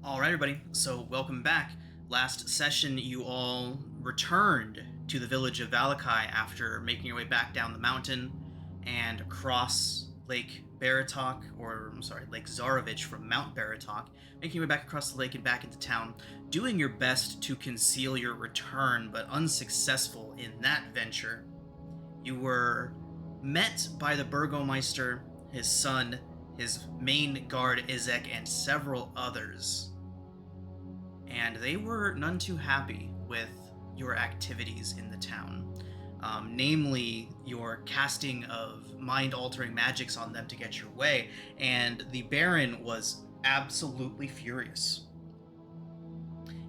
Alright, everybody, so welcome back. Last session, you all returned to the village of Valakai after making your way back down the mountain and across Lake Baratok, or I'm sorry, Lake Zarovich from Mount Baratok, making your way back across the lake and back into town, doing your best to conceal your return, but unsuccessful in that venture. You were met by the Burgomeister, his son, his main guard Izek, and several others, and they were none too happy with your activities in the town. Namely, your casting of mind altering magics on them to get your way, and the Baron was absolutely furious.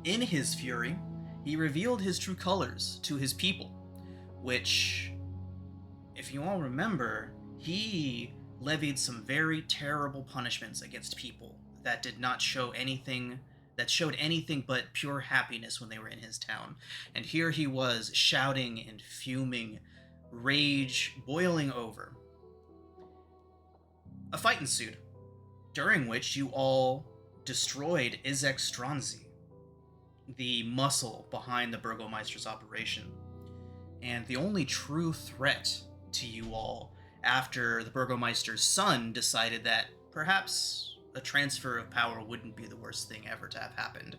In his fury, he revealed his true colors to his people, which, if you all remember, he levied some very terrible punishments against people that did not show anything that showed anything but pure happiness when they were in his town. And here he was, shouting and fuming, rage boiling over. A fight ensued, during which you all destroyed Izek Stronzi, the muscle behind the Burgomeister's operation, and the only true threat to you all after the Burgomeister's son decided that perhaps a transfer of power wouldn't be the worst thing ever to have happened.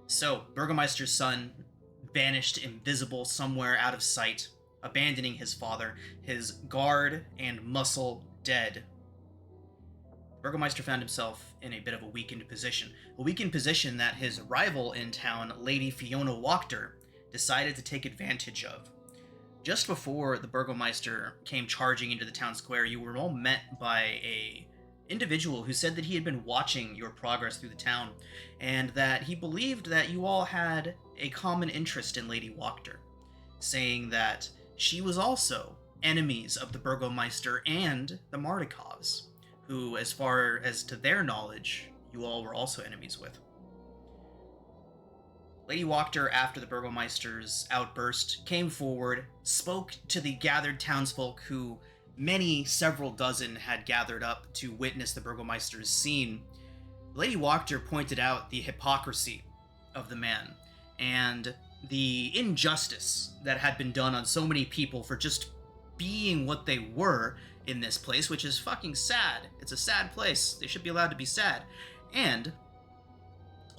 So, Burgomeister's son vanished invisible somewhere out of sight, abandoning his father, his guard and muscle dead. Burgomeister found himself in a bit of a weakened position that his rival in town, Lady Fiona Wachter, decided to take advantage of. Just before the Burgomeister came charging into the town square, you were all met by a individual who said that he had been watching your progress through the town, and that he believed that you all had a common interest in Lady Wachter, saying that she was also enemies of the Burgomeister and the Mardikovs, who, as far as to their knowledge, you all were also enemies with. Lady Wachter, after the Burgomeister's outburst, came forward, spoke to the gathered townsfolk who several dozen had gathered up to witness the Burgomeister's scene. Lady Wachter pointed out the hypocrisy of the man and the injustice that had been done on so many people for just being what they were in this place, which is fucking sad. It's a sad place. They should be allowed to be sad. And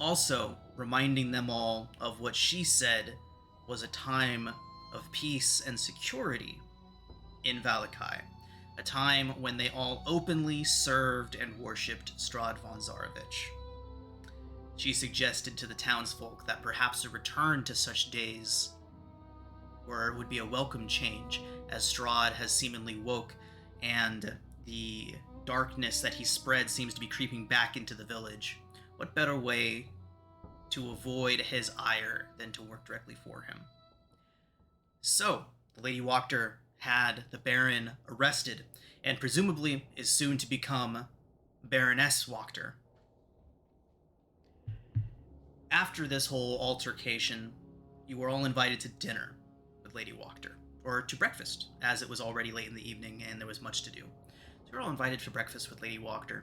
also reminding them all of what she said was a time of peace and security in Valakai, a time when they all openly served and worshipped Strahd von Zarovich. She suggested to the townsfolk that perhaps a return to such days would be a welcome change, as Strahd has seemingly woke, and the darkness that he spread seems to be creeping back into the village. What better way to avoid his ire than to work directly for him? So, Lady Wachter had the Baron arrested, and presumably is soon to become Baroness Wachter. After this whole altercation, you were all invited to dinner with Lady Wachter, or to breakfast, as it was already late in the evening and there was much to do. So you were all invited for breakfast with Lady Wachter,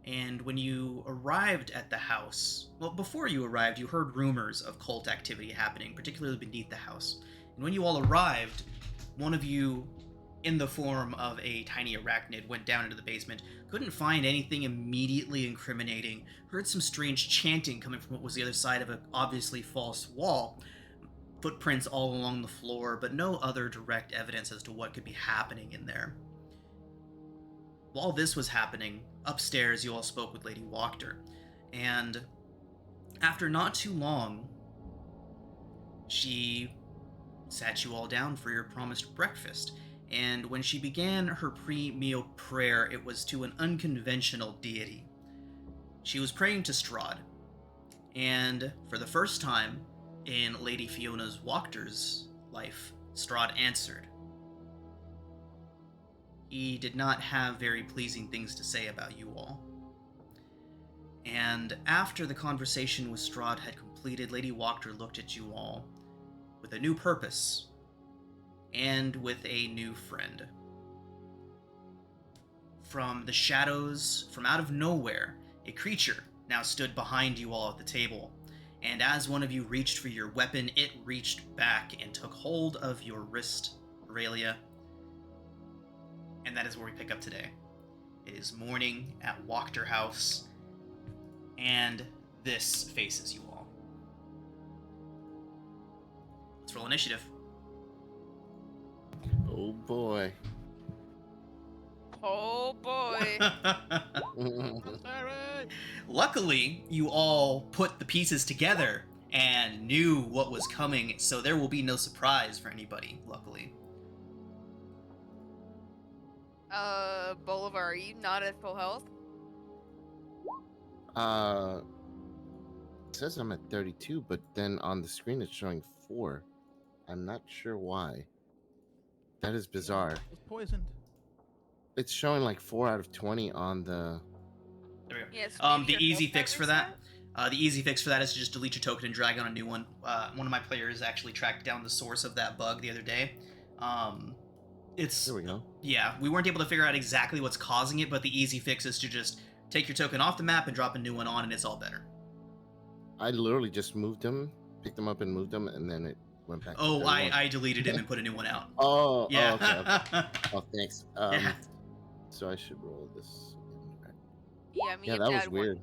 and when you arrived at the house, well, before you arrived, you heard rumors of cult activity happening, particularly beneath the house. And when you all arrived, one of you, in the form of a tiny arachnid, went down into the basement, couldn't find anything immediately incriminating, heard some strange chanting coming from what was the other side of an obviously false wall, footprints all along the floor, but no other direct evidence as to what could be happening in there. While this was happening, upstairs you all spoke with Lady Wachter, and after not too long, she sat you all down for your promised breakfast, and when she began her pre-meal prayer, it was to an unconventional deity. She was praying to Strahd, and for the first time in Lady Fiona Wachter's life, Strahd answered. He did not have very pleasing things to say about you all. And after the conversation with Strahd had completed, Lady Wachter looked at you all with a new purpose, and with a new friend. From the shadows, from out of nowhere, a creature now stood behind you all at the table. And as one of you reached for your weapon, it reached back and took hold of your wrist, Aurelia. And that is where we pick up today. It is morning at Wachter House, and this faces you all. Let's roll initiative. Oh boy. Oh boy. Luckily, you all put the pieces together and knew what was coming, so there will be no surprise for anybody, luckily. Bolivar, are you not at full health? It says I'm at 32, but then on the screen it's showing 4. I'm not sure why. That is bizarre. It's poisoned. It's showing like 4 out of 20 on the... There we go. Yes. The easy fix for that. The easy fix for that is to just delete your token and drag on a new one. One of my players actually tracked down the source of that bug the other day. It's There we go. Yeah, we weren't able to figure out exactly what's causing it, but the easy fix is to just take your token off the map and drop a new one on, and it's all better. I literally just moved them, picked them up and moved them, and then it went back. Oh, to I deleted him and put a new one out. Oh, Yeah. okay. Oh, thanks. Yeah. So I should roll this again. Yeah, I mean, Yeah, you have that to was add weird.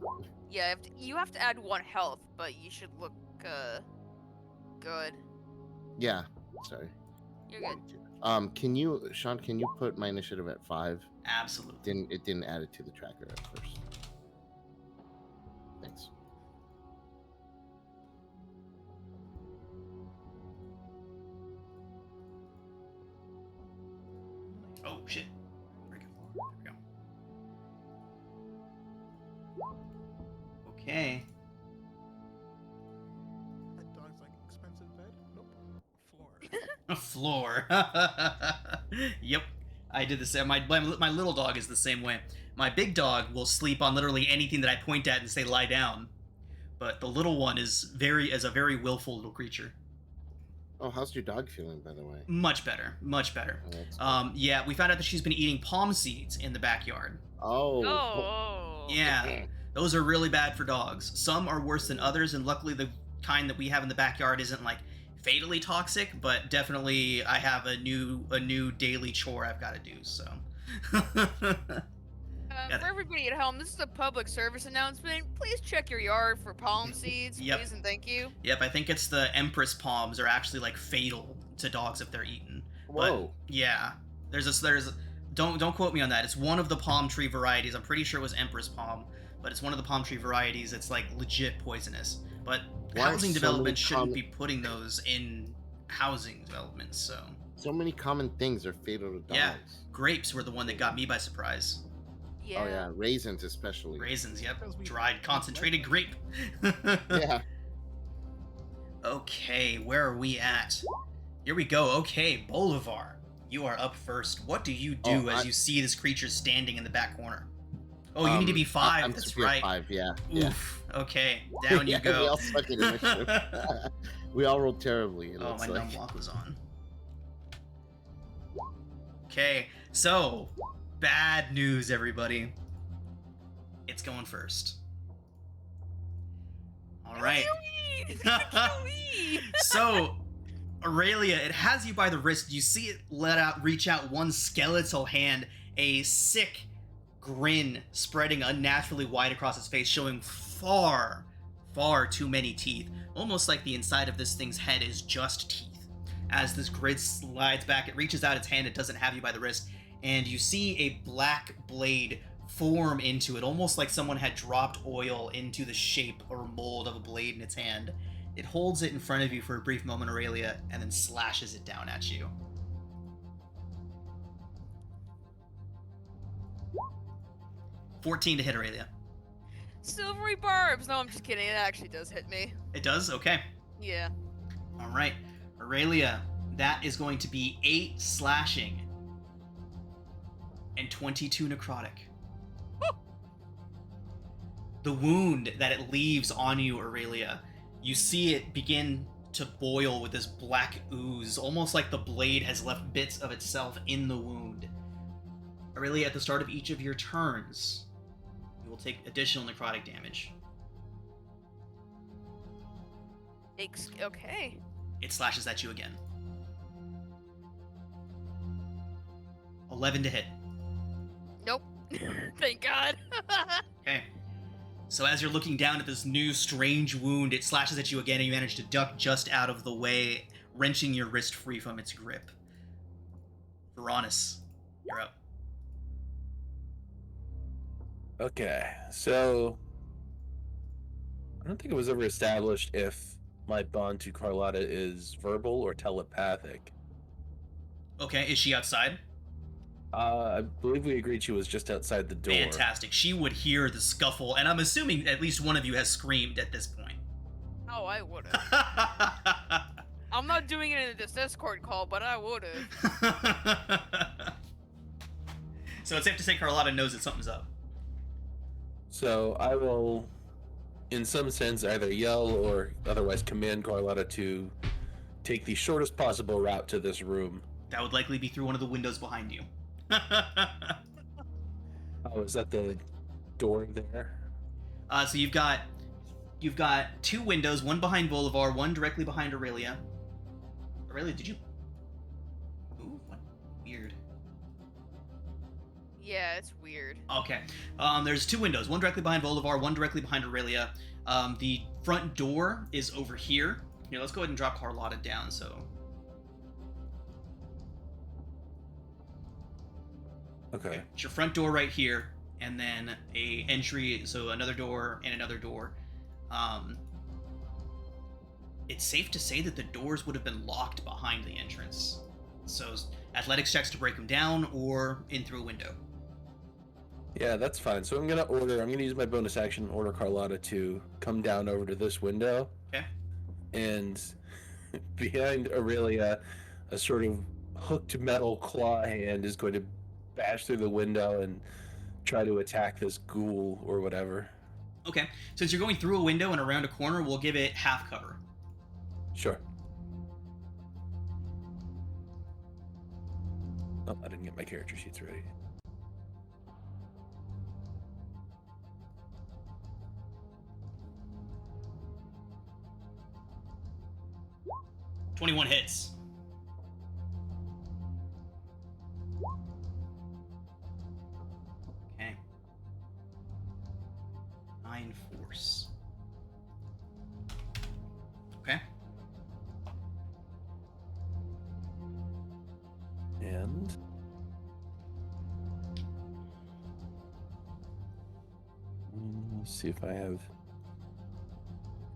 Yeah, you have to add 1 health, but you should look good. Yeah, sorry. You're good. Can you, Sean? Can you put my initiative at 5? Absolutely. It didn't add it to the tracker at first. Thanks. Oh, shit. There we go. Okay. That dog's like expensive bed. Nope. Floor. A floor. Yep. I did the same. My little dog is the same way. My big dog will sleep on literally anything that I point at and say lie down. But the little one is a very willful little creature. Oh, how's your dog feeling, by the way? Much better. Much better. Oh, that's good. Yeah, we found out that she's been eating palm seeds in the backyard. Oh. Oh. Yeah. Those are really bad for dogs. Some are worse than others, and luckily the kind that we have in the backyard isn't like fatally toxic, but definitely I have a new daily chore I've got to do, so. For everybody at home, this is a public service announcement. Please check your yard for palm seeds, Yep. please and thank you. Yep, I think it's the Empress palms are actually like fatal to dogs if they're eaten. Whoa. But, yeah. Don't quote me on that. It's one of the palm tree varieties. I'm pretty sure it was Empress palm, but it's one of the palm tree varieties. It's like legit poisonous. But Why are housing so development many shouldn't be putting those in housing developments, so. So many common things are fatal to dogs. Yeah. Grapes were the one that got me by surprise. Yeah. Oh yeah, raisins especially. Raisins, yep. Because we- Dried concentrated grape. Yeah. Okay, where are we at? Here we go. Okay, Bolivar, you are up first. What do you do as you see this creature standing in the back corner? Oh, you need to be 5. I'm That's supposed to be at right. 5, yeah. Oof. Okay, down you Yeah, go. We all suck at initiative. We all rolled terribly. It Oh, looks my like. numb lock was on. Okay, so bad news, everybody. It's going first. All right. It's gonna kill me. So, Aurelia, it has you by the wrist. You see it reach out one skeletal hand, a sick grin spreading unnaturally wide across its face, showing far, far too many teeth. Almost like the inside of this thing's head is just teeth. As this grid slides back, it reaches out its hand, it doesn't have you by the wrist, and you see a black blade form into it, almost like someone had dropped oil into the shape or mold of a blade in its hand. It holds it in front of you for a brief moment, Aurelia, and then slashes it down at you. $14 to hit, Aurelia. Silvery barbs. No, I'm just kidding. It actually does hit me. It does? Okay. Yeah. All right. Aurelia, that is going to be 8 slashing and 22 necrotic. The wound that it leaves on you, Aurelia, you see it begin to boil with this black ooze, almost like the blade has left bits of itself in the wound. Aurelia, at the start of each of your turns, you will take additional necrotic damage. Okay. It slashes at you again. 11 to hit. Nope. Thank God. Okay. So as you're looking down at this new strange wound, it slashes at you again, and you manage to duck just out of the way, wrenching your wrist free from its grip. Veronis, you're up. Okay, so I don't think it was ever established if my bond to Carlotta is verbal or telepathic. Okay, is she outside? I believe we agreed she was just outside the door. Fantastic. She would hear the scuffle, and I'm assuming at least one of you has screamed at this point. Oh, I would've. I'm not doing it in this Discord call, but I would've. So it's safe to say Carlotta knows that something's up. So I will, in some sense, either yell or otherwise command Carlotta to take the shortest possible route to this room. That would likely be through one of the windows behind you. Oh, is that the door there? So you've got two windows, one behind Bolivar, one directly behind Aurelia. Aurelia, did you? Ooh, what? Weird. Yeah, it's weird. Okay. There's two windows, one directly behind Bolivar, one directly behind Aurelia. The front door is over here. Here, let's go ahead and drop Carlotta down. So. Okay. It's your front door right here, and then a entry, so another door and another door. It's safe to say that the doors would have been locked behind the entrance. So athletics checks to break them down or in through a window. Yeah, that's fine. So I'm gonna use my bonus action and order Carlotta to come down over to this window. Okay. And behind Aurelia, a sort of hooked metal claw hand is going to bash through the window and try to attack this ghoul or whatever. Okay, since you're going through a window and around a corner, we'll give it half cover. Sure. Oh, I didn't get my character sheets ready. $21 hits. Okay. 9 force. Okay. And let's see if I have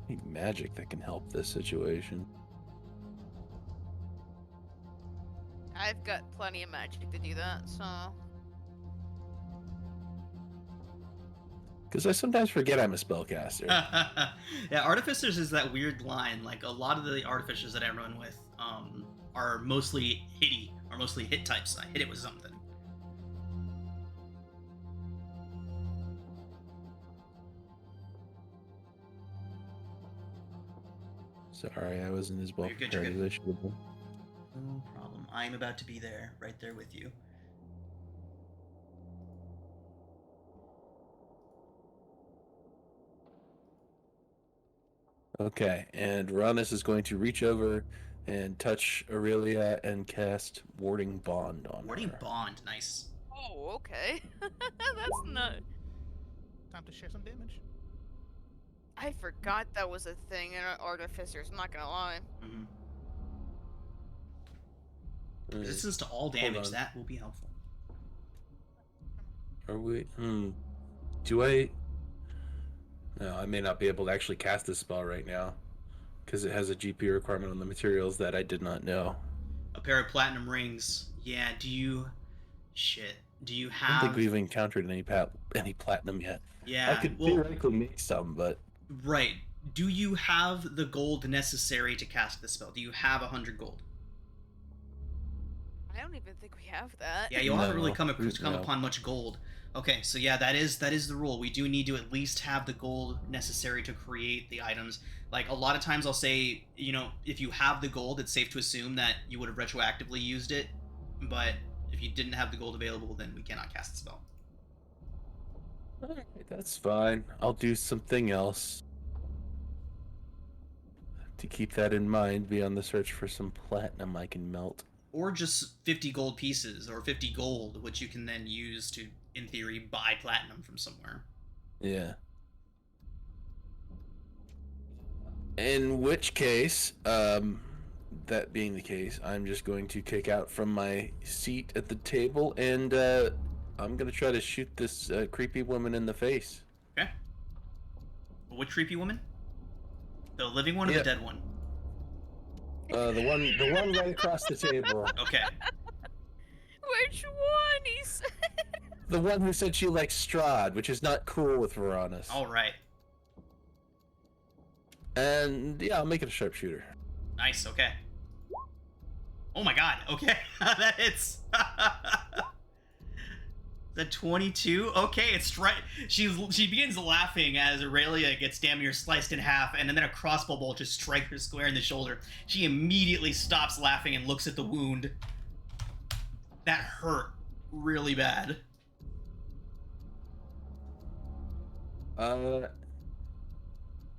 any magic that can help this situation. I've got plenty of magic to do that, so... Because I sometimes forget I'm a spellcaster. Yeah, Artificers is that weird line. Like, a lot of the Artificers that I run with are mostly hitty, or mostly hit types. I hit it with something. Sorry, I wasn't as well You're good, prepared you're as I should have been. No problem. I'm about to be there, right there with you. Okay, and Ranis is going to reach over and touch Aurelia and cast Warding Bond on Warding her. Bond, nice. Oh, okay. That's not... Time to share some damage. I forgot that was a thing in Artificers, I'm not gonna lie. Mm-hmm. Mm, Resistance to all damage, on. that will be helpful. Are we? Do I? No, I may not be able to actually cast this spell right now because it has a GP requirement on the materials that I did not know. A pair of platinum rings. Yeah, do you... Shit. Do you I don't have... think we've encountered any platinum yet. Yeah, I could well, theoretically make some, but right. Do you have the gold necessary to cast the spell? Do you have 100 gold? I don't even think we have that. Yeah, you haven't really No, come no. upon much gold. Okay, so yeah, that is the rule. We do need to at least have the gold necessary to create the items. Like, a lot of times I'll say, you know, if you have the gold, it's safe to assume that you would have retroactively used it. But if you didn't have the gold available, then we cannot cast the spell. alright, that's fine. I'll do something else. to keep that in mind. Be on the search for some platinum I can melt. Or just 50 gold pieces, or 50 gold, which you can then use to, in theory, buy platinum from somewhere. Yeah. In which case, that being the case, I'm just going to kick out from my seat at the table, and I'm going to try to shoot this creepy woman in the face. Okay. Which creepy woman? The living one or Yeah. the dead one? The one right across the table. Okay. Which one? He said. The one who said she likes Strahd, which is not cool with Varanus. All right. And yeah, I'll make it a sharpshooter. Nice. Okay. Oh my god. Okay. That hits. The 22. Okay, it's right. She begins laughing as Aurelia gets damn near sliced in half, and then a crossbow bolt just strikes her square in the shoulder. She immediately stops laughing and looks at the wound. That hurt really bad.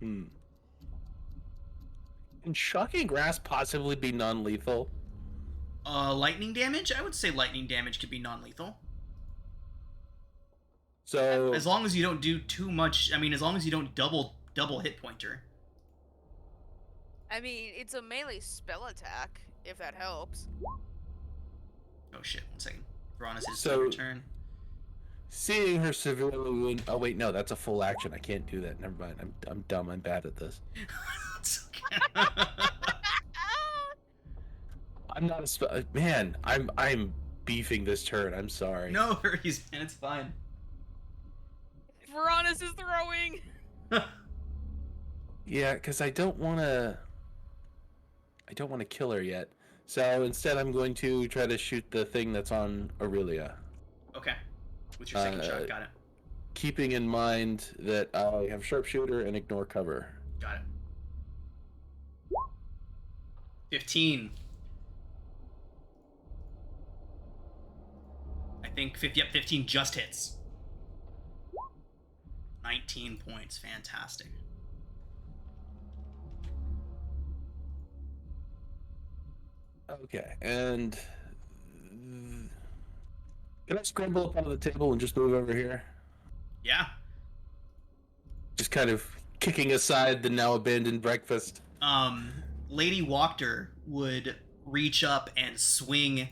Can shocking grasp possibly be non-lethal? Lightning damage? I would say lightning damage could be non-lethal. So As long as you don't do too much, I mean, as long as you don't double hit pointer. I mean, it's a melee spell attack, if that helps. Oh shit, 1 second. Varanus is So- return. seeing her severely wound. Oh wait, no, that's a full action. I can't do that. Never mind. I'm dumb. I'm bad at this. It's okay. I'm not a man. I'm beefing this turn. I'm sorry. No worries, man, it's fine. Varanus is throwing. Yeah, because I don't want to kill her yet. So instead, I'm going to try to shoot the thing that's on Aurelia. Okay. What's your second shot? Got it. Keeping in mind that I have sharpshooter and ignore cover. Got it. 15. I think 15 just hits. 19 points. Fantastic. Okay, and can I scramble up onto the table and just move over here? Yeah. Just kind of kicking aside the now abandoned breakfast. Lady Wachter would reach up and swing a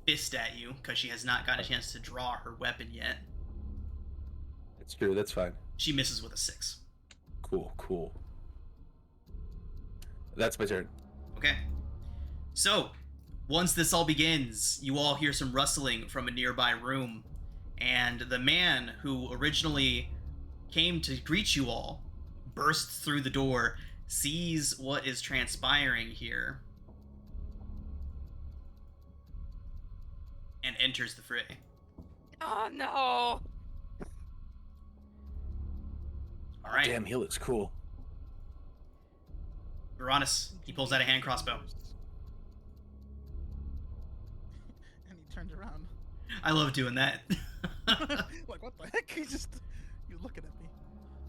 fist at you because she has not gotten a chance to draw her weapon yet. That's true, that's fine. She misses with a 6. Cool. That's my turn. Okay. So, once this all begins, you all hear some rustling from a nearby room, and the man who originally came to greet you all bursts through the door, sees what is transpiring here, and enters the fray. Oh no! All right, Damn, he looks cool. Varanus, he pulls out a hand crossbow. And he turns around. I love doing that. Like, what the heck? You're looking at me.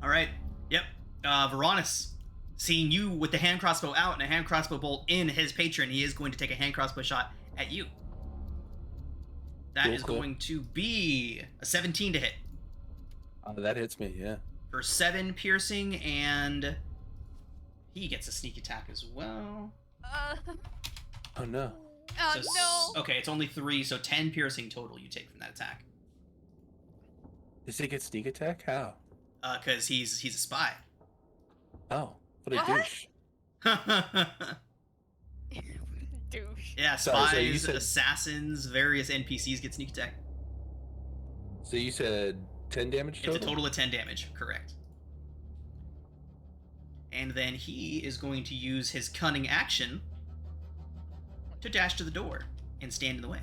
All right, yep. Varanus, seeing you with the hand crossbow out and a hand crossbow bolt in his patron, he is going to take a hand crossbow shot at you. That is Cool. going to be a 17 to hit That hits me, yeah. for 7 piercing, and he gets a sneak attack as well. Oh no. So No! Okay, it's only 3, so 10 piercing total you take from that attack. Does he get sneak attack? How? Because he's a spy. Oh, what a What? douche. Douche. Yeah, Sorry, spies, so you said- assassins, various NPCs get sneak attack. So you said 10 damage total? It's a total of 10 damage, correct. And then he is going to use his cunning action to dash to the door and stand in the way.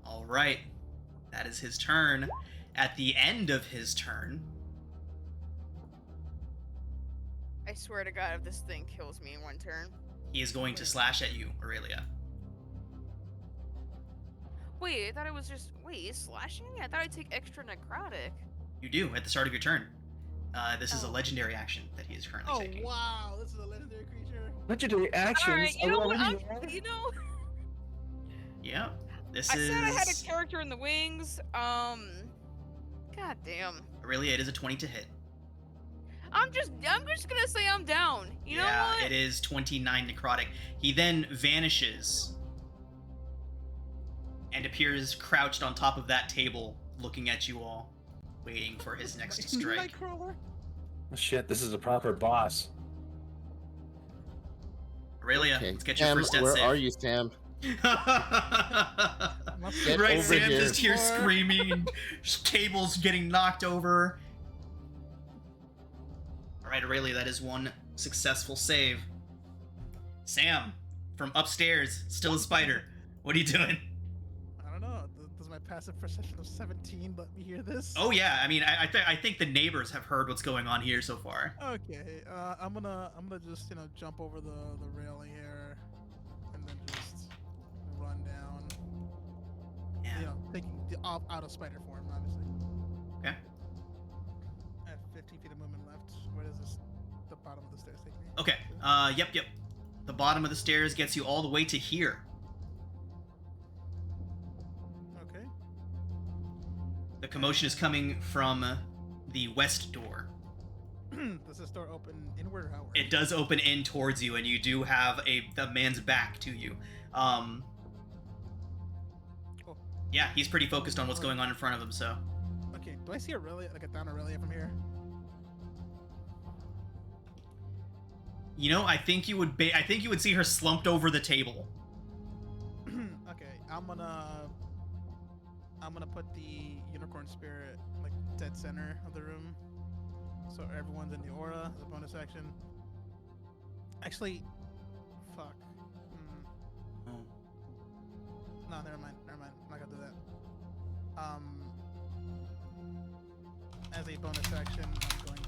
All right, that is his turn. At the end of his turn, I swear to God, if this thing kills me in one turn. he is going to slash at you, Aurelia. Wait, I thought it was just. Wait, he's slashing me? I thought I'd take extra necrotic. You do at the start of your turn. This is a Oh. legendary action that he is currently Oh taking. wow, this is a legendary creature. Legendary actions. Alright, you are know we what? already there? You know. Yeah. This I is. said I had a character in the wings. God damn. Really, it is a 20 to hit. I'm just gonna say I'm down. You know Yeah, what? it is 29 necrotic. He then vanishes and appears crouched on top of that table, looking at you all, waiting for his next strike. Nightcrawler. Oh, shit, this is a proper boss. Aurelia, Okay. let's get your Sam, first death where save. are you, Sam? Right, over Sam's here. just here screaming, and tables getting knocked over. Alright, Aurelia, that is one successful save. Sam, from upstairs, still a spider. What are you doing? I don't know. Does my passive perception of 17 let me hear this? Oh yeah, I mean, I think the neighbors have heard what's going on here so far. Okay. I'm gonna just jump over the railing here, and then just run down. Yeah. Taking out of spider form, obviously. Okay. I have 15 feet of movement left. Where does the bottom of the stairs take me? Okay. Yep. The bottom of the stairs gets you all the way to here. Okay. The commotion is coming from the west door. Does this door open inward or outward? It does open in towards you, and you do have a man's back to you. Oh. Yeah, he's pretty focused on what's going on in front of him. So Okay. Do I see Aurelia, like a down Aurelia from here? you know, I think you would see her slumped over the table. Okay. I'm gonna put the unicorn spirit like dead center of the room, so everyone's in the aura as a bonus action. Actually, fuck. No, never mind. I'm not gonna do that. As a bonus action, I'm going to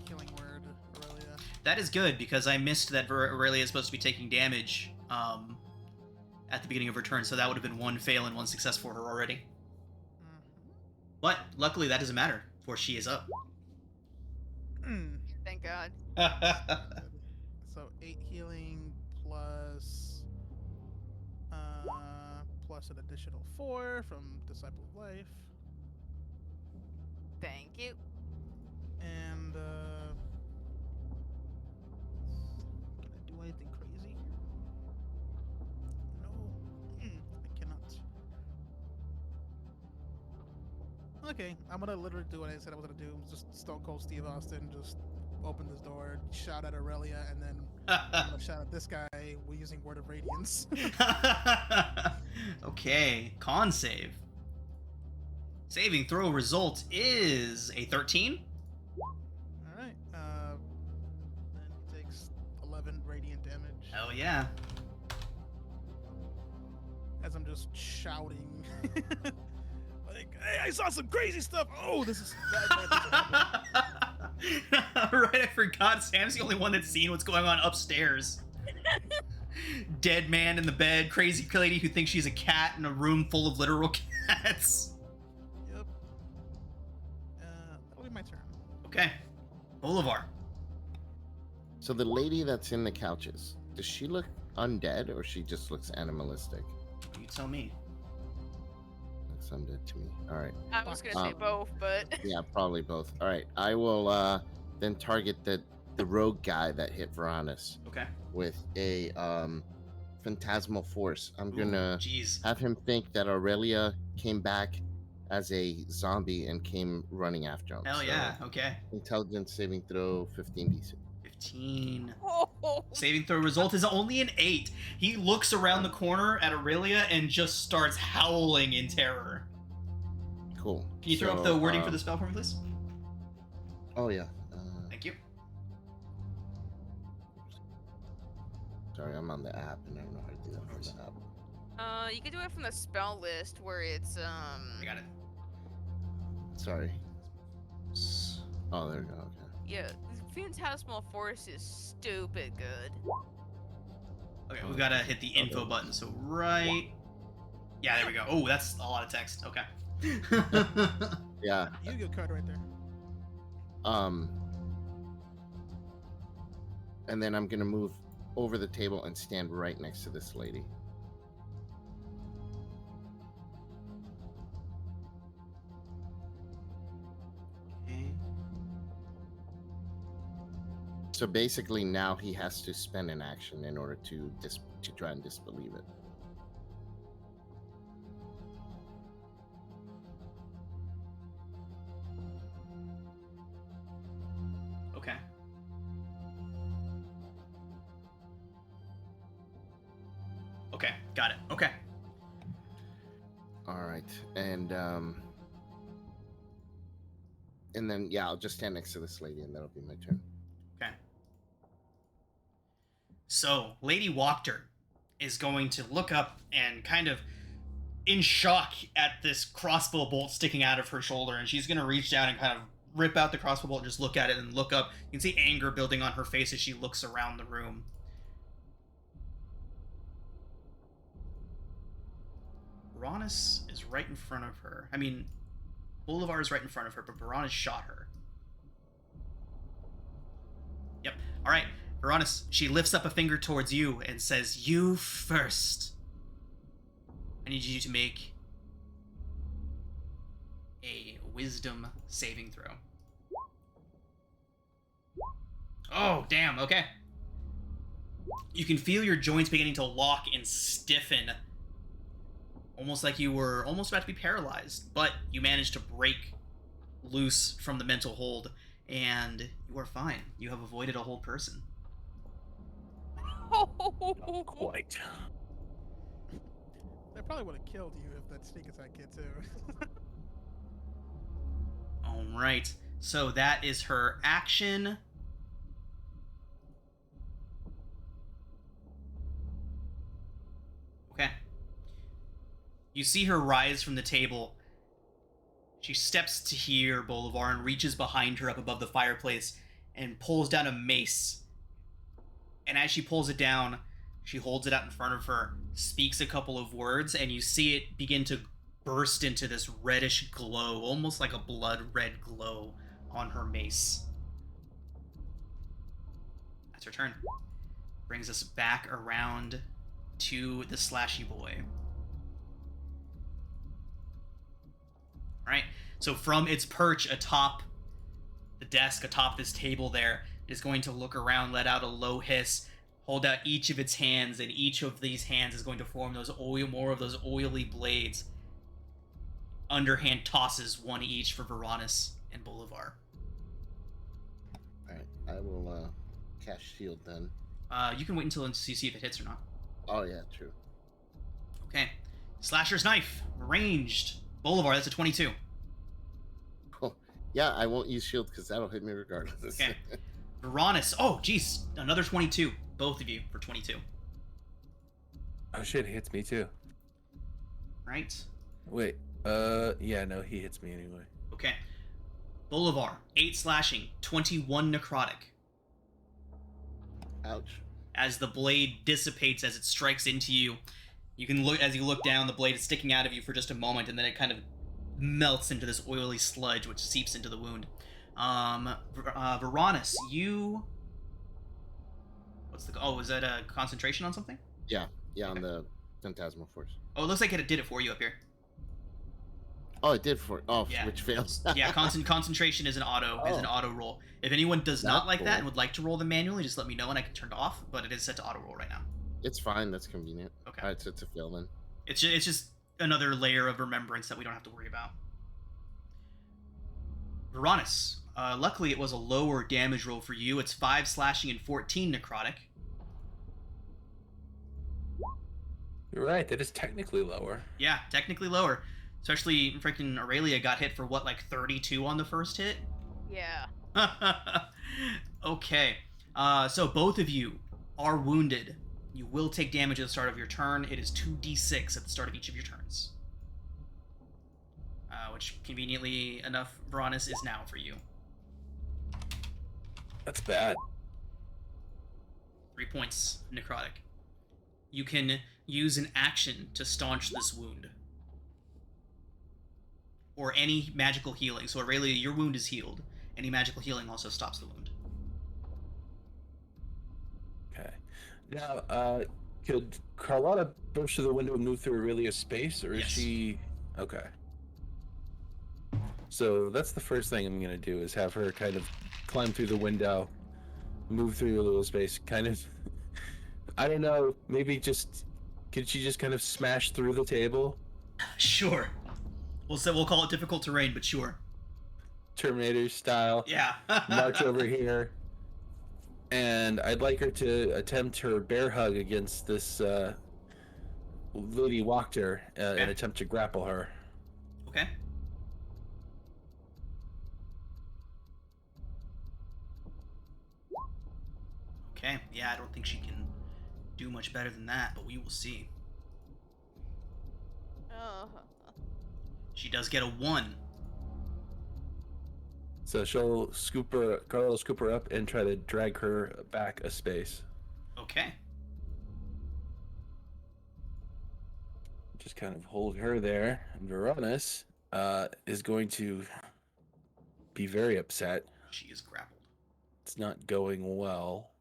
healing word Aurelia. That is good because I missed that Aurelia is supposed to be taking damage at the beginning of her turn, so that would have been one fail and one success for her already. But luckily that doesn't matter, for she is up. Thank God. So 8 healing plus an additional 4 from Disciple of Life, Thank you. and can I do anything crazy here? No, I cannot. Okay, I'm gonna literally do what I said I was gonna do. Just Stone Cold Steve Austin, just open this door, shout at Aurelia, and then I'm gonna shout at this guy. We're using Word of Radiance. Okay, con save. Saving throw result is a 13. Alright, then he takes 11 radiant damage. Hell yeah. As I'm just shouting. Like, hey, I saw some crazy stuff! Oh, this is bad things are happening. Right, I forgot. Sam's the only one that's seen what's going on upstairs. Dead man in the bed, crazy lady who thinks she's a cat in a room full of literal cats. Yep. That'll be my turn. Okay. Bolivar. So the lady that's in the couches, does she look undead or she just looks animalistic? You tell me. Looks undead to me. All right. I was gonna say both, but Yeah, probably both. All right. I will then target the rogue guy that hit Varanus Okay. with a phantasmal force. I'm Ooh, gonna Jeez. have him think that Aurelia came back as a zombie and came running after him. Hell So, yeah. Okay. Intelligence saving throw 15 DC. 15. oh, Saving throw result is only an 8. He looks around the corner at Aurelia and just starts howling in terror. Cool. Can you throw up the wording for the spell for me, please? Oh yeah. Thank you. Sorry, I'm on the app and I don't know how to do that from the app. you can do it from the spell list where it's I got it. Sorry. Oh, there we go. Okay. yeah, Phantasmal Force is stupid good. Okay, we gotta hit the info button. So right Yeah, there we go. Oh, that's a lot of text. Okay. Yeah. Yu-Gi-Oh card right there. And then I'm gonna move over the table and stand right next to this lady. Okay. So basically, now he has to spend an action in order to try and disbelieve it. Okay. Okay, got it. Okay. All right, and then yeah, I'll just stand next to this lady, and that'll be my turn. Okay. So, Lady Wachter is going to look up and kind of in shock at this crossbow bolt sticking out of her shoulder, and she's going to reach down and kind of rip out the crossbow bolt and just look at it and look up. You can see anger building on her face as she looks around the room. Varanus is right in front of her. I mean, Bolivar is right in front of her, but Varanus shot her. Yep. All right, Varanus, she lifts up a finger towards you and says, "You first. I need you to make a wisdom saving throw." Oh, damn, okay. You can feel your joints beginning to lock and stiffen, almost like you were almost about to be paralyzed, but you managed to break loose from the mental hold, and you are fine. You have avoided a hold person. Not quite. They probably would have killed you if that sneak attack kid too. All right, so that is her action. Okay. You see her rise from the table. She steps to here, Bolivar, and reaches behind her up above the fireplace and pulls down a mace. And as she pulls it down, she holds it out in front of her, speaks a couple of words, and you see it begin to burst into this reddish glow, almost like a blood red glow on her mace. That's her turn. Brings us back around to the slashy boy. Alright, so from its perch atop the desk, atop this table there, it is going to look around, let out a low hiss, hold out each of its hands, and each of these hands is going to form more of those oily blades. Underhand tosses one each for Varanus and Bolivar. Alright, I will cast shield then. You can wait until you see if it hits or not. Oh yeah, true. Okay. Slasher's Knife, ranged. Bolivar, that's a 22. Cool. Yeah, I won't use shield because that'll hit me regardless. Okay. Varanus, oh jeez, another 22. Both of you for 22. Oh shit, it hits me too. Right? Wait, yeah, no, he hits me anyway. Okay. Bolivar, 8 slashing, 21 necrotic. Ouch. As the blade dissipates as it strikes into you, you can look as you look down, the blade is sticking out of you for just a moment, and then it kind of melts into this oily sludge which seeps into the wound. Varanus, you... What's the... Oh, is that a concentration on something? Yeah, Okay. on the Phantasmal Force. Oh, it looks like it did it for you up here. Oh, it did for Yeah. which fails. Yeah, concentration is an auto roll. If anyone does not That's like that cool. and would like to roll them manually, just let me know and I can turn it off, but it is set to auto roll right now. It's fine. That's convenient. Okay. All right, so it's a fail then. It's just another layer of remembrance that we don't have to worry about. Varanus, luckily it was a lower damage roll for you. It's 5 slashing and 14 necrotic. You're right, that is technically lower. Yeah, technically lower. Especially freaking Aurelia got hit for what, like 32 on the first hit? Yeah. Okay. So both of you are wounded. You will take damage at the start of your turn. It is 2d6 at the start of each of your turns. Which, conveniently enough, Varanus is now for you. That's bad. 3 points necrotic. You can use an action to staunch this wound. Or any magical healing. So Aurelia, your wound is healed. Any magical healing also stops the wound. Okay. Now, could Carlotta burst through the window and move through Aurelia's space, or is Yes. she... Okay. So that's the first thing I'm going to do, is have her kind of climb through the window, move through a little space, kind of... I don't know, maybe just... Could she just kind of smash through the table? Sure. We'll call it difficult terrain, but sure. Terminator style. Yeah. March over here. And I'd like her to attempt her bear hug against this Lady Wachter and attempt to grapple her. Okay. Okay, yeah, I don't think she can do much better than that, but we will see. She does get a 1. So she'll Carla will scoop her up and try to drag her back a space. Okay. Just kind of hold her there. And Veronis is going to be very upset. She is grappled. It's not going well.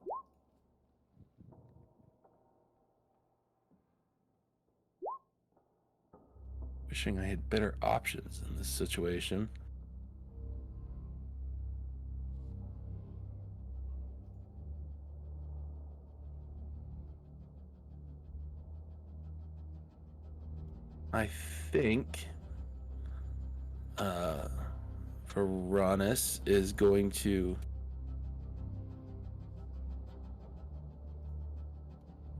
Wishing I had better options in this situation. I think Veronis is going to...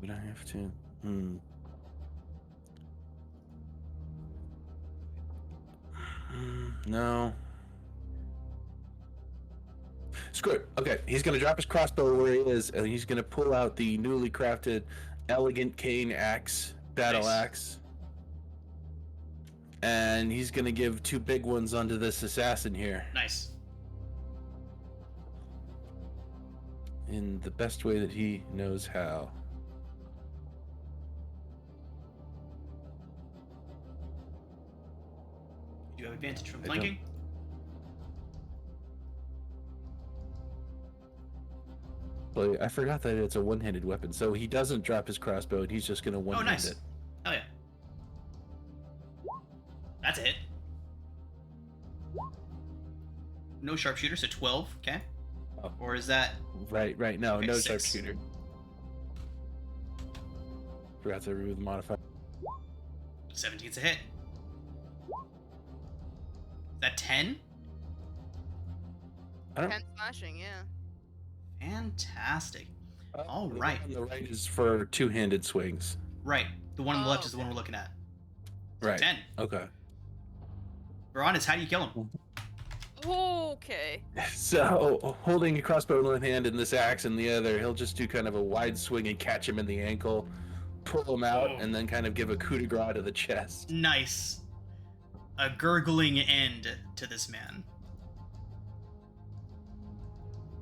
Would I have to? No. Screw it. Okay, he's going to drop his crossbow where he is, and he's going to pull out the newly crafted elegant cane axe, battle Nice. axe. And he's going to give 2 big ones onto this assassin here. Nice. In the best way that he knows how. You have advantage from I flanking? But I forgot that it's a one-handed weapon, so he doesn't drop his crossbow, and he's just going to one-hand nice. it. Oh, yeah. That's a hit. No sharpshooter, so 12, okay? Oh. Or is that... Right. No, Okay, no 6. sharpshooter. Forgot to remove the modifier. 17's a hit. Is that 10? I don't... 10 slashing, yeah. Fantastic. All the right. one on the right is for two-handed swings. Right. The one on the left Oh, is the one okay. we're looking at. So Right. 10. Okay. Veronis, how do you kill him? Okay. So, holding a crossbow in one hand and this axe in the other, he'll just do kind of a wide swing and catch him in the ankle, pull him out, Oh. and then kind of give a coup de grace to the chest. Nice. A gurgling end to this man.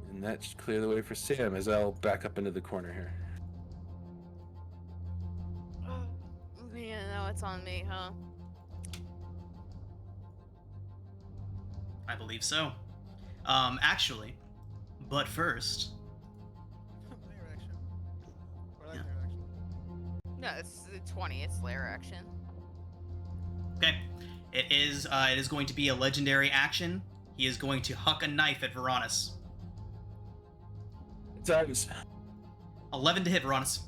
And that should clear the way for Sam as I'll back up into the corner here. Man, now it's on me, huh? I believe so. Actually, but first, Layer action. Or like Yeah. layer action. No, it's the 20. It's layer action. okay, it is going to be a legendary action. He is going to huck a knife at Veronis. Times. 11 to hit, Veronis.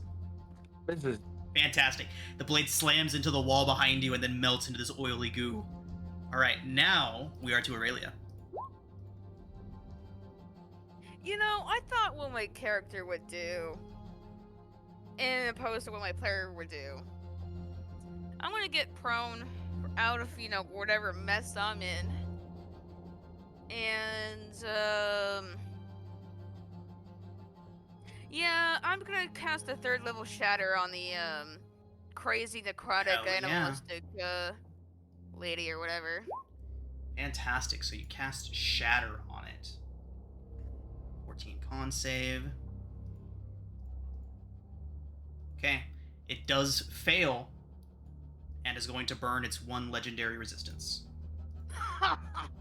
This is Fantastic. The blade slams into the wall behind you and then melts into this oily goo. All right, now we are to Aurelia. You know, I thought what my character would do, in opposed to what my player would do. I'm gonna get prone out of, whatever mess I'm in. And, yeah, I'm gonna cast a 3rd level shatter on the, crazy necrotic Hell yeah. animalistic, lady or whatever. Fantastic. So you cast Shatter on it. 14 con save. Okay. It does fail, and is going to burn its 1 legendary resistance.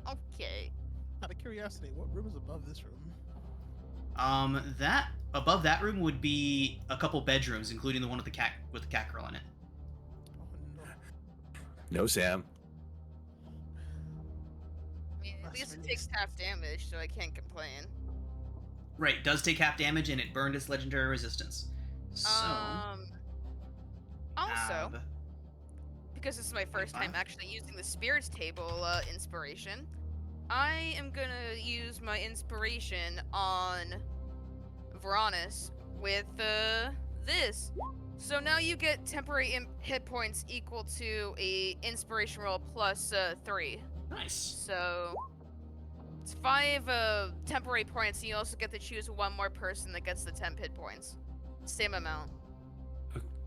Okay. Out of curiosity, what room is above this room? That above that room would be a couple bedrooms, including the one with the cat girl in it. Oh no. No, Sam. I mean, at That's least it really takes half damage, so I can't complain. Right, it does take half damage, and it burned its legendary resistance. So, Also, Ab, because this is my first time 25. actually using the Spirits Table inspiration, I am gonna use my inspiration on Varanus with this. So now you get temporary hit points equal to a inspiration roll plus 3. nice. So it's 5 temporary points, and you also get to choose one more person that gets the 10 hit points. Same amount.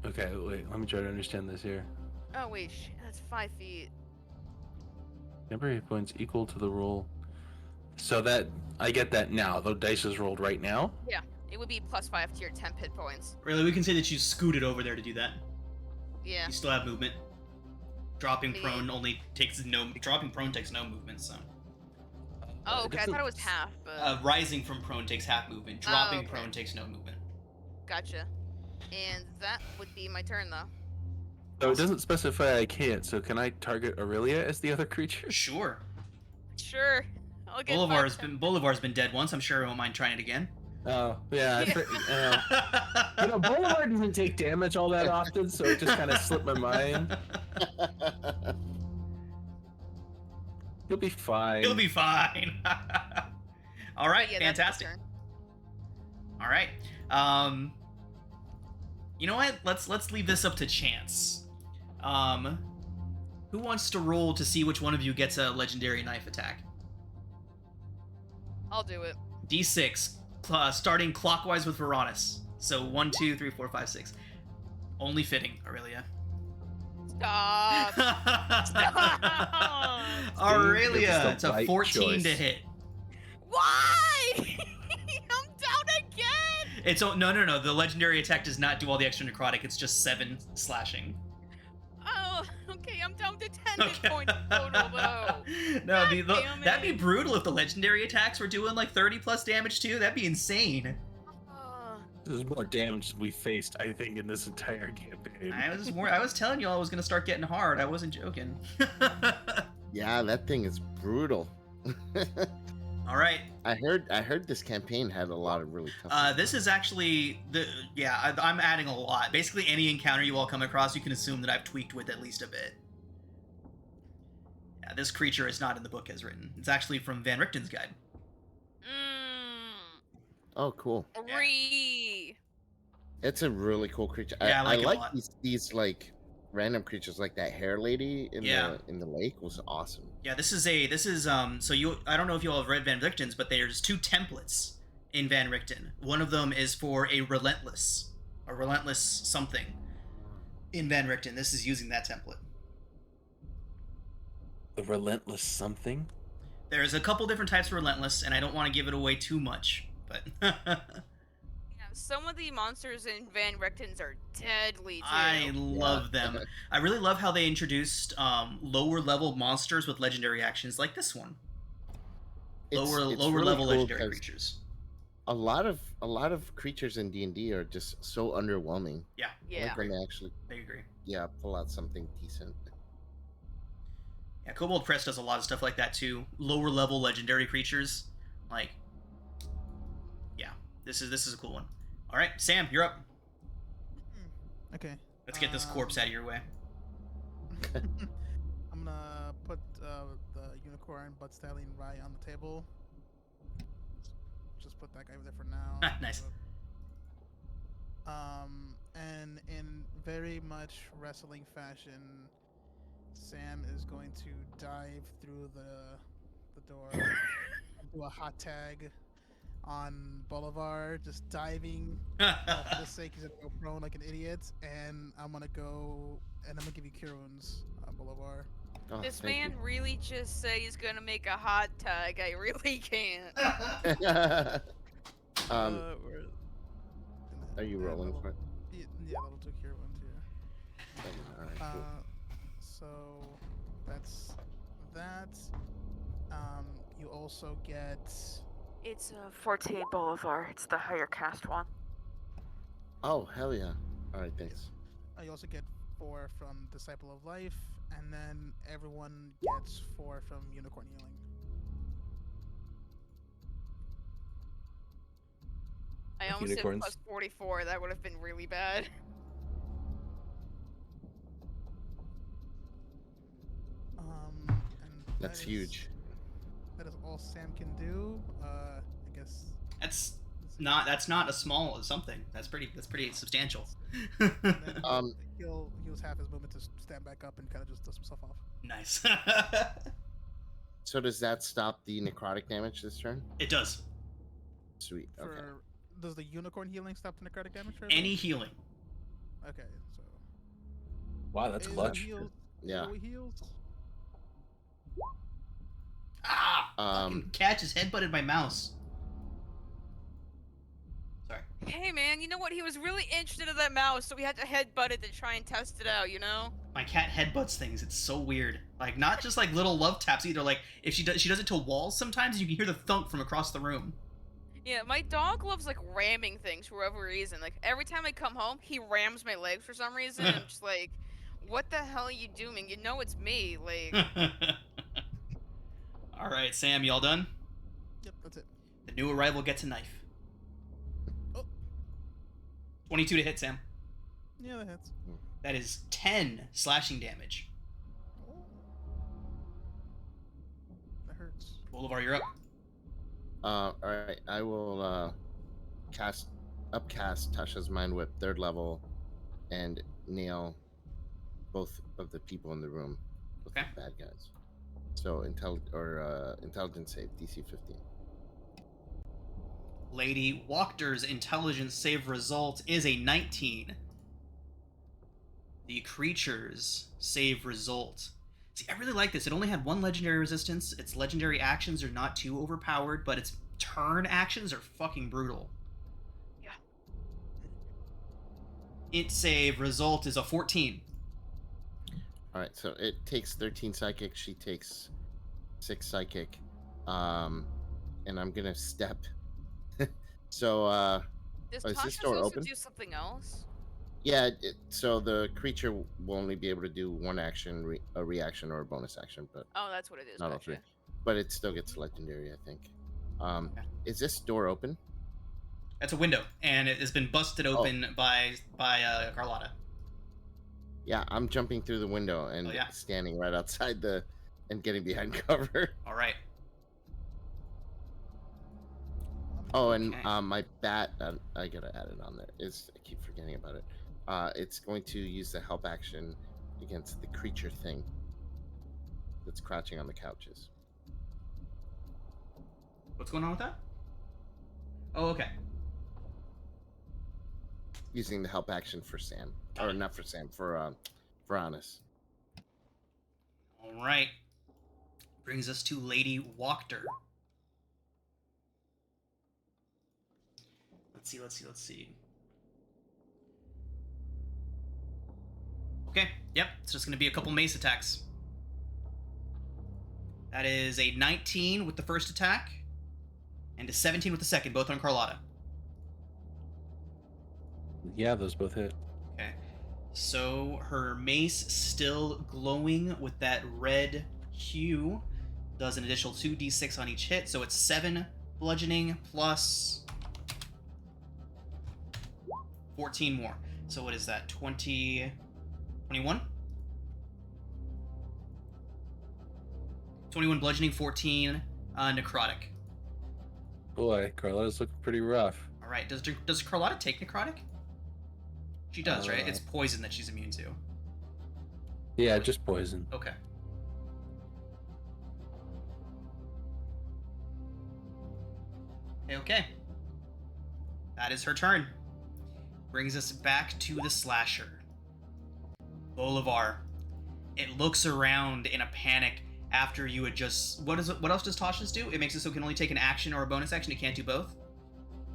Okay, wait. Let me try to understand this here. Oh wait, that's 5 feet. Temporary points equal to the roll. So that I get that now. The dice is rolled right now. Yeah, it would be plus 5 to your 10 hit points. Really, we can say that you scooted over there to do that. Yeah. You still have movement. Dropping Yeah. prone only takes no. Dropping prone takes no movement. So, Oh, okay. I thought it was half, but rising from prone takes half movement. Oh, Dropping okay. prone takes no movement. gotcha. And that would be my turn, though. So it doesn't specify I can't. So can I target Aurelia as the other creature? Sure. Sure. I'll get Bolivar's been dead once. I'm sure he won't mind trying it again. Oh yeah. You know, Boulevard doesn't take damage all that often, so it just kind of slipped my mind. He'll be fine. He'll be fine. All right, Yeah, that's my fantastic. turn. All right. You know what? Let's leave this up to chance. Who wants to roll to see which one of you gets a legendary knife attack? I'll do it. D6, starting clockwise with Varanus. So 1, 2, 3, 4, 5, 6. Only fitting, Aurelia. Stop. Aurelia, It's the it's a right 14 choice. to hit. Why? I'm down again. It's no. The legendary attack does not do all the extra necrotic. It's just 7 slashing. Oh, okay. I'm down to 10 Okay. hit points total, though. No, God damn that'd be it. brutal if the legendary attacks were doing like 30 plus damage too. That'd be insane. This is more damage we faced, I think, in this entire campaign. I was telling you all it was gonna start getting hard. I wasn't joking. Yeah, that thing is brutal. All right. I heard this campaign had a lot of really tough. This is actually I'm adding a lot. Basically, any encounter you all come across, you can assume that I've tweaked with at least a bit. Yeah, this creature is not in the book as written. It's actually from Van Richten's guide. Oh, cool. Agree. It's a really cool creature. Yeah, I like it a like lot. these like random creatures, like that hair lady in Yeah. the lake was awesome. Yeah, this is so I don't know if you all have read Van Richten's, but there's 2 templates in Van Richten. One of them is for a relentless something in Van Richten. This is using that template. The relentless something. There's a couple different types of relentless, and I don't want to give it away too much, but Yeah, some of the monsters in Van Richten's are deadly, too. I love them. I really love how they introduced lower level monsters with legendary actions like this one. Lower really level cool legendary 'cause creatures. A lot of creatures in D&D are just so underwhelming. Yeah, I Yeah. like when they actually I agree. pull out something decent. Yeah, Kobold Press does a lot of stuff like that too. Lower level legendary creatures, like, yeah, this is a cool one. All right, Sam, you're up. Okay. Let's get this corpse out of your way. I'm gonna put the unicorn butt styling right on the table. Just put that guy over there for now. Nice. And in very much wrestling fashion, Sam is going to dive through the door and do a hot tag on Bolivar, just diving. For the sake, he's gonna go prone like an idiot, and I'm gonna give you cure wounds, Bolivar. Oh, This thank man really just said he's gonna make a hot tag. I really can't. you. Where- Are you rolling for it? Yeah, level 2 cure wounds here. So that's that. You also get. It's 14 Boulevard. It's the higher cast one. Oh, hell yeah. All right, thanks. You also get 4 from Disciple of Life, and then everyone gets 4 from Unicorn Healing. I With almost unicorns. said plus 44. That would have been really bad. And That's that is- huge. That is all Sam can do. I guess. That's not a small something. That's pretty substantial. And then Um, he'll use half his movement to stand back up and kind of just dust himself off. Nice. So does that stop the necrotic damage this turn? It does. Sweet. Okay. Does the Unicorn Healing stop the necrotic damage for Any everyone? healing. Okay, so. Wow, that's AoE clutch. Heals, Yeah. AoE heals. Fucking catch his head butted my mouse. Sorry. Hey man, you know what? He was really interested in that mouse, so we had to headbutt it to try and test it out. You know? My cat headbutts things. It's so weird. Like, not just like little love taps either. Like, if she does it to walls sometimes, you can hear the thunk from across the room. Yeah, my dog loves like ramming things for whatever reason. Like every time I come home, he rams my legs for some reason. And I'm just like, what the hell are you doing? You know it's me. Like, All right, Sam, you all done? Yep, that's it. The new arrival gets a knife. Oh. 22 to hit, Sam. Yeah, that hits. That is 10 slashing damage. Oh. That hurts. Bolivar, you're up. All right. I will upcast Tasha's Mind Whip 3rd level, and nail both of the people in the room with Okay. the bad guys. So intelligence save DC 15. Lady Walker's intelligence save result is a 19. The creature's save result. See, I really like this. It only had 1 legendary resistance. Its legendary actions are not too overpowered, but its turn actions are fucking brutal. Yeah. Mm-hmm. Its save result is a 14. All right. So it takes 13 psychic. She takes 6 psychic. And I'm gonna step. So does is this Tasha door also open? do something else? yeah. So the creature will only be able to do 1 action, a reaction, or a bonus action, but Oh, that's what it is. not all Gotcha. 3. But it still gets legendary, I think. Okay. Is this door open? That's a window, and it has been busted open by Carlotta. Yeah, I'm jumping through the window and Oh, yeah. standing right outside and getting behind cover. All right. Oh, and Okay. my bat, I gotta add it on there. I keep forgetting about it. It's going to use the help action against the creature thing that's crouching on the couches. What's going on with that? Oh, okay. Using the help action for Sam, Got or it. not for Sam, for Honest. All right. Brings us to Lady Walker. Let's see. Okay, yep, it's just gonna be a couple mace attacks. That is a 19 with the first attack, and a 17 with the second, both on Carlotta. Yeah, those both hit. Okay. So her mace, still glowing with that red hue, does an additional 2d6 on each hit, so it's 7 bludgeoning plus 14 more. So what is that? 20... 21? 21 bludgeoning, 14 necrotic. Boy, Carlotta's looking pretty rough. All right. Does Carlotta take necrotic? She does, right? Uh, It's poison that she's immune to. Yeah, just poison. Okay. Okay. That is her turn. Brings us back to the slasher. Bolivar. It looks around in a panic after you had just... What else does Tasha's do? It makes it so it can only take an action or a bonus action. It can't do both?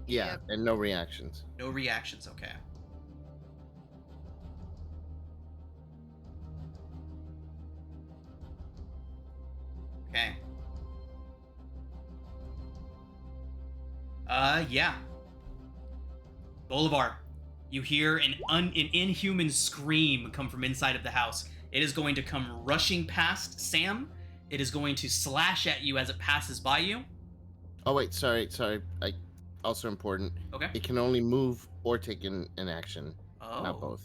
Yeah, Yep. and no reactions. No reactions, okay. Okay. Yeah. Bolivar, you hear an inhuman scream come from inside of the house. It is going to come rushing past Sam. It is going to slash at you as it passes by you. Oh wait, sorry. Also important. Okay. It can only move or take an action, Oh. not both.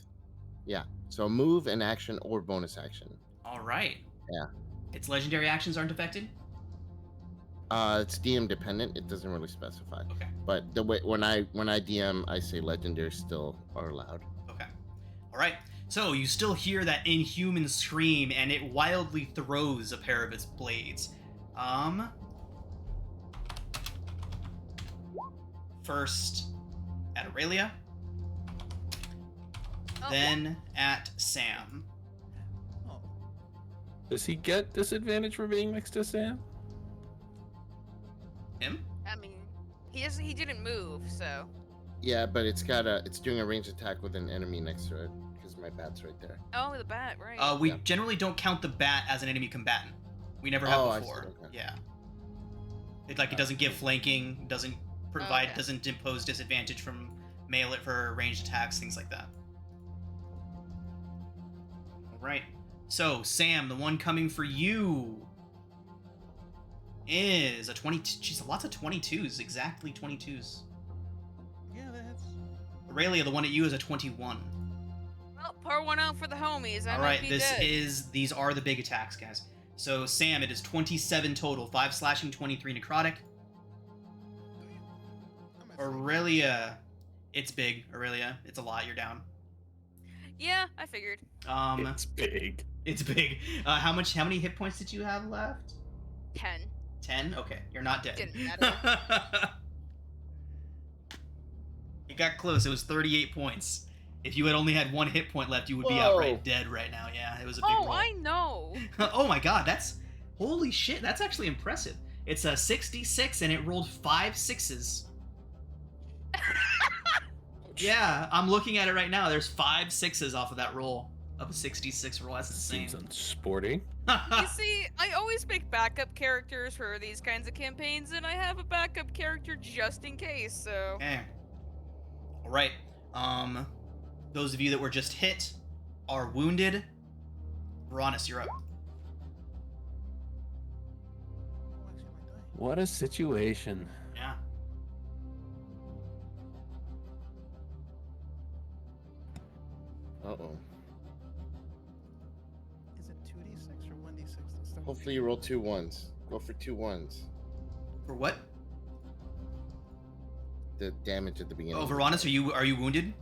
Yeah. So move, an action, or bonus action. All right. Yeah. Its legendary actions aren't affected? It's DM dependent. It doesn't really specify. Okay. But the way when I DM, I say legendary still are allowed. Okay. All right. So you still hear that inhuman scream, and it wildly throws a pair of its blades. First at Aurelia, then at Sam. Oh. Does he get disadvantage for being next to Sam? Him? I mean, he didn't move, so. Yeah, but it's doing a ranged attack with an enemy next to it because my bat's right there. Oh, the bat, right. We Yeah. generally don't count the bat as an enemy combatant. We never have Oh, I see, before. okay. Yeah. It doesn't give flanking, doesn't provide, Okay. doesn't impose disadvantage from melee for ranged attacks, things like that. All right. So Sam, the one coming for you is a 22. Jeez, lots of 22s. Exactly 22s. Yeah, that's. Aurelia, the one at you is a 21. Well, pour one out for the homies. I All might right, be these dead. are the big attacks, guys. So Sam, it is 27 total, 5 slashing, 23 necrotic. I'm at Aurelia, it's big. Aurelia, it's a lot. You're down. Yeah, I figured. It's big. It's big. How many hit points did you have left? 10. 10. Okay, you're not dead. Didn't matter. You got close. It was 38 points. If you had only had 1 hit point left, you would be Whoa. outright dead right now. Yeah, it was a big Oh, roll. I know. Oh my god, that's holy shit. That's actually impressive. It's a 66 and it rolled 5 6s. Yeah, I'm looking at it right now. There's 5 6s off of that roll of a 66 roll. That's insane. Seems unsporting. You see, I always make backup characters for these kinds of campaigns, and I have a backup character just in case, so. Okay. All right. Those of you that were just hit are wounded. Veronis, you're up. Oh, actually, I might die. What a situation. Yeah. Uh-oh. Is it 2d6 or 1d6 this time? Hopefully you roll 2 1s. Go for 2 1s. For what? The damage at the beginning. Oh, Veronis, are you wounded?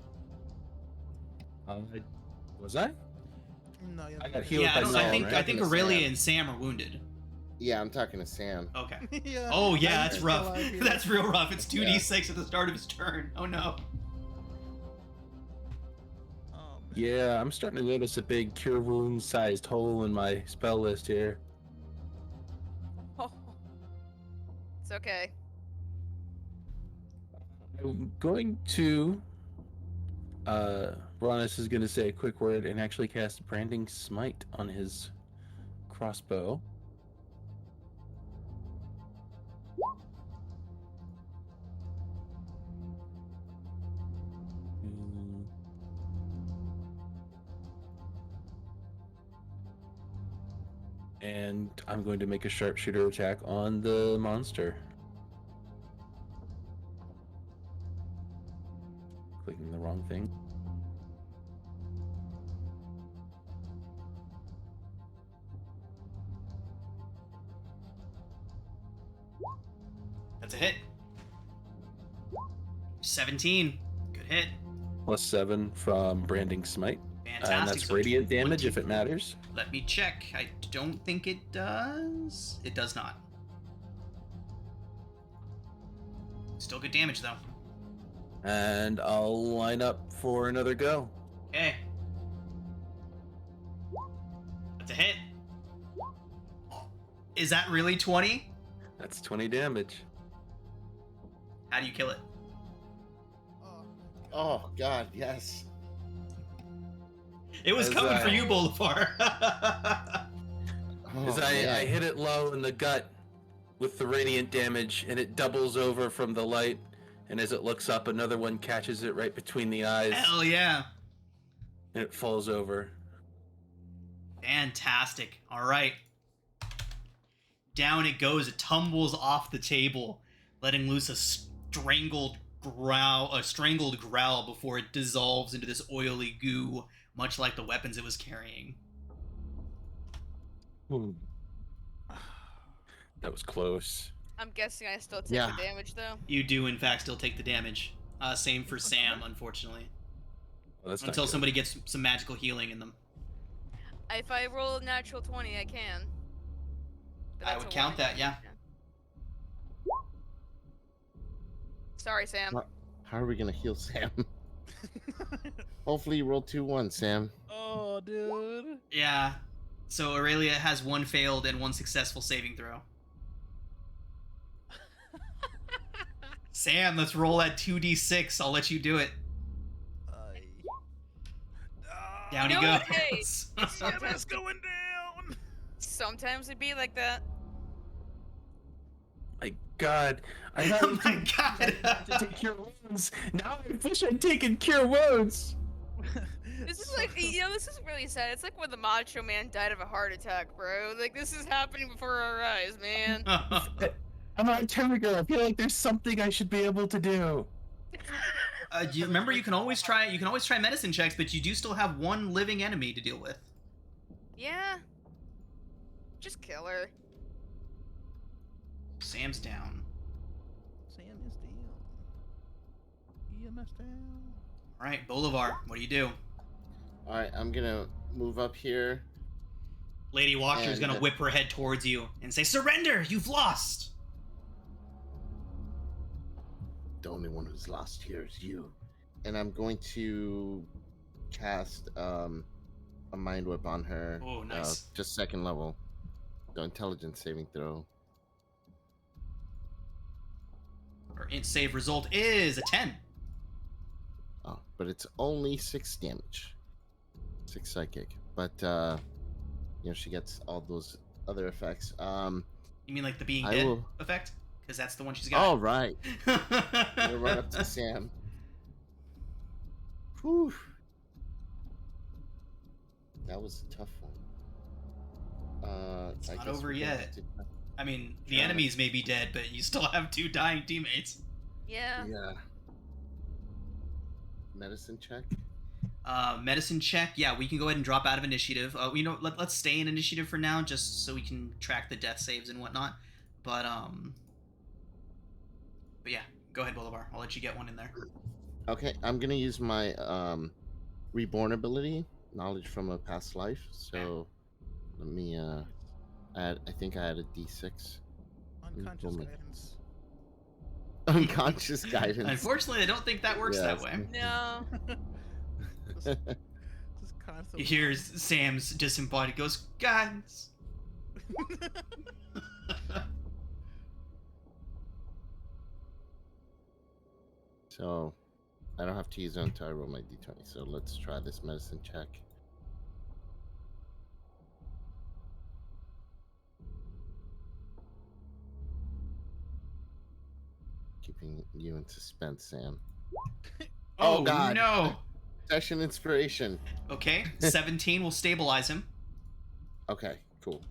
Was I? No, yeah. I got healed Yeah, by I Sam, think right? Aurelia Sam. and Sam are wounded. Yeah, I'm talking to Sam. Okay. Yeah. Oh yeah, I'm that's still rough. alive here. That's real rough. It's 2d6 at the start of his turn. Oh no. Oh, man. Yeah, I'm starting to notice a big cure wound sized hole in my spell list here. Oh. It's okay. I'm going to Ronis is going to say a quick word and actually cast Branding Smite on his crossbow. And I'm going to make a sharpshooter attack on the monster. Clicking the wrong thing. That's a hit. 17. Good hit. +7 from Branding Smite. Fantastic. And that's So radiant 20. damage if it matters. Let me check. I don't think it does. It does not. Still good damage though. And I'll line up for another go. Okay. That's a hit. Is that really 20? That's 20 damage. How do you kill it? Oh, Oh, God, yes. It was As coming I- for you, Bolivar. As I hit it low in the gut with the radiant damage, and it doubles over from the light. And as it looks up, another one catches it right between the eyes. Hell yeah. And it falls over. Fantastic. All right. Down it goes. It tumbles off the table, letting loose a strangled growl before it dissolves into this oily goo, much like the weapons it was carrying. That was close. I'm guessing I still take Yeah. the damage though. You do, in fact, still take the damage. Same for Sam, unfortunately. Well, that's not Until good. somebody gets some magical healing in them. If I roll a natural 20, I can. But I that's would a count one. that, yeah. Sorry, Sam. What? How are we gonna heal Sam? Hopefully you roll 2-1, Sam. Oh, dude. Yeah. So Aurelia has one failed and one successful saving throw. Sam, let's roll that 2d6. I'll let you do it. Down he No, goes. hey. Sam's going down. Sometimes it'd be like that. My God. I had Oh my God. to take cure wounds. Now I wish I'd taken cure wounds. This is like, this is really sad. It's like when the Macho Man died of a heart attack, bro. Like, this is happening before our eyes, man. I'm on Tiger. I feel like there's something I should be able to do. You remember, you can always try medicine checks, but you do still have one living enemy to deal with. Yeah. Just kill her. Sam's down. Sam is down. EMS down. All right, Bolivar, what do you do? All right, I'm gonna move up here. Lady Watcher is And- gonna whip her head towards you and say, "Surrender! You've lost." The only one who's lost here is you. And I'm going to cast a mind whip on her. Oh, nice. Just second level. The intelligence saving throw. Her int save result is a 10. Oh, but it's only 6 damage. 6 psychic. But she gets all those other effects. You mean like the being I dead will- effect? Because that's the one she's got. All right. I'm gonna run up to Sam. Whew. That was a tough one. It's I not guess over we're gonna yet. have to- I mean, the Yeah. enemies may be dead, but you still have 2 dying teammates. Yeah. Yeah. Medicine check. Medicine check. Yeah, we can go ahead and drop out of initiative. Let's stay in initiative for now, just so we can track the death saves and whatnot. But yeah, go ahead, Bolivar. I'll let you get one in there. Okay, I'm gonna use my reborn ability, knowledge from a past life. So let me add. I think I added D6. Unconscious Woman. guidance. Unconscious guidance. Unfortunately, I don't think that works that Yes. way. No. Just constantly. You hear Sam's disembodied goes, "Guys." So I don't have to use it until I roll my D20. So let's try this medicine check. Keeping you in suspense, Sam. Oh, God. no. Session inspiration. Okay, 17 will stabilize him. Okay, cool.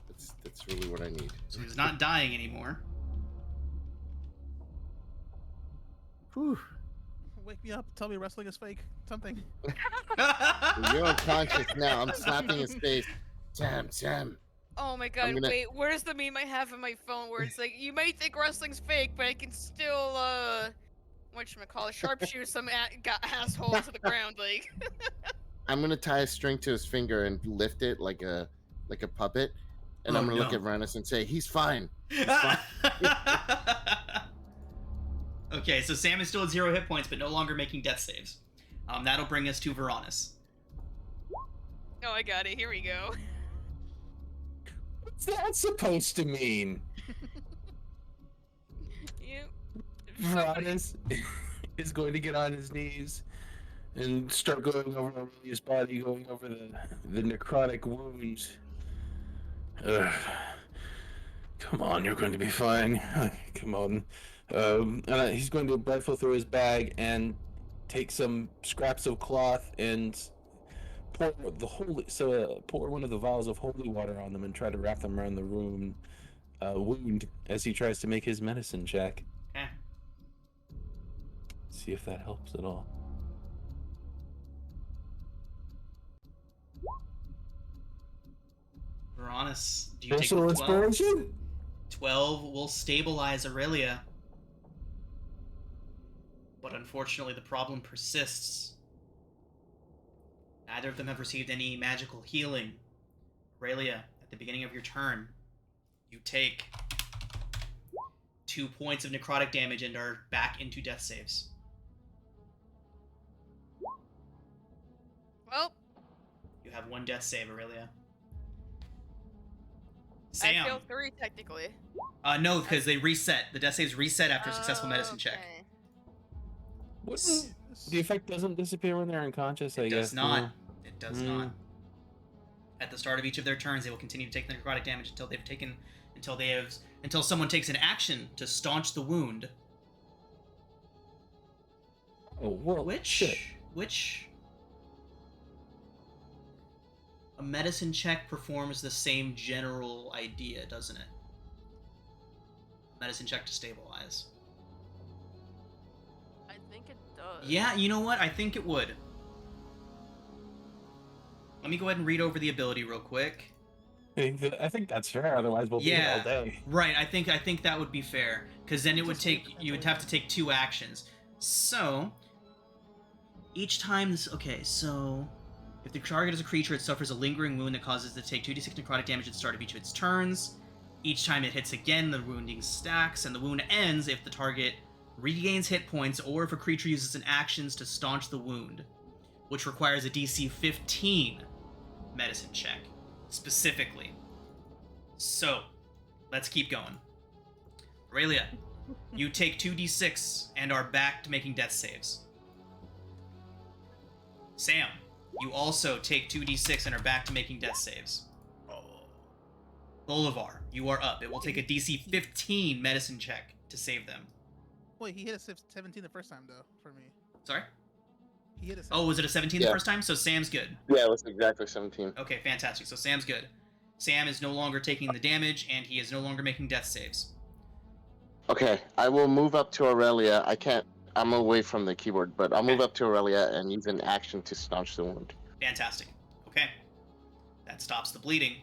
That's really what I need. So he's not dying anymore. Whew. Wake me up. Tell me wrestling is fake. Something. You're unconscious now. I'm slapping his face. Sam. Oh my god, gonna- wait, where's the meme I have in my phone where it's like, you might think wrestling's fake, but I can still, whatchamacallit, sharpshoot some asshole to the ground, like. I'm gonna tie a string to his finger and lift it like a puppet, and I'm Oh, gonna look no. at Ranus and say, "He's fine." Okay, so Sam is still at 0 hit points, but no longer making death saves. That'll bring us to Varanus. Oh, I got it, here we go. What's that supposed to mean? You. Varanus is going to get on his knees and start going over Aurelia's body, going over the necrotic wounds, Ugh. Come on, you're going to be fine. Come on. He's going to rifle through his bag and take some scraps of cloth and pour one of the vials of holy water on them and try to wrap them around the wound as he tries to make his medicine check. Okay. See if that helps at all. Veronis, do you take Personal 12? inspiration? 12 will stabilize Aurelia. But unfortunately, the problem persists. Neither of them have received any magical healing. Aurelia, at the beginning of your turn, you take 2 points of necrotic damage and are back into death saves. Well, You have 1 death save, Aurelia. I Sam. feel 3 technically. No, because they reset. The death saves reset after a successful medicine check. Okay. Wouldn't the effect doesn't disappear when they're unconscious? I It guess does not. no? It does not. At the start of each of their turns, they will continue to take the necrotic damage until someone takes an action to staunch the wound. Oh well, shit. Which a medicine check performs the same general idea, doesn't it? Medicine check to stabilize. I think it does. Yeah, you know what? I think it would. Let me go ahead and read over the ability real quick. I think that's fair. Otherwise, we'll be here all day. Right. I think that would be fair, because then you would have to take 2 actions. So each time so if the target is a creature, it suffers a lingering wound that causes it to take 2d6 necrotic damage at the start of each of its turns. Each time it hits again, the wounding stacks, and the wound ends if the target regains hit points or if a creature uses an actions to staunch the wound, which requires a DC 15 medicine check, specifically. So, let's keep going. Aurelia, you take 2d6 and are back to making death saves. Sam, you also take 2d6 and are back to making death saves. Bolivar, you are up. It will take a DC 15 medicine check to save them. Wait, he hit a 17 the first time though for me. Sorry? He hit a 17. Oh, was it a 17 the first time? So Sam's good. Yeah, it was exactly 17. Okay, fantastic. So Sam's good. Sam is no longer taking the damage, and he is no longer making death saves. Okay, I will move up to Aurelia. I'm away from the keyboard, but I'll move up to Aurelia and use an action to staunch the wound. Fantastic. Okay. That stops the bleeding.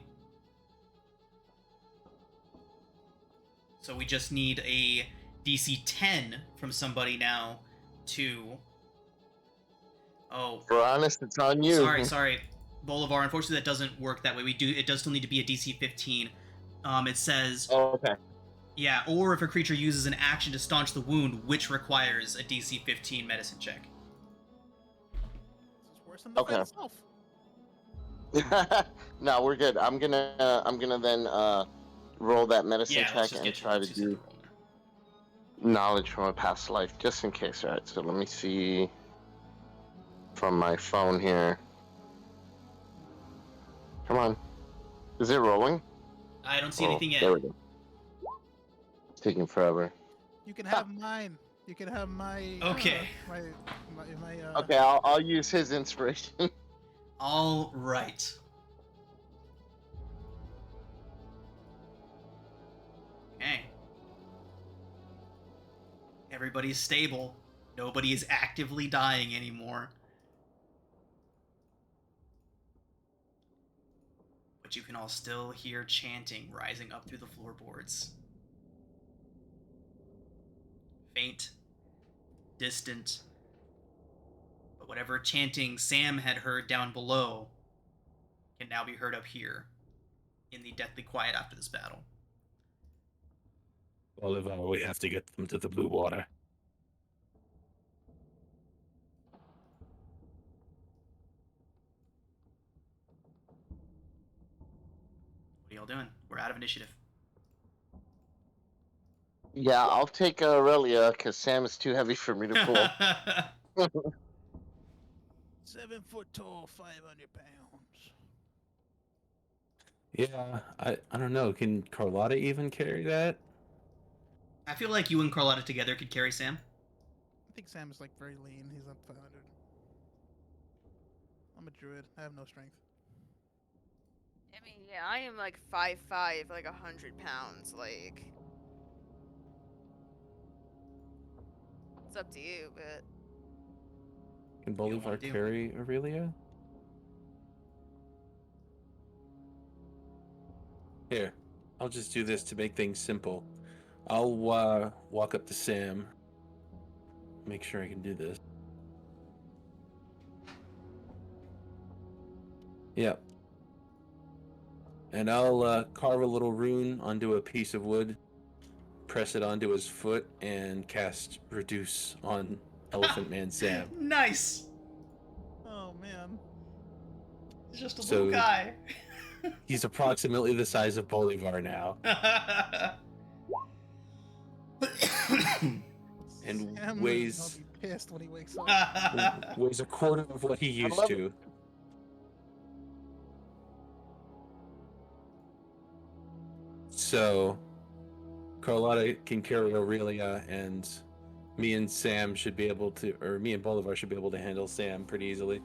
So we just need a DC 10 from somebody now to... Oh. Veronis, it's on you. Sorry. Bolivar, unfortunately that doesn't work that way. It does still need to be a DC 15. It says... Oh, okay. Yeah, or if a creature uses an action to staunch the wound, which requires a DC 15 medicine check. It's worse than the fight itself. No, we're good. I'm gonna then roll that medicine check and try to do knowledge from a past life, just in case. All right, so let me see from my phone here. Come on, is it rolling? I don't see anything yet. There we go. It's taking forever. You can have mine. You can have my. Okay. Okay, I'll use his inspiration. All right. Okay. Everybody's stable. Nobody is actively dying anymore. But you can all still hear chanting rising up through the floorboards. Faint, distant, but whatever chanting Sam had heard down below can now be heard up here in the deathly quiet after this battle. Oliver, we have to get them to the blue water. What are y'all doing? We're out of initiative. Yeah, I'll take Aurelia because Sam is too heavy for me to pull. 7 foot tall, 500 pounds. Yeah, I don't know. Can Carlotta even carry that? I feel like you and Carlotta together could carry Sam. I think Sam is like very lean. He's up 500. I'm a druid. I have no strength. I mean, yeah, I am like 5'5", like 100 pounds. Like, it's up to you, but Can wanna Bolivar do? carry Aurelia? Here, I'll just do this to make things simple. I'll walk up to Sam. Make sure I can do this. Yep. And I'll carve a little rune onto a piece of wood, press it onto his foot, and cast Reduce on Elephant Man Sam. Nice. Oh man. He's just a So- little guy. He's approximately the size of Bolivar now. And Sam weighs- is gonna be pissed when he wakes up. Weighs a quarter of what he used love to. So, Carlotta can carry Aurelia, and me and Sam should be able to, or me and Bolivar should be able to handle Sam pretty easily.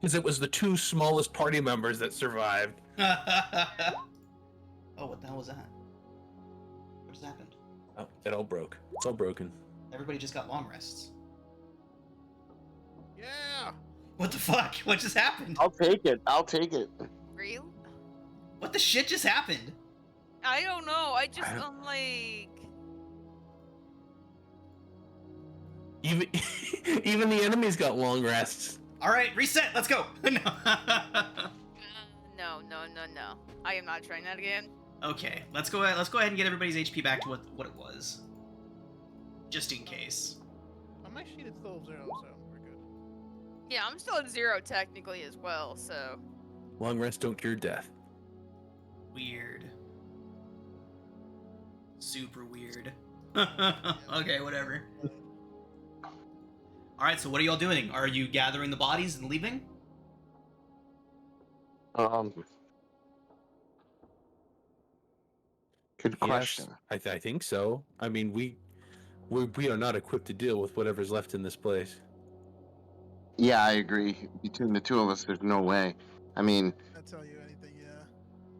Because it was the two smallest party members that survived. Oh, what the hell was that? What just happened? Oh, it all broke. It's all broken. Everybody just got long rests. Yeah. What the fuck? What just happened? I'll take it. I'll take it. real? What the shit just happened? I don't know. I'm like, Even even the enemies got long rests. All right, reset. Let's go. No. no. I am not trying that again. Okay, let's go ahead and get everybody's HP back to what it was. Just in case. On my sheet it's still 0, so we're good. Yeah, I'm still at 0 technically as well. So Long rest don't cure death. Weird. Super weird. Okay, whatever. Alright, so what are y'all doing? Are you gathering the bodies and leaving? Good question. Yes, I think so. I mean, we are not equipped to deal with whatever's left in this place. Yeah, I agree. Between the two of us, there's no way. I mean, Can't tell you anything. Yeah.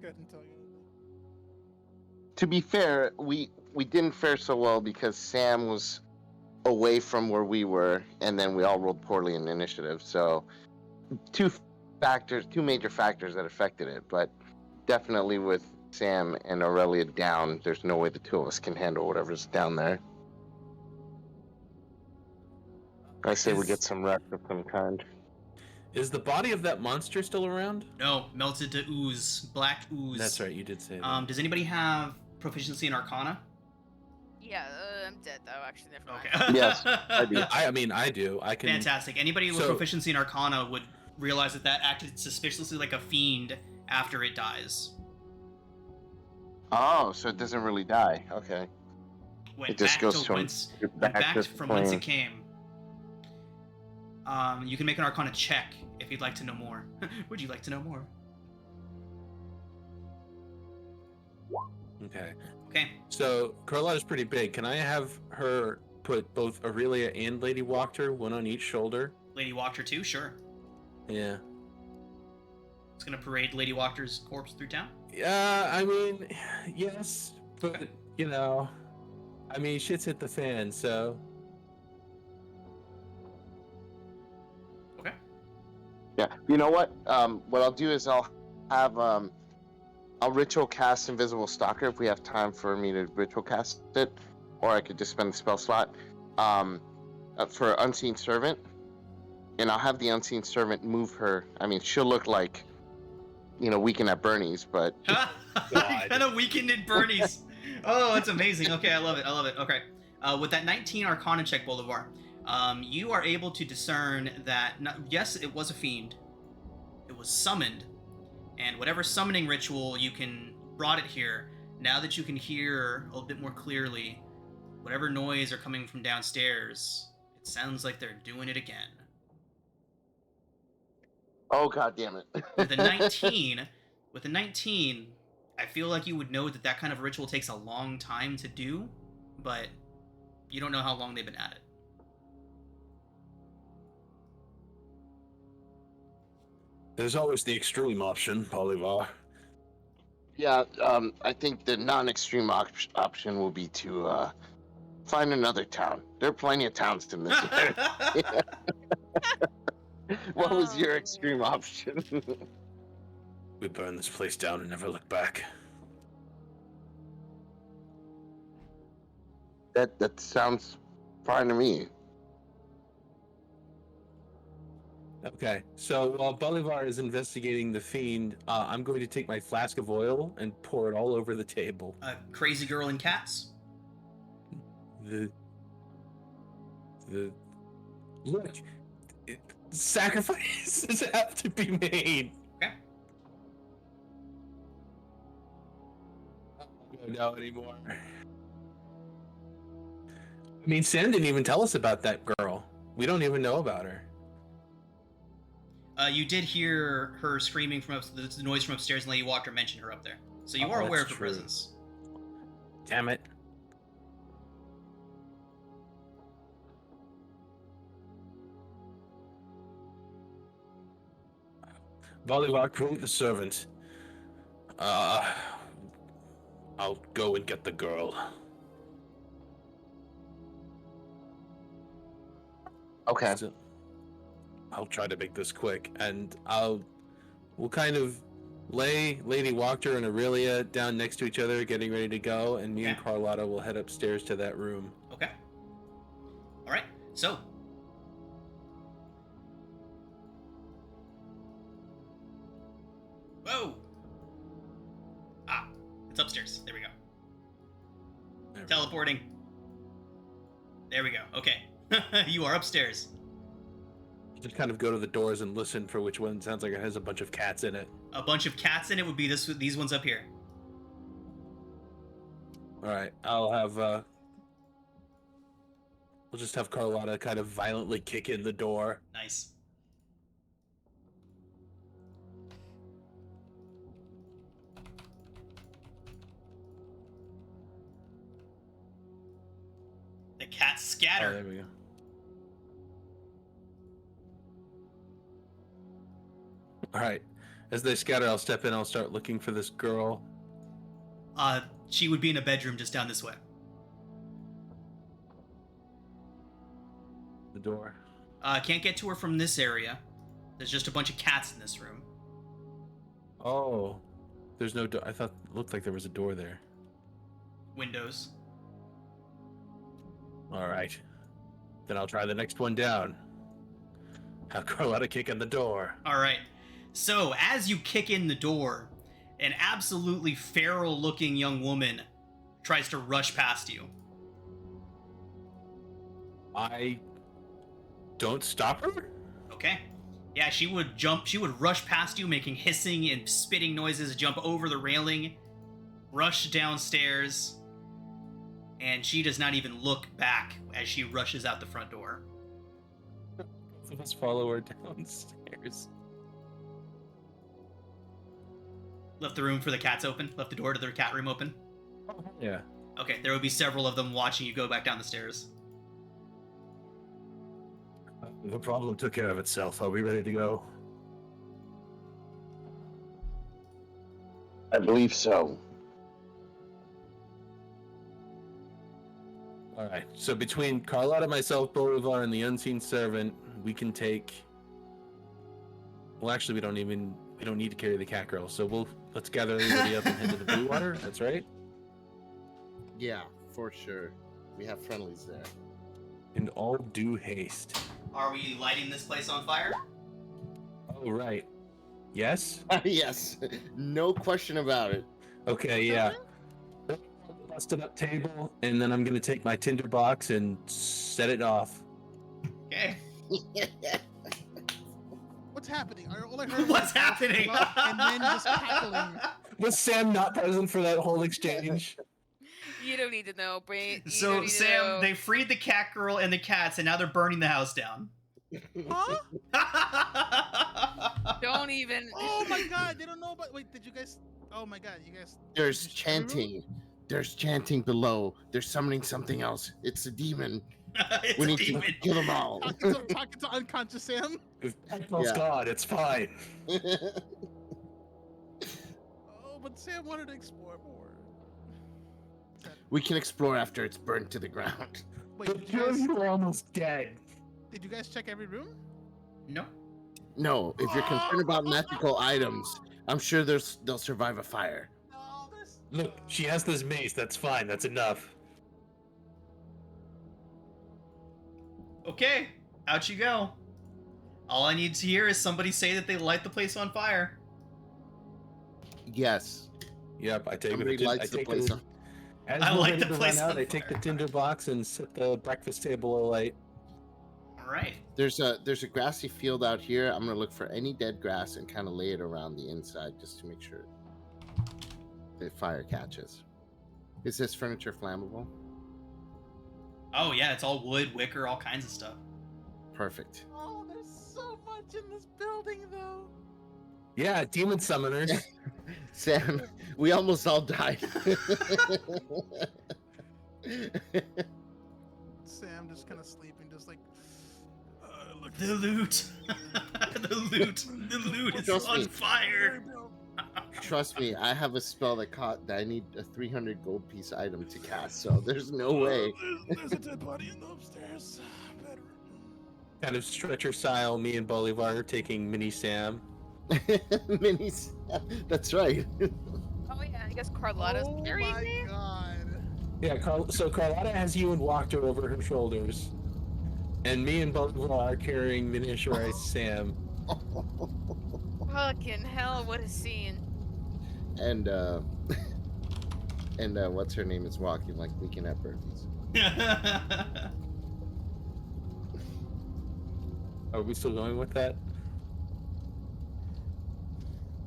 Couldn't tell you anything. to be fair, we didn't fare so well because Sam was away from where we were, and then we all rolled poorly in initiative. So, two major factors that affected it. But definitely with Sam and Aurelia down, there's no way the two of us can handle whatever's down there. I say we get some rest of some kind. Is the body of that monster still around? No, melted to ooze. Black ooze. That's right, you did say that. Does anybody have proficiency in Arcana? yeah, I'm dead though. Actually, never mind. Okay. Yes, I do. I mean, I do. I can. Fantastic. Anybody with So- proficiency in Arcana would realize that acted suspiciously like a fiend after it dies. Oh, so it doesn't really die. Okay. Went It just back goes to from- whence, back went back to from whence plane. it came. You can make an Arcana check if you'd like to know more. Would you like to know more? Okay. Okay. So Carlotta's pretty big. Can I have her put both Aurelia and Lady Walker, one on each shoulder? Lady Walker too, sure. Yeah. It's gonna parade Lady Walker's corpse through town. Yeah, I mean, yes, but you know, I mean, shit's hit the fan, so. Okay. Yeah. You know what? What I'll do is I'll have I'll ritual cast Invisible Stalker if we have time for me to ritual cast it, or I could just spend the spell slot for Unseen Servant, and I'll have the Unseen Servant move her. I mean, she'll look like, Weekend at Bernie's, but Kind of weakened in Bernie's. Oh, that's amazing. Okay, I love it. Okay. With that 19 Arcana check, Bolivar, you are able to discern that, yes, it was a fiend. It was summoned. And whatever summoning ritual brought it here, now that you can hear a little bit more clearly, whatever noise are coming from downstairs, it sounds like they're doing it again. Oh, god damn it. With a 19, I feel like you would know that kind of ritual takes a long time to do, but you don't know how long they've been at it. There's always the extreme option, Bolivar. Yeah, I think the non-extreme option will be to find another town. There are plenty of towns to miss. What was your extreme option? We burn this place down and never look back. That sounds fine to me. Okay, so while Bolivar is investigating the fiend, I'm going to take my flask of oil and pour it all over the table. Crazy girl and cats? Look, sacrifices have to be made. Okay. I don't know anymore. I mean, Sam didn't even tell us about that girl. We don't even know about her. You did hear her screaming from the noise from upstairs, and Lady Walker mentioned her up there. So you are aware of her presence. Damn it. Bolivar, promote the servant. I'll go and get the girl. Okay. So, I'll try to make this quick, and we'll kind of lay Lady Walker and Aurelia down next to each other, getting ready to go, and me and Carlotta will head upstairs to that room. Okay. All right. So. Whoa. Ah, it's upstairs. There we go. Teleporting. There we go. Okay. You are upstairs. Just kind of go to the doors and listen for which one sounds like it has a bunch of cats in it. A bunch of cats in it would be these ones up here. All right, we'll just have Carlotta kind of violently kick in the door. Nice. The cats scatter. Oh, there we go. All right. As they scatter, I'll step in. I'll start looking for this girl. She would be in a bedroom just down this way. The door. Can't get to her from this area. There's just a bunch of cats in this room. Oh. There's no door. I thought it looked like there was a door there. Windows. All right. Then I'll try the next one down. Have Carlotta kick in the door. All right. So, as you kick in the door, an absolutely feral-looking young woman tries to rush past you. I don't stop her? Okay. Yeah, she would rush past you, making hissing and spitting noises, jump over the railing, rush downstairs, and she does not even look back as she rushes out the front door. Both of us follow her downstairs. Left the room for the cats open? Left the door to their cat room open? Yeah. Okay, there would be several of them watching you go back down the stairs. The problem took care of itself. Are we ready to go? I believe so. All right. So between Carlotta, myself, Bolivar, and the unseen servant, we can take. Well, actually, we don't need to carry the cat girl. So let's gather everybody up and head to the Blue Water. That's right. Yeah, for sure. We have friendlies there. In all due haste. Are we lighting this place on fire? Oh, right. Yes? Yes. No question about it. Okay, yeah. Busted up table, and then I'm going to take my tinder box and set it off. Okay. What's happening? All I heard What's was happening? and then just cackling. Was Sam not present for that whole exchange? You don't need to know, Brent. So, Sam, they freed the cat girl and the cats, and now they're burning the house down. Huh? Don't even. Oh my god, they don't know about. Wait, did you guys? Oh my god, you guys. There's did you every room? chanting. There's chanting below. They're summoning something else. It's a demon. It's We a need demon. to kill them all. Talking to unconscious Sam. If Peckles Yeah. God, it's fine. Oh, but Sam wanted to explore more. We can explore after it's burned to the ground. Wait, The two of you are almost dead. did you guys check every room? No. No, if you're concerned about magical items, I'm sure they'll survive a fire. No, there's. Look, she has this mace. That's fine. That's enough. Okay, out you go. All I need to hear is somebody say that they light the place on fire. Yes. Yep, I take Somebody it. lights the place on. As I we're light ready the to place run out, on I take the fire. tinder box and set the breakfast table alight. All right. There's a grassy field out here. I'm gonna look for any dead grass and kind of lay it around the inside just to make sure the fire catches. Is this furniture flammable? Oh yeah, it's all wood, wicker, all kinds of stuff. Perfect. Oh, there's so much in this building, though. Yeah, demon summoners. Sam, we almost all died. Sam just kind of sleeping, just like. Look, The loot. The loot is Trust on me. fire. Trust me, I have a spell that I need a 300 gold piece item to cast, so there's no way. There's a dead body in the upstairs bedroom. Kind of stretcher style, me and Bolivar are taking Mini Sam. Minis. That's right. Oh yeah, I guess Carlotta's Oh carrying my me. god. Yeah, so Carlotta has you and Walker over her shoulders. And me and Bolivar are carrying miniaturized Sam. Fucking hell, what a scene. And what's her name is walking like Weekend at Bernie's. Are we still going with that?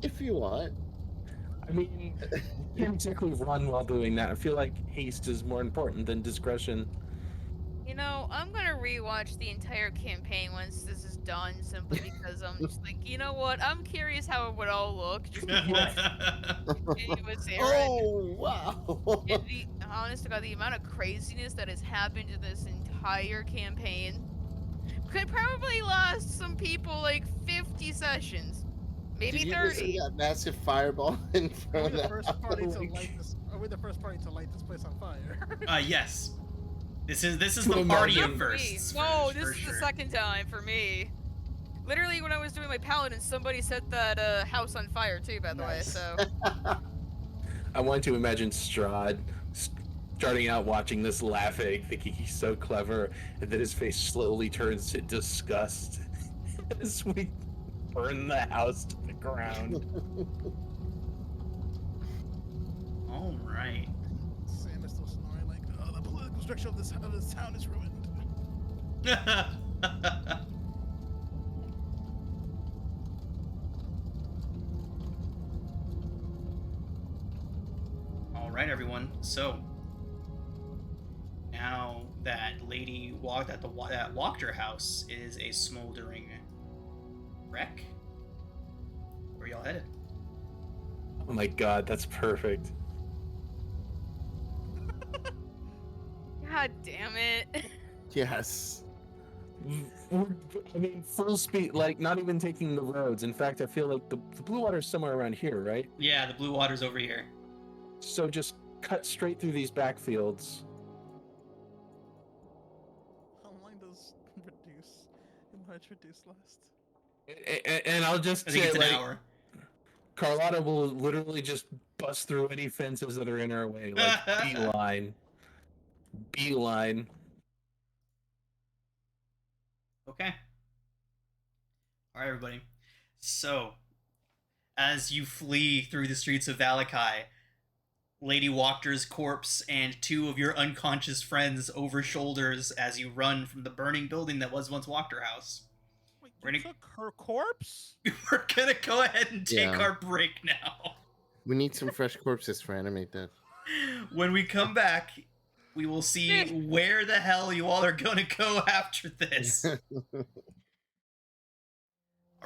If you want. I mean, you can't exactly run while doing that. I feel like haste is more important than discretion. You know, I'm gonna rewatch the entire campaign once this is done, simply because I'm just like, you know what? I'm curious how it would all look. Just it was there. Oh wow. And the honest to God, the amount of craziness that has happened to this entire campaign could probably last some people like 50 sessions, maybe Did you just 30. see that massive fireball in Are we front of the that? first party to light this? Are we the first party to light this place on fire? Yes. This is To the party imagine. of For me. firsts. No, for this is sure. the second time for me. Literally, when I was doing my paladin, somebody set that house on fire too. By the Nice. way, so I want to imagine Strahd starting out watching this laughing, thinking he's so clever, and then his face slowly turns to disgust as we burn the house to the ground. All right. Sam is still snoring like, oh, the political structure of this town is ruined. All right, everyone. So now that that Walker house is a smoldering wreck, where y'all headed? Oh my god, that's perfect. God damn it. Yes. I mean, full speed, like not even taking the roads. In fact, I feel like the blue water's somewhere around here, right? Yeah, the blue water's over here. So just cut straight through these backfields. How long does enlarge reduce last? And I'll just I think say, it's an like, hour. Carlotta will literally just bust through any fences that are in our way, like beeline. Okay. All right, everybody. So, as you flee through the streets of Valakai, Lady Walker's corpse and two of your unconscious friends over shoulders as you run from the burning building that was once Walker House. Wait, We're you gonna- took her corpse? We're gonna go ahead and take Yeah. our break now. We need some fresh corpses for Animate Death. When we come back, we will see where the hell you all are gonna go after this.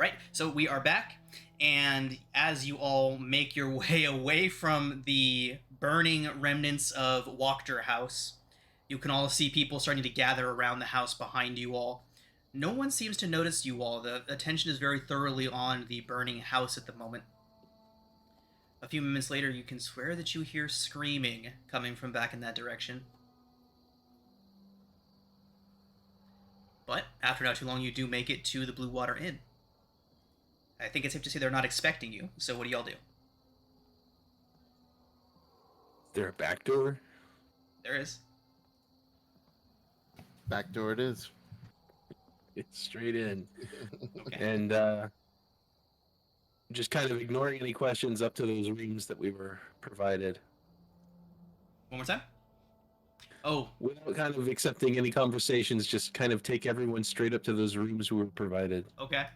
All right, so we are back, and as you all make your way away from the burning remnants of Wachter House, you can all see people starting to gather around the house behind you all. No one seems to notice you all. The attention is very thoroughly on the burning house at the moment. A few moments later, you can swear that you hear screaming coming from back in that direction. But after not too long, you do make it to the Blue Water Inn. I think it's safe to say they're not expecting you, so what do y'all do? Is there a back door? There is. Back door it is. It's straight in. Okay. And just kind of ignoring any questions up to those rooms that we were provided. One more time? Oh. Without kind of accepting any conversations, just kind of take everyone straight up to those rooms we were provided. Okay.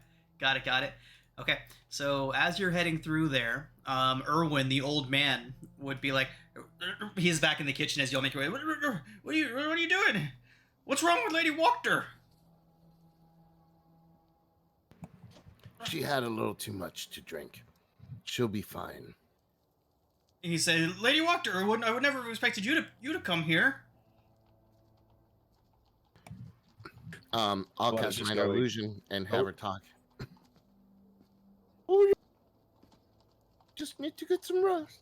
Got it. Okay, so as you're heading through there, Erwin, the old man, would be like, he's back in the kitchen as y'all make your way. What are you doing? What's wrong with Lady Wachter? She had a little too much to drink. She'll be fine. He said, Lady Wachter, I would never have expected you to come here. I'll cast my illusion and have her talk. Oh, just need to get some rest.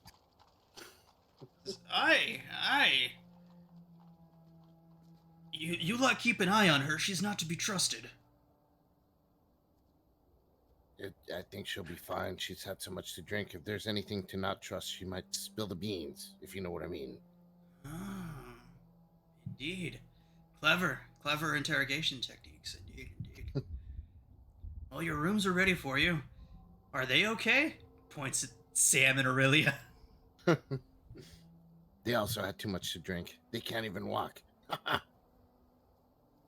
Aye. You like keep an eye on her. She's not to be trusted. I think she'll be fine. She's had so much to drink. If there's anything to not trust, she might spill the beans, if you know what I mean. Ah, indeed. Clever interrogation techniques, indeed. Well, your rooms are ready for you. Are they okay? Points at Sam and Aurelia. They also had too much to drink. They can't even walk.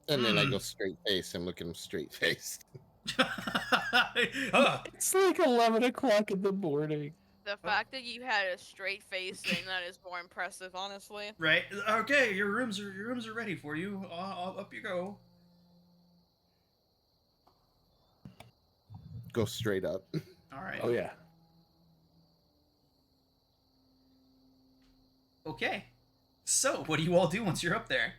And then I go straight face and look at him straight faced. It's like 11 o'clock in the morning. The fact that you had a straight face saying that is more impressive, honestly. Right. Okay, your rooms are ready for you. Up you go. Go straight up. All right. Oh yeah. Okay. So, what do you all do once you're up there?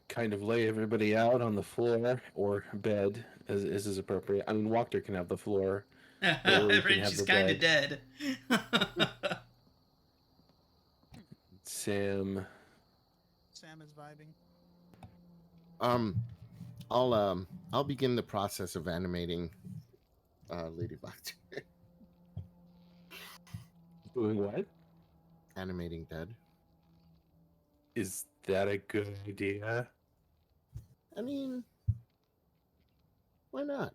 Kind of lay everybody out on the floor or bed, as is appropriate. I mean, Wachter can have the floor. She's kind of dead. Sam is vibing. I'll begin the process of animating Lady Wachter. Doing what? Animating dead. Is that a good idea? I mean, why not?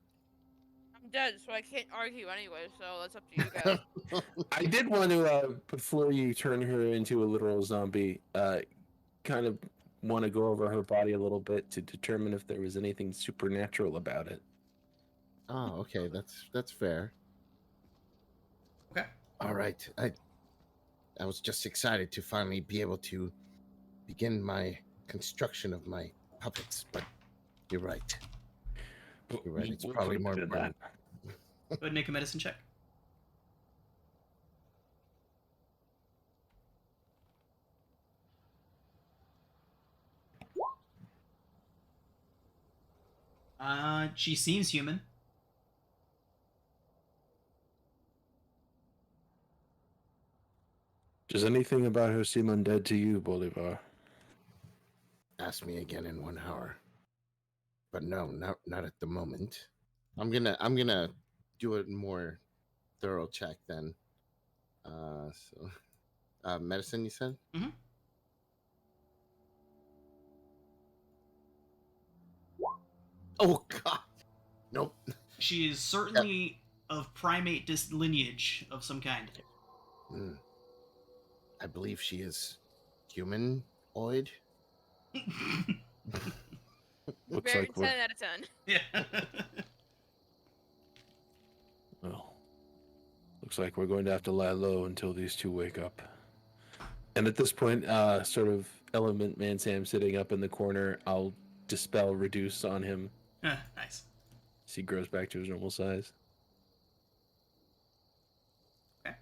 I'm dead, so I can't argue anyway, so that's up to you guys. I did want to, before you turn her into a literal zombie, kind of want to go over her body a little bit to determine if there was anything supernatural about it. Oh, okay, that's fair. Okay. All right, I was just excited to finally be able to begin my construction of my puppets, but you're right. You're right. It's probably more important. Go ahead and make a medicine check. She seems human. Does anything about her seem undead to you, Bolivar? Ask me again in 1 hour. But no, not at the moment. I'm gonna do a more thorough check then. Medicine, you said? Mm-hmm. Oh God, nope. She is certainly of primate lineage of some kind. I believe she is humanoid. Looks Very like 10 out of 10. Yeah. Well, looks like we're going to have to lie low until these two wake up. And at this point, sort of Element Man Sam sitting up in the corner, I'll dispel reduce on him. Nice. As he grows back to his normal size. Okay.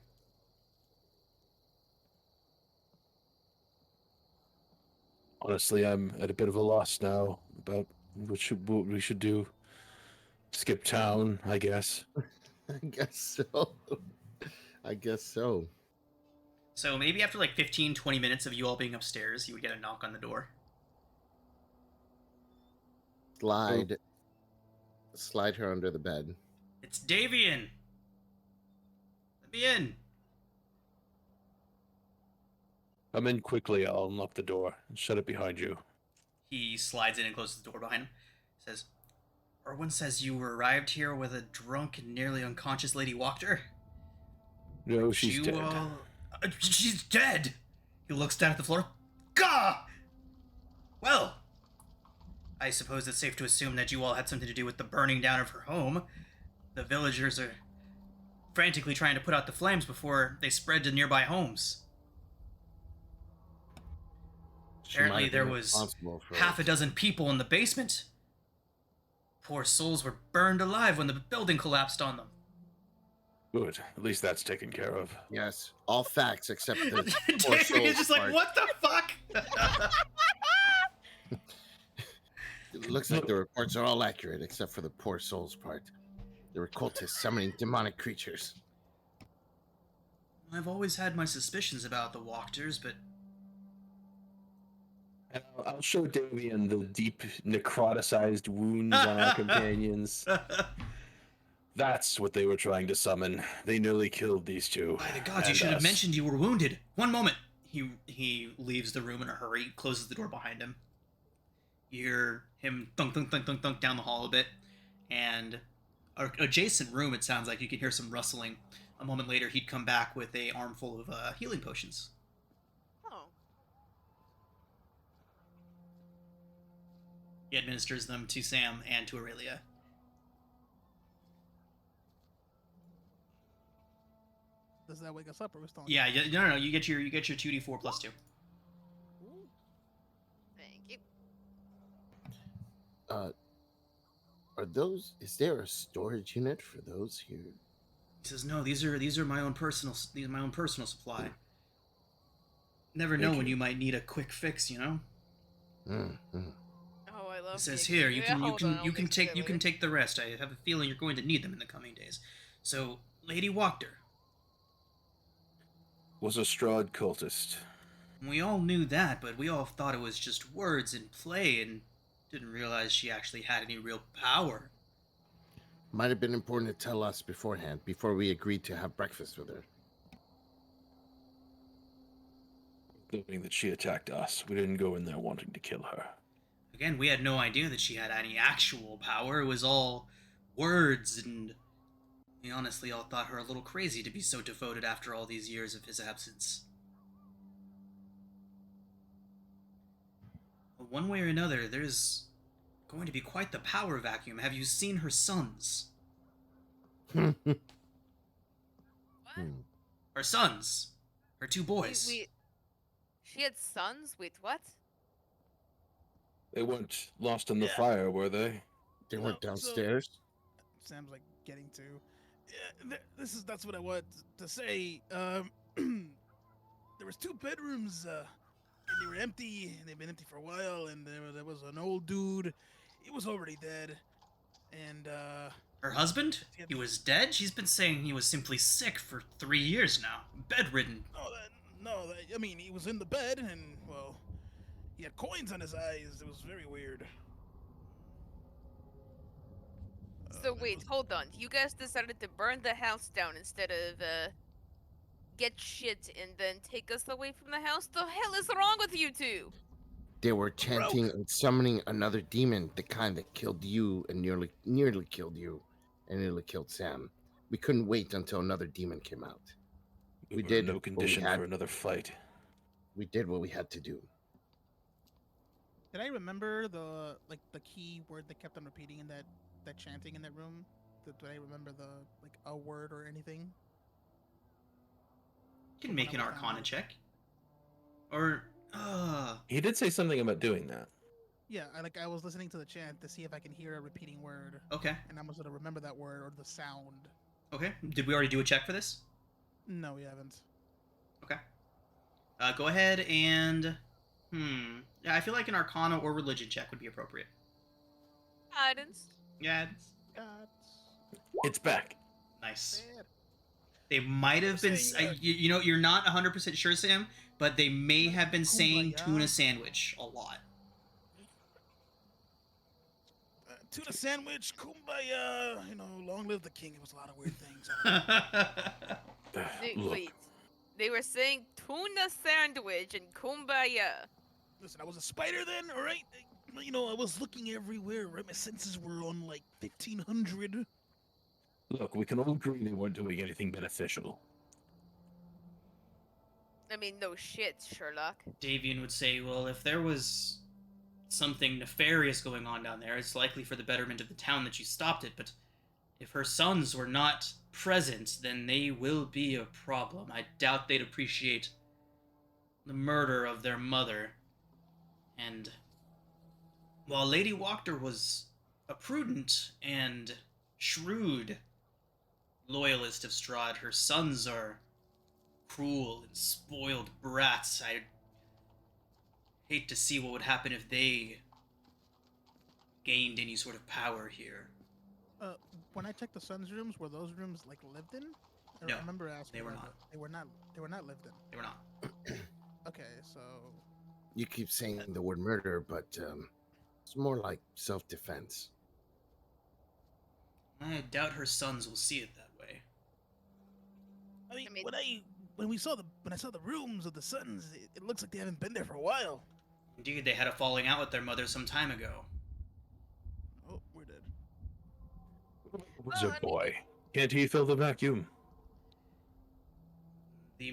Honestly, I'm at a bit of a loss now about what we should do. Skip town, I guess. I guess so. I guess so. So maybe after like 15, 20 minutes of you all being upstairs, you would get a knock on the door. Slide her under the bed. It's Davian! Let me in! Come in quickly, I'll unlock the door and shut it behind you. He slides in and closes the door behind him. Says, Erwin says you arrived here with a drunk and nearly unconscious Lady Wachter? No, she's dead. She's dead! He looks down at the floor. Gah! Well, I suppose it's safe to assume that you all had something to do with the burning down of her home. The villagers are frantically trying to put out the flames before they spread to nearby homes. Apparently there was half a dozen people in the basement. Poor souls were burned alive when the building collapsed on them. Good. At least that's taken care of. Yes, all facts except the poor David souls is just like, part. what the fuck? It looks like the reports are all accurate except for the poor souls part. There were cultists summoning demonic creatures. I've always had my suspicions about the Wachters, but... I'll show Davian the deep necroticized wounds on our companions. That's what they were trying to summon. They nearly killed these two. By the gods, you should have mentioned you were wounded. One moment. He leaves the room in a hurry, closes the door behind him. You hear him thunk, thunk, thunk, thunk, thunk down the hall a bit, and an adjacent room, it sounds like you can hear some rustling. A moment later, he'd come back with a armful of healing potions. Oh. He administers them to Sam and to Aurelia. Does that wake us up, or are we still? Yeah, no. You get your 2d4 plus 2. Thank you. Are those? Is there a storage unit for those here? He says, "No, these are my own personal supply. Never know when you might need a quick fix, you know." Mm-hmm. Oh, I love. He says, "Here, you can take the rest. I have a feeling you're going to need them in the coming days." So, Lady Wachter was a Strahd cultist. We all knew that, but we all thought it was just words and play, and didn't realize she actually had any real power. Might have been important to tell us beforehand, before we agreed to have breakfast with her. Knowing that she attacked us, we didn't go in there wanting to kill her. Again, we had no idea that she had any actual power. It was all words, and we honestly all thought her a little crazy to be so devoted after all these years of his absence. But one way or another, there's going to be quite the power vacuum. Have you seen her sons? What? Her sons. Her 2 boys. She had sons? Wait, what? They weren't lost in the fire, were they? They went downstairs. Sam's like getting to. Yeah, that's what I wanted to say. There was 2 bedrooms, and they were empty. And they've been empty for a while. And there was an old dude. He was already dead. And her husband? He was dead? She's been saying he was simply sick for 3 years now, bedridden. I mean, he was in the bed, and well, he had coins on his eyes. It was very weird. So wait, hold on. You guys decided to burn the house down instead of get shit and then take us away from the house? The hell is wrong with you two? They were chanting and summoning another demon, the kind that killed you and nearly killed you, and nearly killed Sam. We couldn't wait until another demon came out. We did no condition for another fight. We did what we had to do. Did I remember the key word that kept on repeating in that chanting in that room? Did I remember a word or anything? You can make an Arcana check. Or he did say something about doing that. Yeah, I was listening to the chant to see if I can hear a repeating word, Okay. and I'm gonna remember that word or the sound. Okay. Did we already do a check for this? No, we haven't. Okay. Go ahead and... Yeah, I feel like an Arcana or Religion check would be appropriate. Guidance. Yeah, God. It's back. nice. Bad. They might have been... you know, you're not 100% sure, Sam, but they may have been saying Kumbaya. tuna sandwich a lot. Tuna sandwich, kumbaya. Long live the king. It was a lot of weird things. Look, Wait. They were saying tuna sandwich and kumbaya. Listen, I was a spider then, all right? I was looking everywhere, right? My senses were on like 1500. look, we can all agree they weren't doing anything beneficial. I mean, no shit, Sherlock. Davian would say, well, if there was something nefarious going on down there, it's likely for the betterment of the town that you stopped it, but if her sons were not present, then they will be a problem. I doubt they'd appreciate the murder of their mother. And while Lady Wachter was a prudent and shrewd loyalist of Strahd, her sons are cruel and spoiled brats. I hate to see what would happen if they gained any sort of power here. When I checked the son's rooms, were those rooms like lived in? No, I remember asking. they were that, not. but They were not. They were not lived in. They were not. Okay, so You keep saying the word murder, but it's more like self-defense. I doubt her sons will see it that way. I mean, I mean- when I saw the rooms of the sons, it looks like they haven't been there for a while. Indeed, they had a falling out with their mother some time ago. Oh, we're dead. Wizard boy. Can't he fill the vacuum? The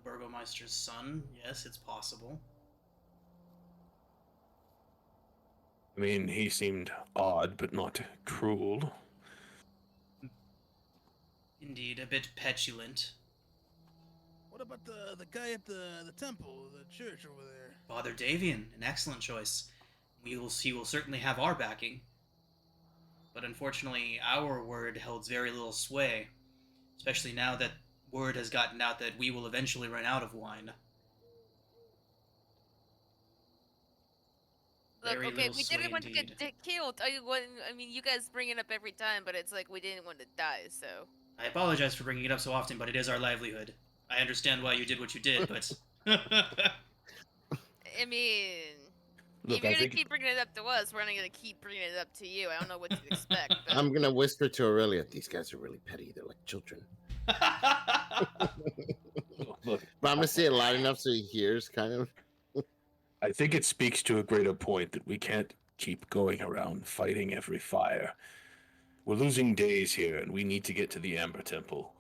Burgomeister's son, yes, it's possible. I mean, he seemed odd, but not cruel. Indeed, a bit petulant. What about the guy at the temple, the church over there? Father Davian, an excellent choice. He will certainly have our backing. But unfortunately, our word holds very little sway. Especially now that word has gotten out that we will eventually run out of wine. Look, Very okay, little we sway didn't want to indeed. get killed. I mean, you guys bring it up every time, but it's like we didn't want to die, so. I apologize for bringing it up so often, but it is our livelihood. I understand why you did what you did, but... I mean, Look, if you're I gonna think keep bringing it up to us, we're not gonna keep bringing it up to you. I don't know what to expect. But... I'm gonna whisper to Aurelia. These guys are really petty. They're like children. look, But I'm gonna say it loud enough so he hears, kind of. I think it speaks to a greater point that we can't keep going around fighting every fire. We're losing days here, and we need to get to the Amber Temple.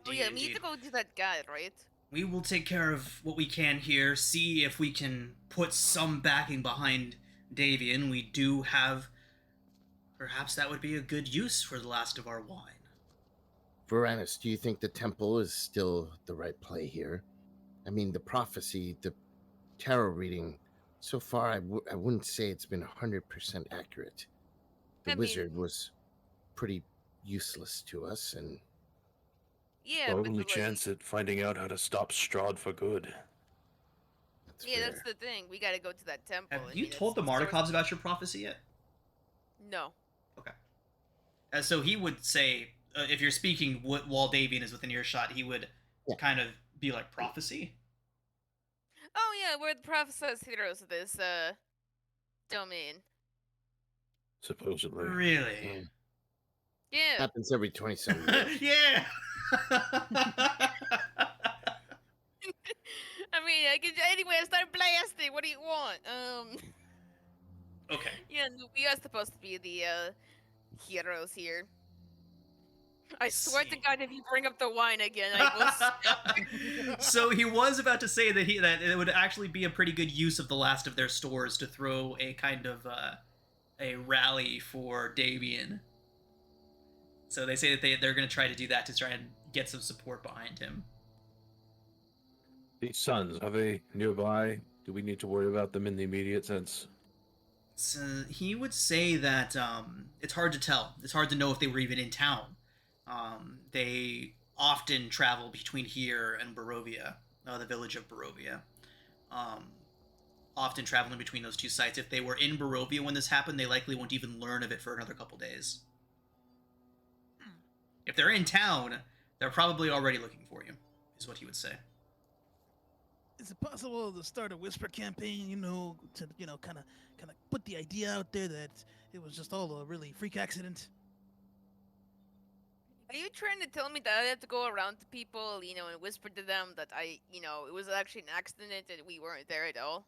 Oh yeah, we need Indeed. to go to that guy, right? We will take care of what we can here, see if we can put some backing behind Davian. We do have... Perhaps that would be a good use for the last of our wine. Varanus, do you think the temple is still the right play here? I mean, the prophecy, the tarot reading, so far I wouldn't say it's been 100% accurate. The wizard was pretty useless to us, and Yeah, Our but only like, chance at finding out how to stop Strahd for good. that's yeah, fair. that's the thing. We gotta go to that temple. Have I you mean, told the it's source- Mardikovs about your prophecy yet? No. Okay. So he would say, if you're speaking while Davian is within earshot, he would kind of be like, prophecy? Oh yeah, we're the prophesized heroes of this domain. Supposedly. Really? Yeah. Happens every 27 years. Yeah! I mean, anyway, I start blasting. What do you want? Okay. Yeah, we are supposed to be the heroes here. I swear to See. God, if you bring up the wine again, I will. So he was about to say that that it would actually be a pretty good use of the last of their stores to throw a kind of a rally for Davian. So they say that they're going to try to do that to try and get some support behind him. These suns, are they nearby? Do we need to worry about them in the immediate sense? So he would say that it's hard to tell. It's hard to know if they were even in town. They often travel between here and Barovia, the village of Barovia. Um, Often traveling between those two sites. If they were in Barovia when this happened, they likely won't even learn of it for another couple days. If they're in town, they're probably already looking for you, is what he would say. Is it possible to start a whisper campaign? To kind of put the idea out there that it was just all a really freak accident. Are you trying to tell me that I have to go around to people, and whisper to them that it was actually an accident and we weren't there at all?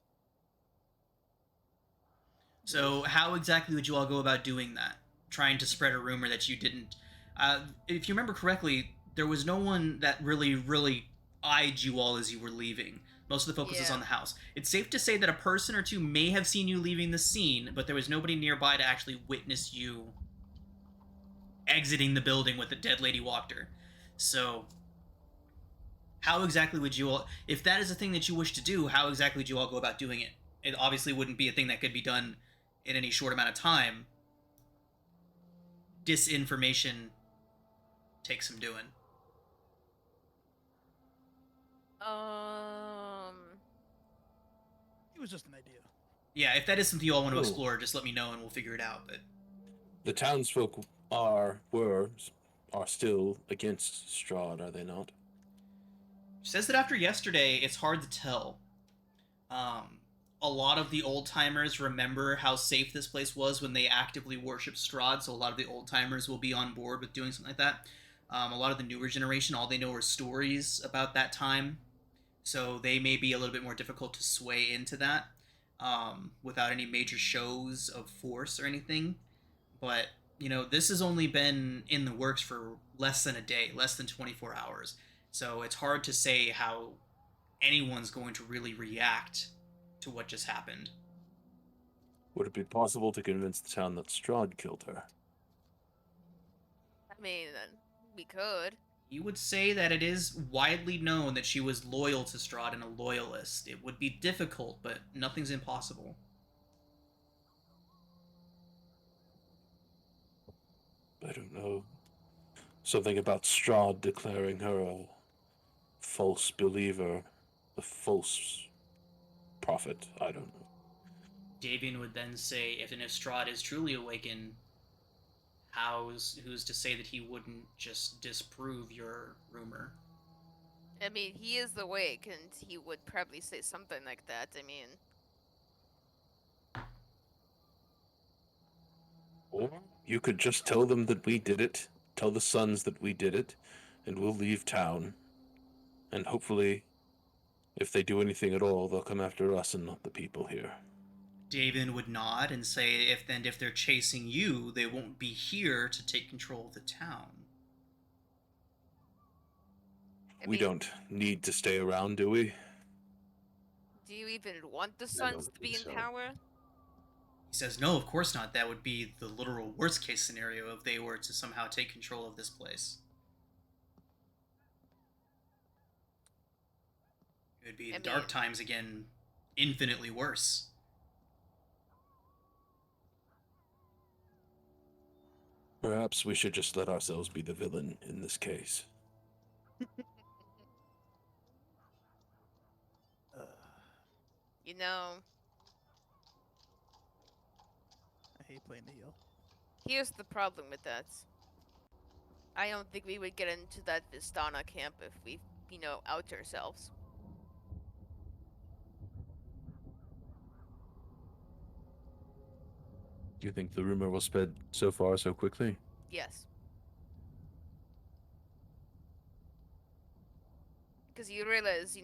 So, how exactly would you all go about doing that? Trying to spread a rumor that you didn't. If you remember correctly, there was no one that really eyed you all as you were leaving. Most of the focus is on the house. It's safe to say that a person or two may have seen you leaving the scene, but there was nobody nearby to actually witness you exiting the building with the dead lady walker. So, how exactly would you all, if that is a thing that you wish to do, how exactly would you all go about doing it? It obviously wouldn't be a thing that could be done in any short amount of time. Disinformation takes some doing. It was just an idea. Yeah, if that is something you all want to explore, just let me know and we'll figure it out. But the townsfolk are still against Strahd, are they not? She says that after yesterday, it's hard to tell. A lot of the old timers remember how safe this place was when they actively worshipped Strahd, so a lot of the old timers will be on board with doing something like that. A lot of the newer generation, all they know are stories about that time, so they may be a little bit more difficult to sway into that without any major shows of force or anything. But this has only been in the works for less than a day, less than 24 hours. So it's hard to say how anyone's going to really react to what just happened. Would it be possible to convince the town that Strahd killed her? I mean, we could. He would say that it is widely known that she was loyal to Strahd and a loyalist. It would be difficult, but nothing's impossible. I don't know. Something about Strahd declaring her a false believer, a false prophet. I don't know. Davian would then say, if Strahd is truly awakened, who's to say that he wouldn't just disprove your rumor? I mean, he is awake, and he would probably say something like that. I mean... Or you could just tell them that we did it, tell the sons that we did it, and we'll leave town. And hopefully, if they do anything at all, they'll come after us and not the people here. Davian would nod and say, if they're chasing you, they won't be here to take control of the town. We don't need to stay around, do we? Do you even want the Sons to be in power? He says, no, of course not. That would be the literal worst case scenario if they were to somehow take control of this place. It would be dark times again, infinitely worse. Perhaps we should just let ourselves be the villain in this case. I hate playing the heel. Here's the problem with that. I don't think we would get into that Vistana camp if we, out ourselves. Do you think the rumor will spread so far so quickly? Yes. Because you realize,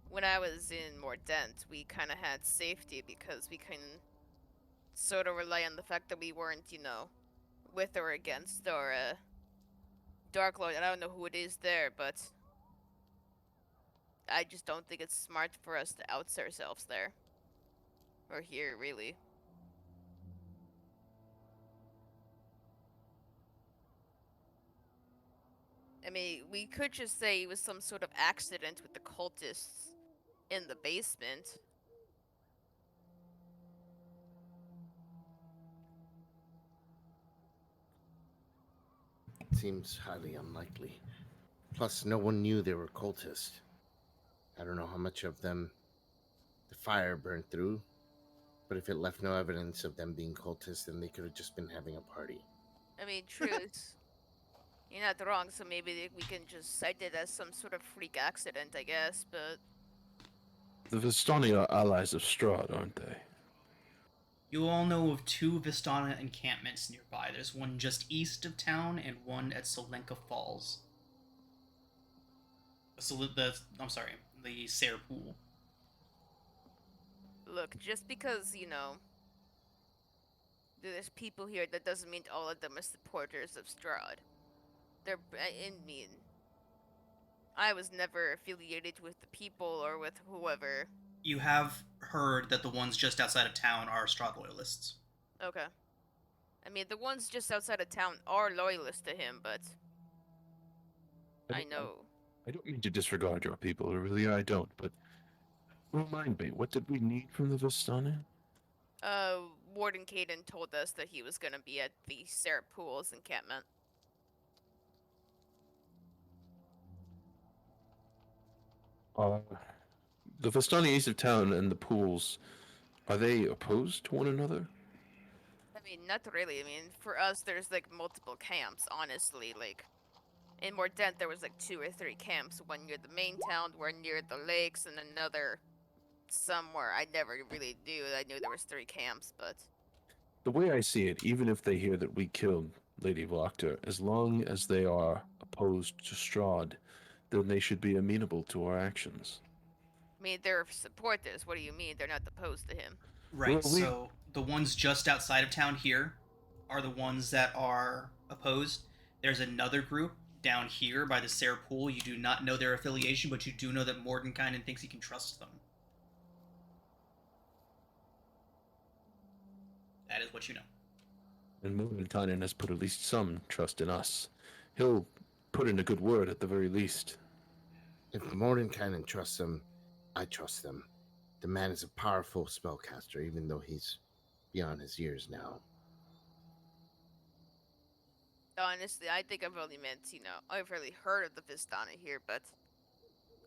when I was in Mordent, we kind of had safety because we can sort of rely on the fact that we weren't, with or against our Dark Lord. I don't know who it is there, but I just don't think it's smart for us to out ourselves there. Or here, really. I mean, we could just say it was some sort of accident with the cultists in the basement. Seems highly unlikely. Plus, no one knew they were cultists. I don't know how much of them the fire burned through, but if it left no evidence of them being cultists, then they could have just been having a party. I mean, truth. You're not wrong, so maybe we can just cite it as some sort of freak accident, I guess, but... The Vistani are allies of Strahd, aren't they? You all know of 2 Vistana encampments nearby. There's one just east of town and one at Solenka Falls. I'm sorry, the Sayre Pool. Look, just because, there's people here, that doesn't mean all of them are supporters of Strahd. I was never affiliated with the people or with whoever. You have heard that the ones just outside of town are Strahd loyalists. Okay. I mean, the ones just outside of town are loyalists to him, but... I know. I don't mean to disregard your people, really I don't, but remind me, what did we need from the Vistani? Warden Caden told us that he was gonna be at the Sayre Pools encampment. The Vistani east of town and the pools, are they opposed to one another? I mean, not really. I mean, for us, there's, like, multiple camps, honestly. Like, in Mordent, there was, like, 2 or 3 camps. One near the main town, one near the lakes, and another somewhere. I never really knew. I knew there was 3 camps, but... The way I see it, even if they hear that we killed Lady Vlachter, as long as they are opposed to Strahd, then they should be amenable to our actions. I mean, they're supporters. What do you mean? They're not opposed to him. Right, well, so the ones just outside of town here are the ones that are opposed. There's another group down here by the Sayre Pool. You do not know their affiliation, but you do know that Mordenkainen thinks he can trust them. That is what you know. And Mordenkainen has put at least some trust in us. He'll put in a good word at the very least. If Mordenkainen trusts them, I trust them. The man is a powerful spellcaster, even though he's beyond his years now. Honestly, I think I've only meant, I've really heard of the Vistani here, but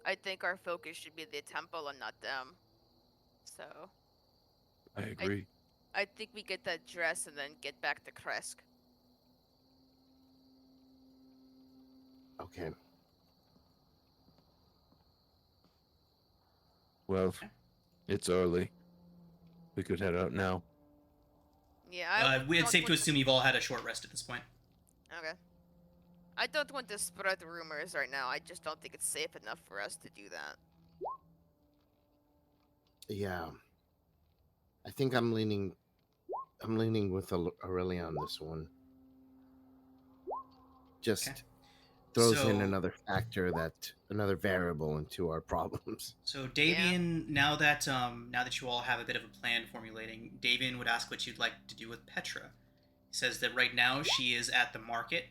I think our focus should be the temple and not them. So... I agree. I think we get that dress and then get back to Kresk. Okay. Well, it's early. We could head out now. Yeah, it's safe to assume you've all had a short rest at this point. Okay. I don't want to spread rumors right now. I just don't think it's safe enough for us to do that. Yeah. I think I'm leaning with Aurelia on this one. Just throws in another factor, another variable into our problems. So Davian, now that you all have a bit of a plan formulating, Davian would ask what you'd like to do with Petra. He says that right now she is at the market,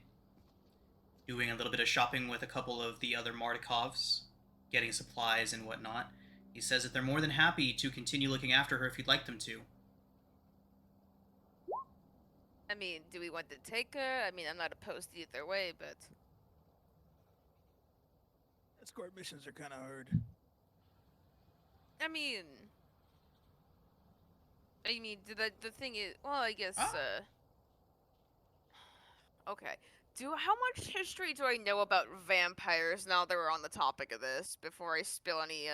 doing a little bit of shopping with a couple of the other Mardikovs, getting supplies and whatnot. He says that they're more than happy to continue looking after her if you'd like them to. I mean, do we want to take her? I mean, I'm not opposed either way, but... Escort missions are kind of hard. I mean, the thing is, well, I guess, okay. How much history do I know about vampires now that we're on the topic of this, before I spill any,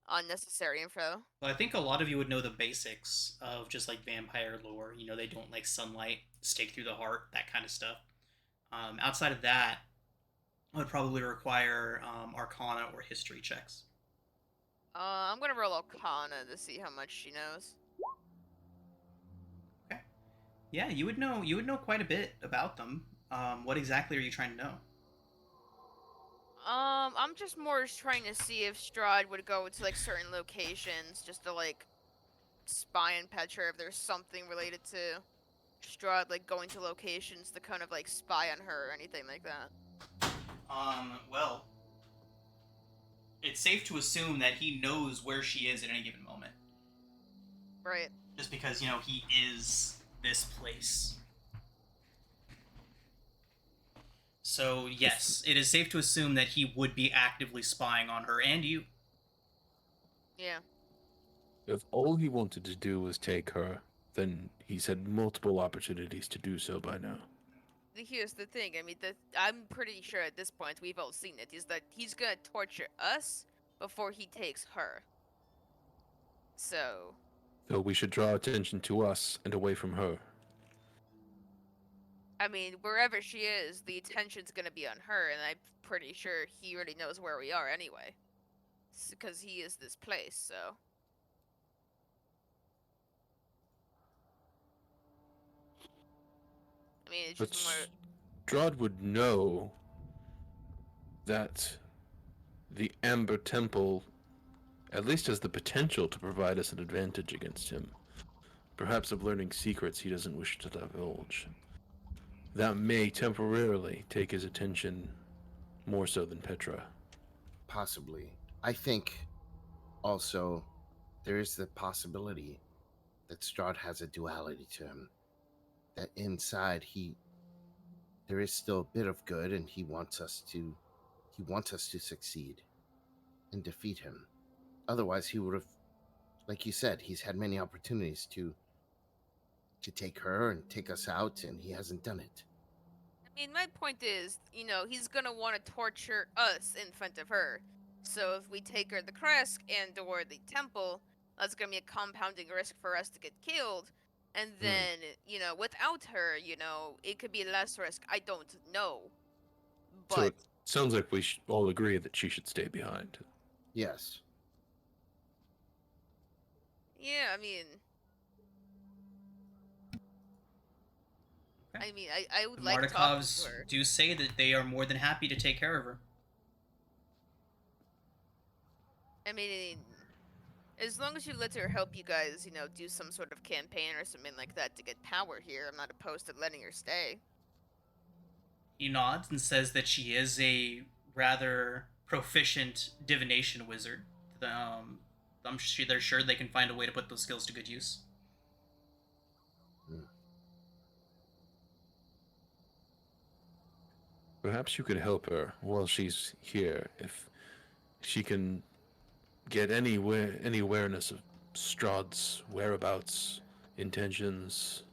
unnecessary info? Well, I think a lot of you would know the basics of just, like, vampire lore. You know, they don't like sunlight, stake through the heart, that kind of stuff. Outside of that, I would probably require Arcana or History checks. I'm gonna roll Arcana to see how much she knows. Okay. Yeah, you would know quite a bit about them. What exactly are you trying to know? I'm just more trying to see if Strahd would go to, like, certain locations just to, like, spy on Petra, if there's something related to Strahd, like, going to locations to kind of, like, spy on her or anything like that. Well, it's safe to assume that he knows where she is at any given moment. Right. Just because, he is this place. So, yes, it is safe to assume that he would be actively spying on her and you. Yeah. If all he wanted to do was take her, then he's had multiple opportunities to do so by now. Here's the thing. I mean, I'm pretty sure at this point we've all seen it. Is that he's gonna torture us before he takes her. So. So we should draw attention to us and away from her. I mean, wherever she is, the attention's gonna be on her, and I'm pretty sure he already knows where we are anyway. Because he is this place, so. I mean, it's But just more. Strahd would know that the Amber Temple at least has the potential to provide us an advantage against him. Perhaps of learning secrets he doesn't wish to divulge. That may temporarily take his attention more so than Petra. Possibly. I think also there is the possibility that Strahd has a duality to him. That inside there is still a bit of good, and he wants us to succeed and defeat him. Otherwise he would have, like you said, he's had many opportunities to take her and take us out, and he hasn't done it. I mean, my point is, he's gonna want to torture us in front of her. So if we take her to the Kresk and or the temple, that's gonna be a compounding risk for us to get killed. And then, without her, it could be less risk. I don't know. But So it sounds like we all agree that she should stay behind. Yes. yeah, I mean, I would The like talking to Mardikovs her. do say that they are more than happy to take care of her. I mean, as long as you let her help you guys, do some sort of campaign or something like that to get power here, I'm not opposed to letting her stay. He nods and says that she is a rather proficient divination wizard. They're sure they can find a way to put those skills to good use. Perhaps you could help her while she's here. If she can get any awareness of Strahd's whereabouts, intentions.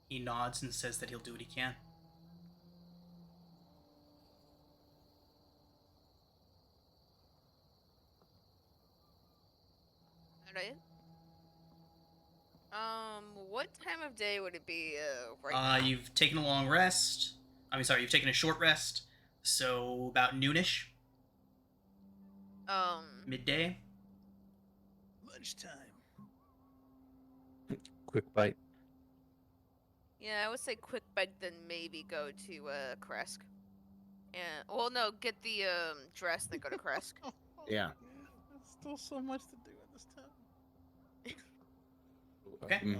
He nods and says that he'll do what he can. Alright. What time of day would it be, right now? You've taken a long rest. You've taken a short rest. So, about noonish? Midday? Lunchtime. Quick bite. Yeah, I would say quick bite, then maybe go to, Kresk. Yeah, well, no, get the, dress, then go to Kresk. Yeah. There's still so much to do at this time. Okay.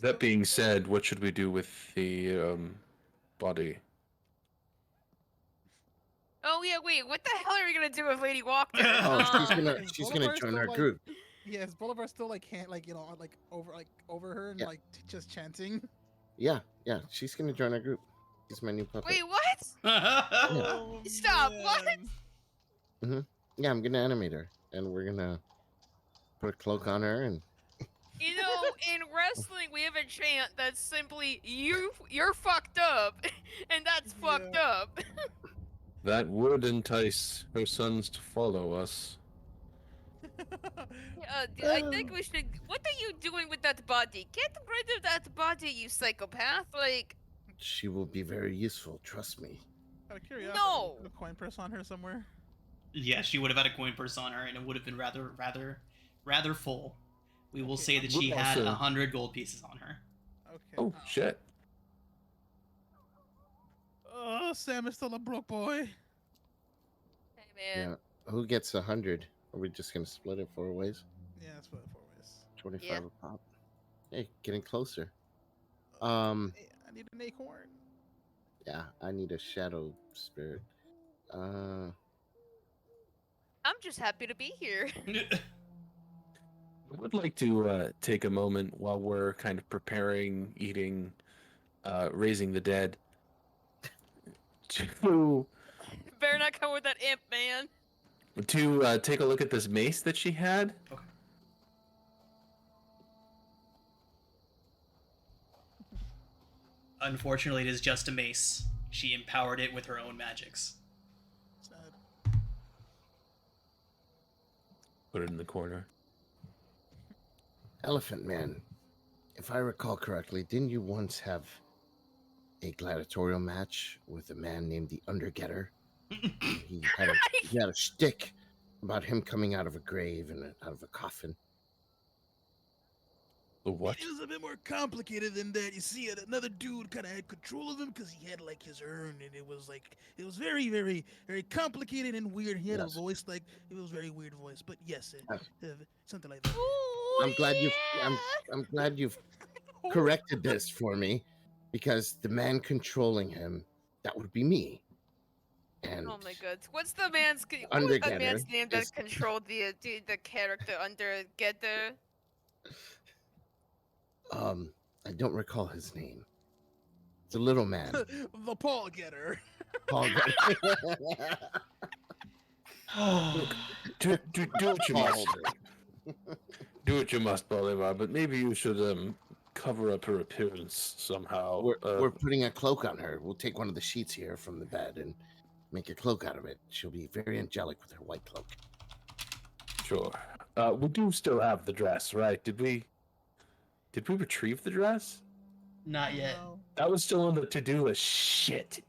That being said, what should we do with the body? Oh yeah, wait. What the hell are we gonna do with Lady Walker? Oh, she's gonna join our group. Yeah, is Bolivar still over her and just chanting? Yeah, she's gonna join our group. She's my new puppet. Wait, what? Oh, Stop! man. What? Yeah, I'm gonna animate her, and we're gonna put a cloak on her, and In wrestling, we have a chant that's simply you're fucked up, and that's fucked up. That would entice her sons to follow us. I think we should. What are you doing with that body? Get rid of that body, you psychopath! she will be very useful. Trust me. Out of curiosity, No! a coin purse on her somewhere. Yeah, she would have had a coin purse on her, and it would have been rather full. We will say that We're she had also- 100 gold pieces on her. Okay. Oh, shit. Oh, Sam is still a broke boy. Hey man. Yeah. Who gets 100? Are we just gonna split it 4 ways? Yeah, that's what 4 ways. 25 Yeah. a pop. Hey, getting closer. I need an acorn. Yeah, I need a shadow spirit. I'm just happy to be here. I would like to take a moment while we're kind of preparing, eating, raising the dead, to Better not come with that imp, man. take a look at this mace that she had. Okay. Unfortunately, it is just a mace. She empowered it with her own magics. Sad. Put it in the corner. Elephant Man, if I recall correctly, didn't you once have a gladiatorial match with a man named the Undergetter? He had a shtick about him coming out of a grave and out of a coffin. The what? It was a bit more complicated than that. You see, another dude kind of had control of him because he had like his urn, and it was very, very, very complicated and weird. He had a voice like it was very weird voice, but yes, something like that. Ooh, I'm glad you've corrected this for me, because the man controlling him, that would be me. And oh my god, what's the man's name that controlled the character Undergetter? I don't recall his name. It's a little man. The Paul Getter. Paul Getter. do what you must. Do what you must, Bolivar, but maybe you should cover up her appearance somehow. We're putting a cloak on her. We'll take one of the sheets here from the bed and make a cloak out of it. She'll be very angelic with her white cloak. Sure. We do still have the dress, right? Did we retrieve the dress? Not yet. No. That was still on the to-do list. Shit.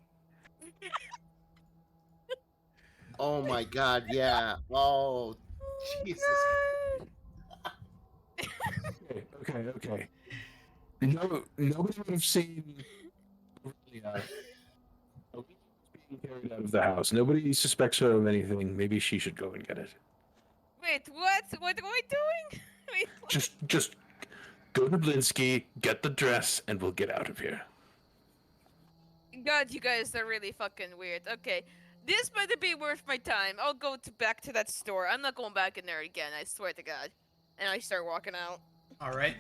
Oh my god, yeah. Oh, Jesus. Okay. No, nobody would have seen being carried out of the house. Nobody suspects her of anything. Maybe she should go and get it. Wait, what? What are we doing? Wait, what? Just go to Blinsky, get the dress, and we'll get out of here. God, you guys are really fucking weird. Okay, this might be worth my time. I'll go back to that store. I'm not going back in there again. I swear to God. And I start walking out. All right.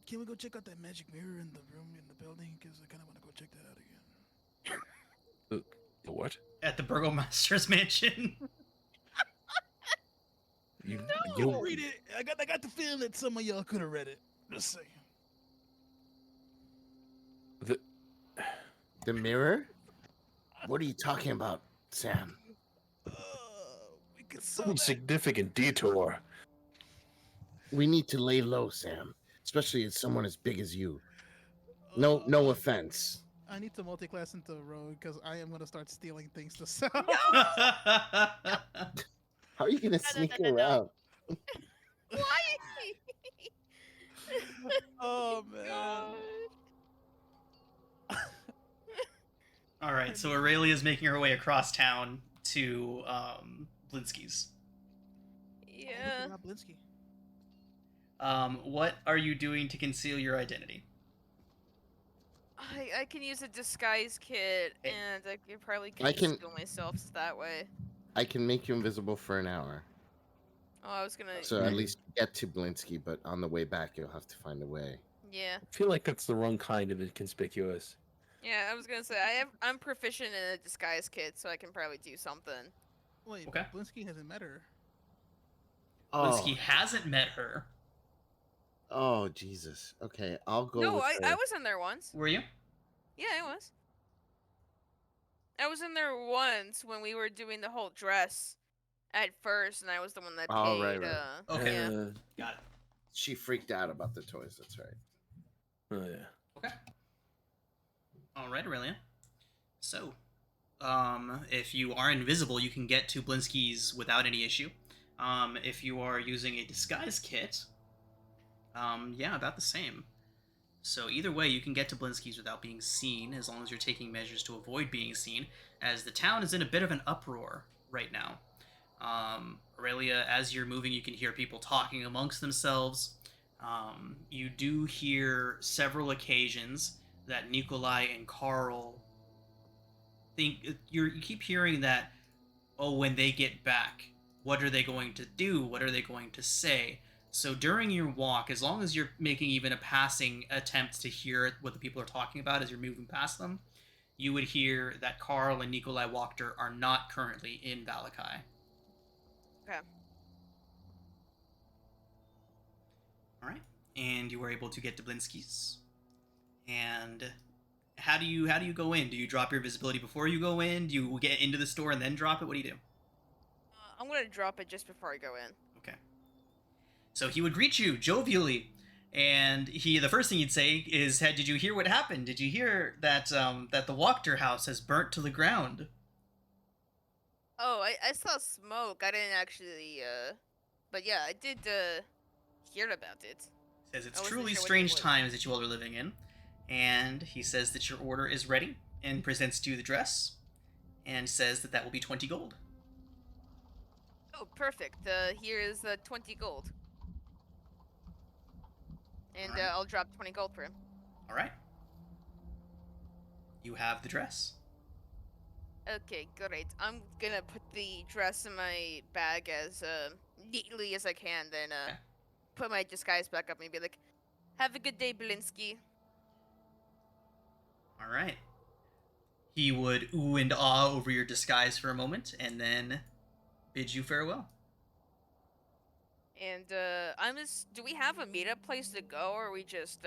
Can we go check out that magic mirror in the room in the building? Because I kind of want to go check that out again. The what? At the Burgomaster's mansion. You read it. I got the feeling that some of y'all could have read it. Just saying. The mirror? What are you talking about, Sam? We could Some significant detour. We need to lay low, Sam. Especially as someone as big as you. No offense. I need to multi-class into rogue because I am going to start stealing things to sell. How are you going to sneak around? Why? Oh, man. All right, so Aurelia is making her way across town to Blinsky's. Yeah. Blinsky. What are you doing to conceal your identity? I can use a disguise kit, and I can probably conceal myself that way. I can make you invisible for an hour. Oh, I was gonna. So at least get to Blinsky, but on the way back, you'll have to find a way. Yeah. I feel like that's the wrong kind of inconspicuous. Yeah, I was gonna say I'm proficient in a disguise kit, so I can probably do something. Wait, Okay. Blinsky hasn't met her. Blinsky hasn't met her. Oh, Jesus. Okay, I'll go. No, with I was in there once. Were you? Yeah, I was. I was in there once when we were doing the whole dress at first, and I was the one that paid. Oh, right. Okay. Yeah. Got it. She freaked out about the toys. That's right. Oh yeah. Okay. All right, Aurelia. So, if you are invisible, you can get to Blinsky's without any issue. If you are using a disguise kit, yeah, about the same. So either way, you can get to Blinsky's without being seen, as long as you're taking measures to avoid being seen, as the town is in a bit of an uproar right now. Aurelia, as you're moving, you can hear people talking amongst themselves. You do hear several occasions that Nikolai and Carl think you keep hearing that, oh, when they get back, what are they going to do? What are they going to say? So during your walk, as long as you're making even a passing attempt to hear what the people are talking about as you're moving past them, you would hear that Carl and Nikolai Wachter are not currently in Valakai. Okay. All right, and you were able to get to Blinsky's. And how do you go in? Do you drop your visibility before you go in? Do you get into the store and then drop it? What do you do? I'm gonna drop it just before I go in. Okay. So he would greet you jovially, and the first thing he'd say is, "Hey, did you hear what happened? Did you hear that that the Wachter house has burnt to the ground?" Oh, I saw smoke. I didn't actually, but yeah, I did, hear about it. Says it's I wasn't truly sure what it strange was. times that you all are living in, and he says that your order is ready and presents to you the dress, and says that will be 20 gold. Oh, perfect. Here is 20 gold. And Alright. I'll drop 20 gold for him. All right. You have the dress. Okay, great. I'm gonna put the dress in my bag as neatly as I can, then Okay. put my disguise back up and be like, "Have a good day, Belinsky." All right. He would ooh and ah over your disguise for a moment, and then bid you farewell. And do we have a meetup place to go, or are we just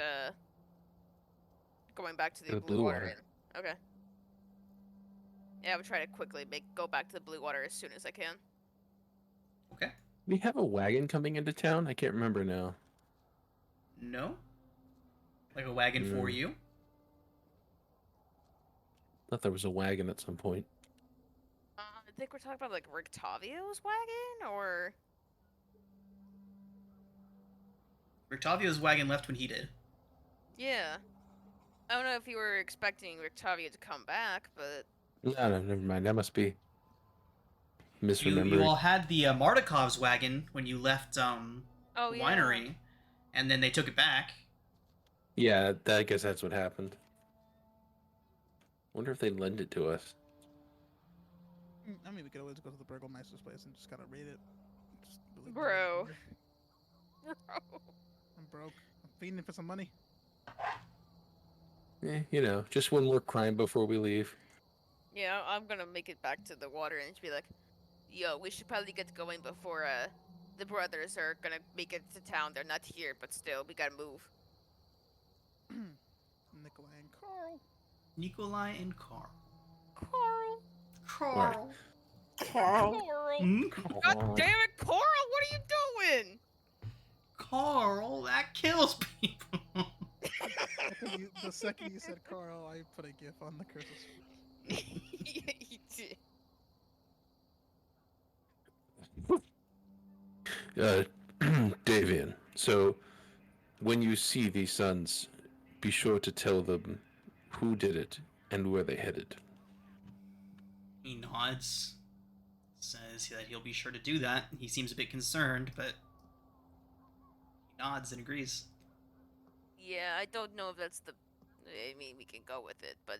going back to the Blue Water Inn? Okay. Yeah, I would try to quickly go back to the Blue Water as soon as I can. Okay. We have a wagon coming into town? I can't remember now. No? Like a wagon for you? Thought there was a wagon at some point. I think we're talking about like Rictavio's wagon, or Rictavio's wagon left when he did. yeah. I don't know if you were expecting Rictavio to come back, but No, never mind. That must be misremembering. You all had the Mardikov's wagon when you left the winery, and then they took it back. Yeah, I guess that's what happened. Wonder if they'd lend it to us. I mean, we could always go to the Burgomeister's place and just kind of raid it. Bro. I'm broke. I'm feeding for some money. Just one more crime before we leave. Yeah, I'm gonna make it back to the water and just be like, "Yo, we should probably get going before the brothers are gonna make it to town. They're not here, but still, we gotta move." Nikolai and Carl. Nikolai and Carl. Carl. Carl. Carl. Carl. God damn it, Carl! What are you doing? Carl, that kills people. The second you said Carl, I put a gif on the curses. You did. Davian, so when you see these sons, be sure to tell them who did it and where they headed. He nods, says that he'll be sure to do that. He seems a bit concerned, but he nods and agrees. Yeah, I don't know if that's the... I mean, we can go with it, but...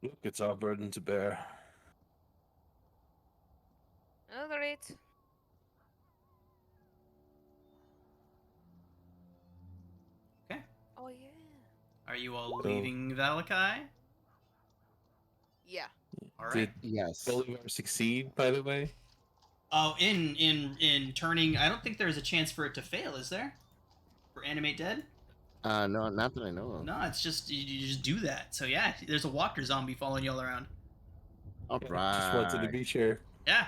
Look, it's our burden to bear. Alright. Okay. Oh, yeah. Are you all leaving Valakai? Yeah. All right. Did Yes. Bolivar succeed, by the way? Oh, in turning, I don't think there's a chance for it to fail, is there? For Animate Dead? No, not that I know of. No, it's just you just do that. So yeah, there's a walker zombie following you all around. All Just right. wanted to be sure. Yeah.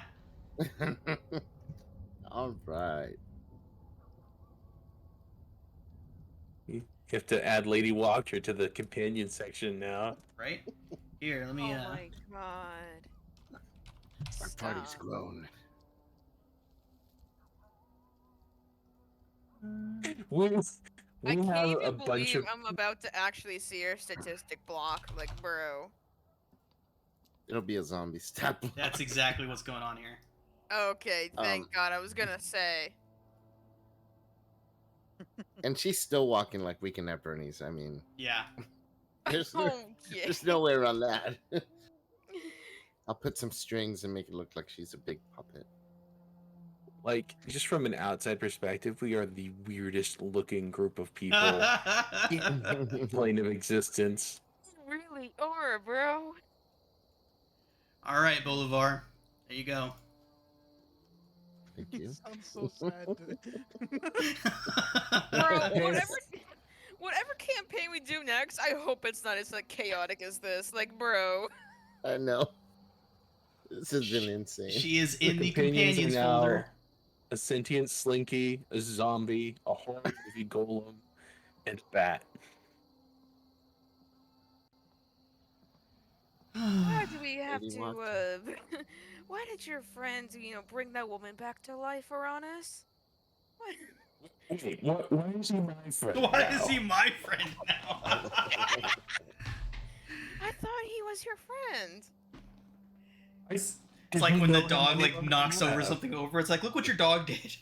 All right. You have to add Lady Walker to the companion section now. Right? Here, let me Oh my god. Our party's grown. We I can't have even a bunch believe of... I'm about to actually see your statistic block. Like, bro. It'll be a zombie stat block. That's exactly what's going on here. Okay, thank God. I was gonna say. And she's still walking like Weekend at Bernie's. I mean, Yeah. there's Okay. there's no way around that. I'll put some strings and make it look like she's a big puppet. Like, just from an outside perspective, we are the weirdest looking group of people in the plane of existence. You really are, bro. All right, Bolivar. There you go. Thank He you. sounds so sad, dude. Bro, whatever campaign we do next, I hope it's not as like chaotic as this. Like, bro. I know. This has been insane. She is in the companions are companions now folder. a sentient slinky, a zombie, a horror movie golem, and a bat. Why do we have Lady to, why did your friend, bring that woman back to life, Uranus? What? Wait, why is he my friend? Why now? is he my friend now? I thought he was your friend. It's like when the dog like knocks over something over. It's like, look what your dog did.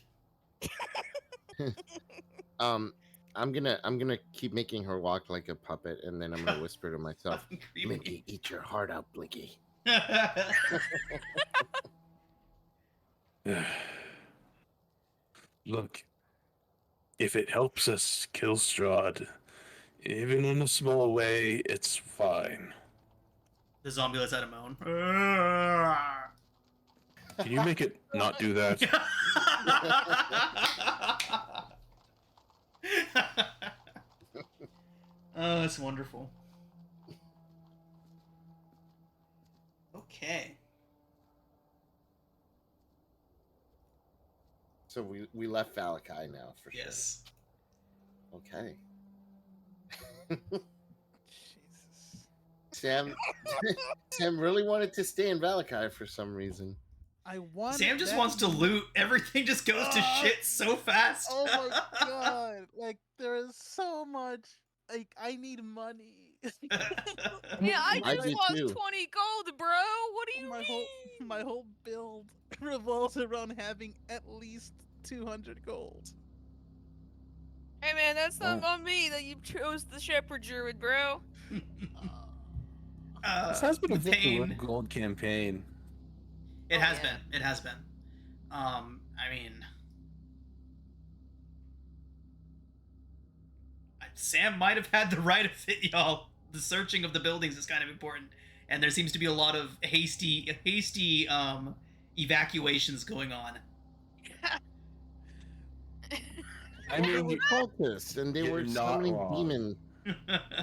I'm gonna keep making her walk like a puppet, and then I'm gonna whisper to myself, Fucking creepy. "Blinky, eat your heart out, Blinky." Look, if it helps us kill Strahd, even in a small way, it's fine. The zombie lets out a moan. Can you make it not do that? Oh, that's wonderful. Okay. So we left Valakai now for sure. Yes. Okay. Jesus. Sam really wanted to stay in Valakai for some reason. I want. Sam just that wants to loot. Everything just goes to shit so fast. Oh my god! Like there is so much. Like I need money. Yeah, I I just do lost too. 20 gold, bro. What do you mean? My whole build revolves around having at least 200 gold. Hey man, that's not on me that you chose the Shepherd Druid, bro. This has been a the very pain. gold campaign. It Oh, has yeah. been. It has been. I mean, Sam might have had the right of it, y'all. The searching of the buildings is kind of important, and there seems to be a lot of hasty evacuations going on. I They mean, were cultists, and they you're were not summoning wrong. demons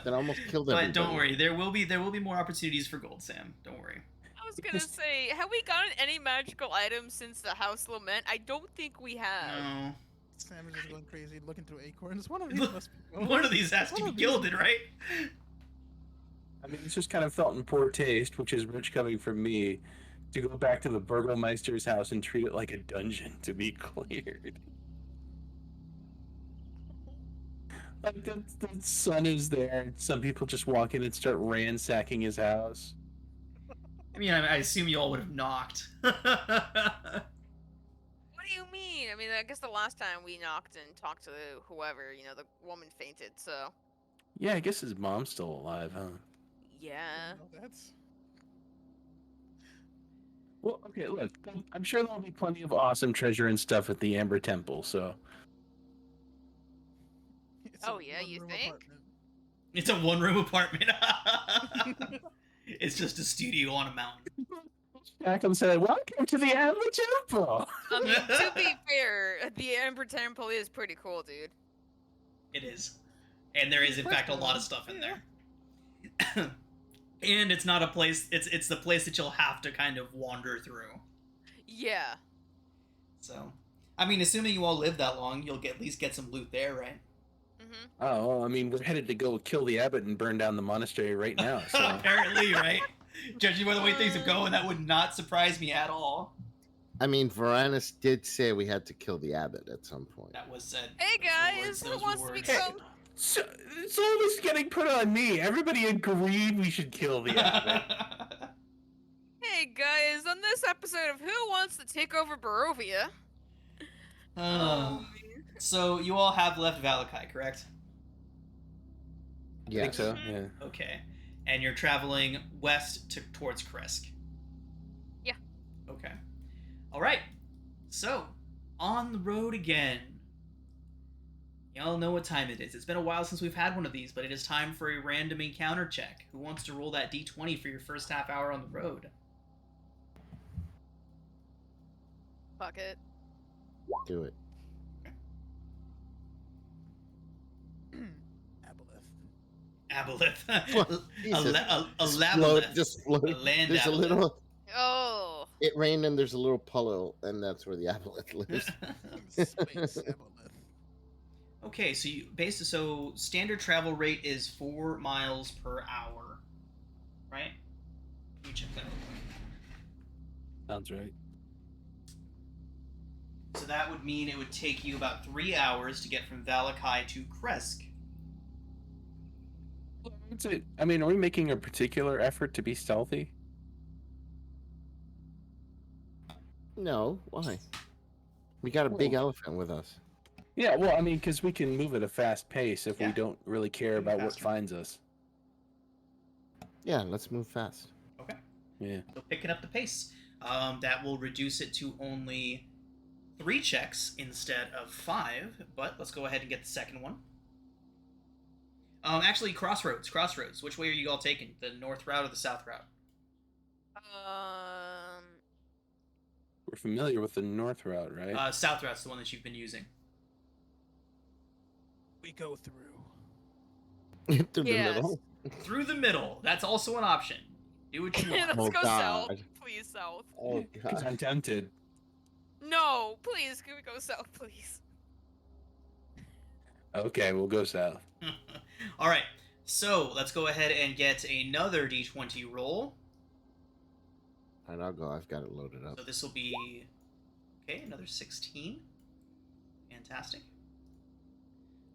that almost killed But everybody. don't worry, there will be more opportunities for gold, Sam. Don't worry. I was gonna say, have we gotten any magical items since the House Lament? I don't think we have. No. Sam is just going crazy looking through acorns. One of these must be gold. One of these has to One be of these- gilded, right? I mean, it's just kind of felt in poor taste, which is rich coming from me, to go back to the Burgomeister's house and treat it like a dungeon to be cleared. Like, the sun is there, some people just walk in and start ransacking his house. I mean, I assume you all would have knocked. What do you mean? I mean, I guess the last time we knocked and talked to whoever, the woman fainted, so. Yeah, I guess his mom's still alive, huh? Yeah. No, that's Well, okay, look, I'm sure there'll be plenty of awesome treasure and stuff at the Amber Temple, so... it's Oh, a yeah, you one-room think? apartment. It's a one-room apartment. It's just a studio on a mountain. Jackham said, "Welcome to the Amber Temple!" I mean, to be fair, the Amber Temple is pretty cool, dude. It is. And there is, in fact, a lot of stuff in there. And it's not a place, it's the place that you'll have to kind of wander through. Yeah. So, I mean, assuming you all live that long, you'll at least get some loot there, right? Mm-hmm. Oh, well, I mean, we're headed to go kill the abbot and burn down the monastery right now, so... Apparently, right? Judging by the way things are going, that would not surprise me at all. I mean, Varanus did say we had to kill the abbot at some point. That was said. Hey Those guys, were who wants to words. become? So, it's always getting put on me. Everybody agreed we should kill the abbot. Hey guys, on this episode of Who Wants to Take Over Barovia? So you all have left Valakai, correct? I think so. Yeah. Okay. And you're traveling west towards Kresk. Yeah. Okay. All right. So, on the road again. Y'all know what time it is. It's been a while since we've had one of these, but it is time for a random encounter check. Who wants to roll that d20 for your first half hour on the road? Fuck it. Do it. Aboleth. Aboleth. Jesus. a Just laboleth. float, just float. A land There's a aboleth. little. Oh. It rained and there's a little puddle, and that's where the aboleth lives. Space Aboleth. Okay, so standard travel rate is 4 miles per hour, right? Let me check that real quick. Sounds right. So that would mean it would take you about 3 hours to get from Valakai to Kresk. I mean, are we making a particular effort to be stealthy? No, why? We got a big elephant with us. Yeah, well, I mean, because we can move at a fast pace if Yeah. we don't really care about what Faster. finds us. Yeah, let's move fast. Okay. Yeah. So picking up the pace. That will reduce it to only 3 checks instead of 5, but let's go ahead and get the second one. Actually, Crossroads. Which way are you all taking? The north route or the south route? We're familiar with the north route, right? South route's the one that you've been using. We go through. Through Yes. the middle. Through the middle. That's also an option. Do what you want. Let's Oh, go south. God. Please, south. Oh Because god. I'm tempted. No, please, can we go south, please? Okay, we'll go south. All right. So let's go ahead and get another d20 roll. Alright, I'll go. I've got it loaded up. So this will be another 16. Fantastic.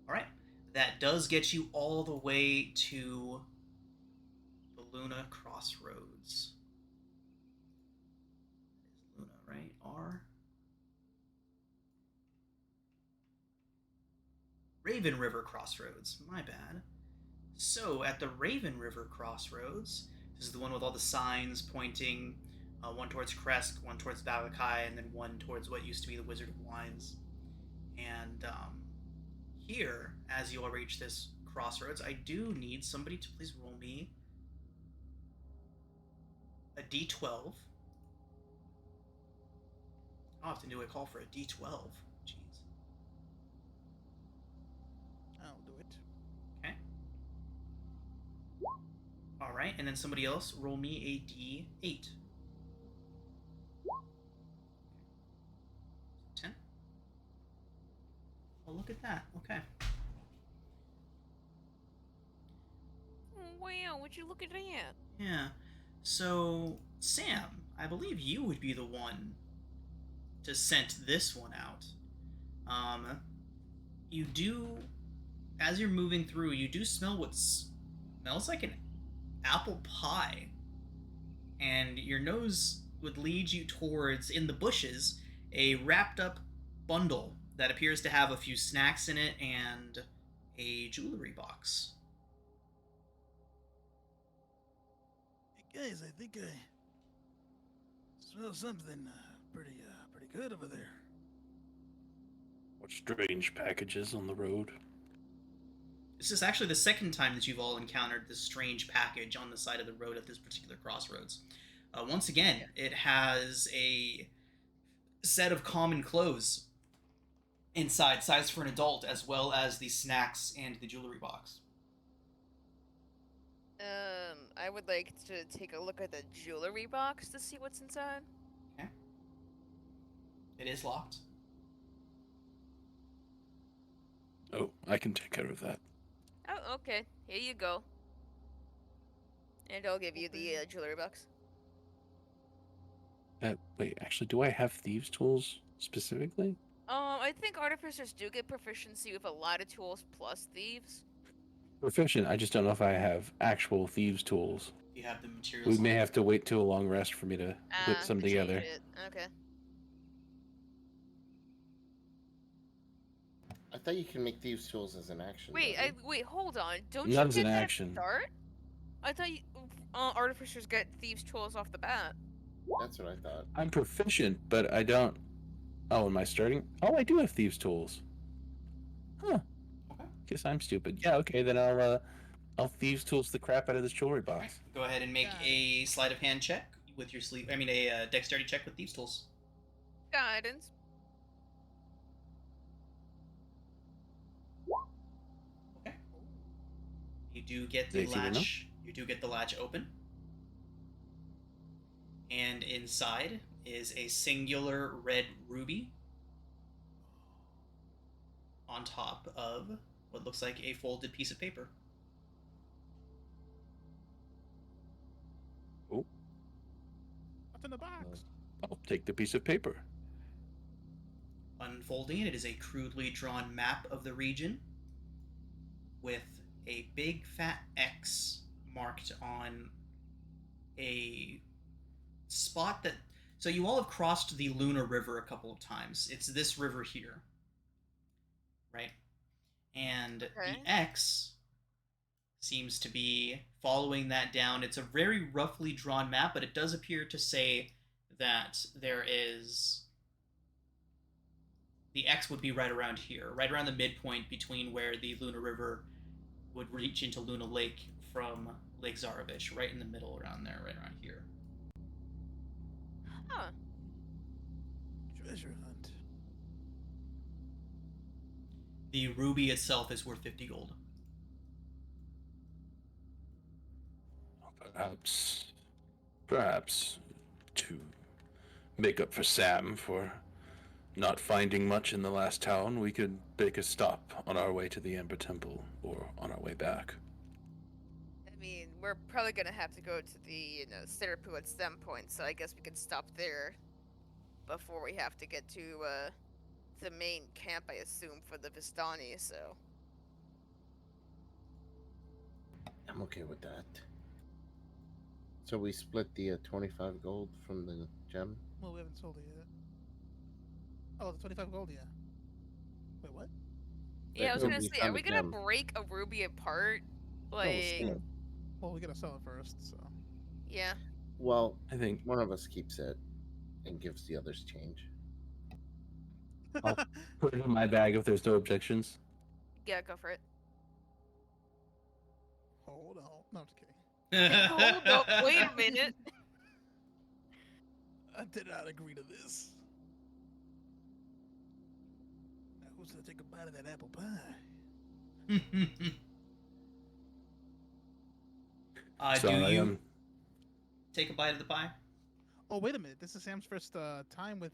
All right. That does get you all the way to the Luna Crossroads. Is Luna, right? R. Raven River Crossroads. My bad. So, at the Raven River Crossroads, this is the one with all the signs pointing, one towards Kresk, one towards Valakai, and then one towards what used to be the Wizard of Wines. And here, as you all reach this crossroads, I do need somebody to please roll me a d12. How often do I call for a d12? Jeez. I'll do it. Okay. All right, and then somebody else roll me a d8. 10. Oh, look at that. Okay. Wow, would you look at that? Yeah. So, Sam, I believe you would be the one to scent this one out. You do, as you're moving through, you do smell what smells like an apple pie. And your nose would lead you towards, in the bushes, a wrapped up bundle that appears to have a few snacks in it and a jewelry box. Hey guys, I think I smell something pretty good over there. What strange packages on the road? This is actually the second time that you've all encountered this strange package on the side of the road at this particular crossroads. Once again, it has a set of common clothes inside, sized for an adult, as well as the snacks and the jewelry box. I would like to take a look at the jewelry box to see what's inside. Okay. It is locked. Oh, I can take care of that. Oh, okay. Here you go. And I'll give you the jewelry box. Wait, actually, do I have thieves' tools specifically? I think artificers do get proficiency with a lot of tools plus thieves. Proficient, I just don't know if I have actual thieves' tools. You have the materials. We may have to wait till a long rest for me to put some to change together. it. Okay. I thought you can make thieves' tools as an action. Wait, hold on. Don't Not you as get an that action. at the start? I thought artificers get thieves' tools off the bat. That's what I thought. I'm proficient, but I don't. Oh, am I starting? Oh, I do have thieves' tools. Huh. Okay. Guess I'm stupid. Yeah. Okay, then I'll thieves' tools the crap out of this jewelry box. Right. Go ahead and make a sleight of hand check with your sleeve. I mean, a dexterity check with thieves' tools. Guidance. Okay. You do get the latch. You do get the latch open. And inside is a singular red ruby on top of what looks like a folded piece of paper. Oh. What's in the box? I'll take the piece of paper. Unfolding it is a crudely drawn map of the region with a big fat X marked on a spot that... So you all have crossed the Luna River a couple of times. It's this river here. Right? And the X seems to be following that down. It's a very roughly drawn map, but it does appear to say that there is... The X would be right around here, right around the midpoint between where the Luna River would reach into Luna Lake from Lake Zarovich, right in the middle around there, right around here. Huh. Treasure hunt. The ruby itself is worth 50 gold. Perhaps to make up for Sam for not finding much in the last town, we could make a stop on our way to the Amber Temple or on our way back. I mean, we're probably gonna have to go to the, Serapu at some point, so I guess we could stop there before we have to get to, the main camp, I assume, for the Vistani, so... I'm okay with that. So we split the 25 gold from the gem? Well, we haven't sold it yet. Oh, the 25 gold, yeah. Wait, what? Yeah, I was gonna Ruby say, are found we the gonna gem. break a ruby apart? No, Like, still. Well, we gotta sell it first, so. yeah. Well, I think one of us keeps it and gives the others change. I'll put it in my bag if there's no objections. Yeah, go for it. Hold on. No, I'm just kidding. Hold up, wait a minute. I did not agree to this. Now, who's gonna take a bite of that apple pie? Do you take a bite of the pie? Oh, wait a minute. This is Sam's first time with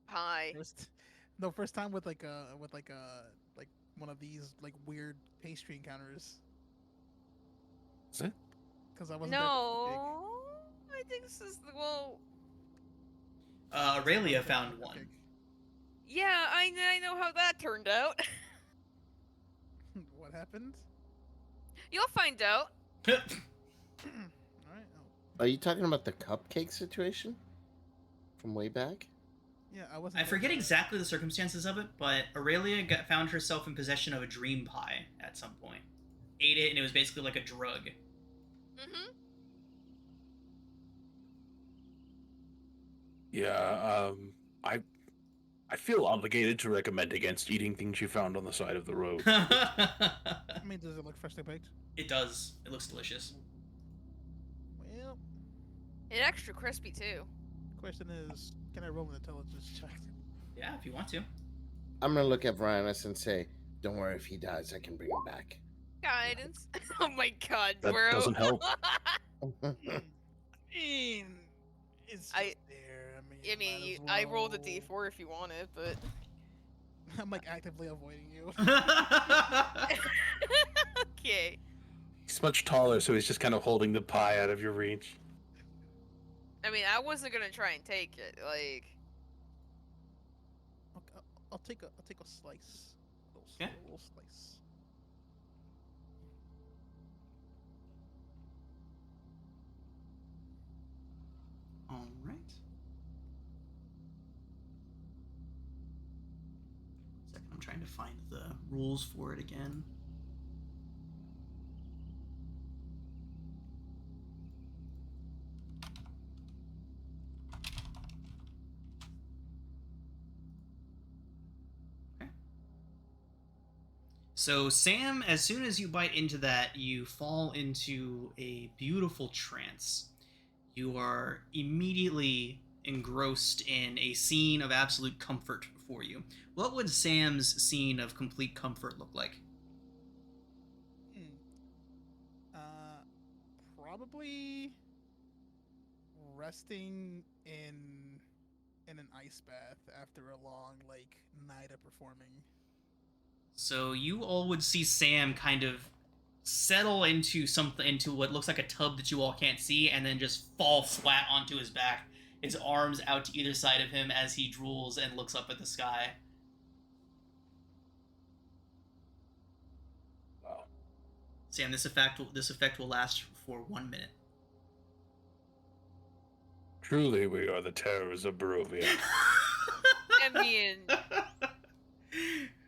Hi. first time with like one of these like weird pastry encounters. Is it? Because I wasn't No, I think this is Aurelia found one. Yeah, I know how that turned out. What happened? You'll find out. All right. Oh. Are you talking about the cupcake situation from way back? Yeah, I wasn't. I forget exactly the circumstances of it, but Aurelia found herself in possession of a dream pie at some point. Ate it, and it was basically like a drug. Mm-hmm. Yeah, I feel obligated to recommend against eating things you found on the side of the road. I mean, does it look freshly baked? It does. It looks delicious. Well, It's extra crispy too. question is, can I roll an intelligence check? Yeah, if you want to. I'm gonna look at Varanus and say, "Don't worry, if he dies, I can bring him back." Guidance. Oh my god, That bro. doesn't help. I mean, it's just there. I mean, might as I rolled a well. d4 if you wanted, but I'm like actively avoiding you. okay. He's much taller, so he's just kind of holding the pie out of your reach. I mean, I wasn't gonna try and take it. Like, Okay, I'll take a slice. Yeah. A little slice. All right. Second, I'm trying to find the rules for it again. So, Sam, as soon as you bite into that, you fall into a beautiful trance. You are immediately engrossed in a scene of absolute comfort for you. What would Sam's scene of complete comfort look like? Probably resting in an ice bath after a long night of performing. So you all would see Sam kind of settle into what looks like a tub that you all can't see, and then just fall flat onto his back, his arms out to either side of him as he drools and looks up at the sky. Wow. Sam, this effect will last for 1 minute. Truly, we are the terrors of Barovia. I mean,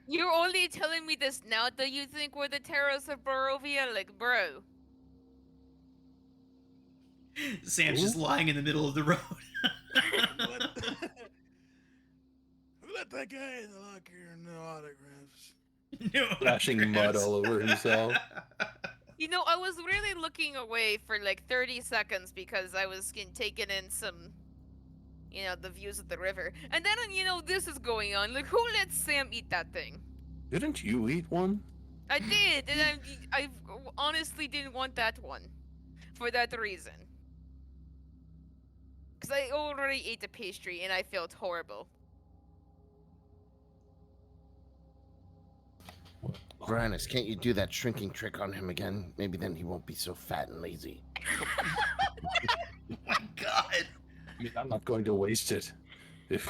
you're only telling me this now that you think we're the terrors of Barovia? Like, bro. Sam's just lying in the middle of the road. Who let that guy in the locker and no autographs? No Splashing mud all over himself. You know, I was really looking away for like 30 seconds because I was taking in some, the views of the river. And then, this is going on. Like, who let Sam eat that thing? Didn't you eat one? I did, and I honestly didn't want that one. For that reason. Because I already ate the pastry and I felt horrible. Varanus, can't you do that shrinking trick on him again? Maybe then he won't be so fat and lazy. Oh my god. I mean, I'm not going to waste it.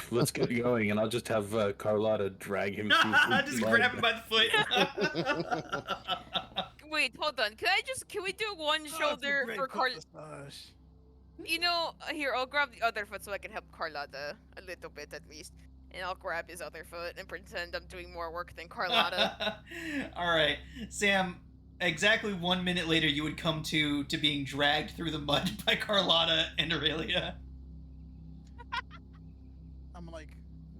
Let's get going, and I'll just have Carlotta drag him through. Just grab him by the foot. Wait, hold on. Can we do one shoulder for Carlotta? Here, I'll grab the other foot so I can help Carlotta a little bit at least. And I'll grab his other foot and pretend I'm doing more work than Carlotta. Alright, Sam, exactly 1 minute later you would come to being dragged through the mud by Carlotta and Aurelia. I'm gonna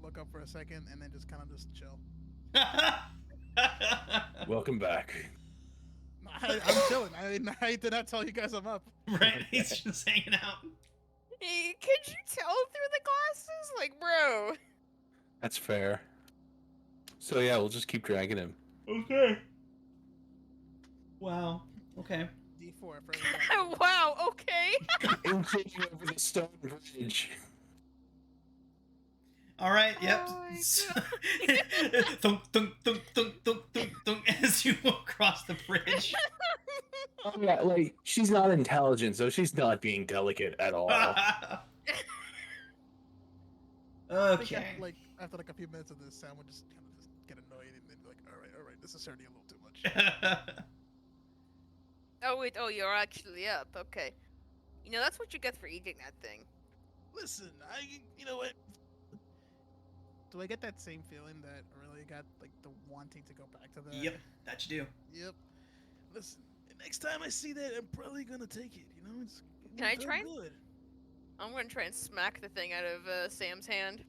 look up for a second and then just kind of just chill. Welcome back. I'm chilling. I did not tell you guys I'm up. Right, he's just hanging out. Hey, could you tell through the glasses? Like, bro. That's fair. So yeah, we'll just keep dragging him. Okay. Wow. Okay. D4 for everyone. Wow, okay. Including over the stone bridge. All right. Yep. Oh my Thunk, thunk, thunk, thunk, thunk, thunk, thunk, as you walk across the bridge. Oh, yeah, she's not intelligent, so she's not being delicate at all. Okay. After a few minutes of this, Sam would just kind of just get annoyed and then be like, all right, this is starting a little too much. Oh wait, you're actually up. Okay. That's what you get for eating that thing. Listen, you know what? Do I get that same feeling that Aurelia got, the wanting to go back to that? Yep, that you do. Yep. Listen, next time I see that, I'm probably gonna take it. It's. Can I try? Good. I'm gonna try and smack the thing out of Sam's hand.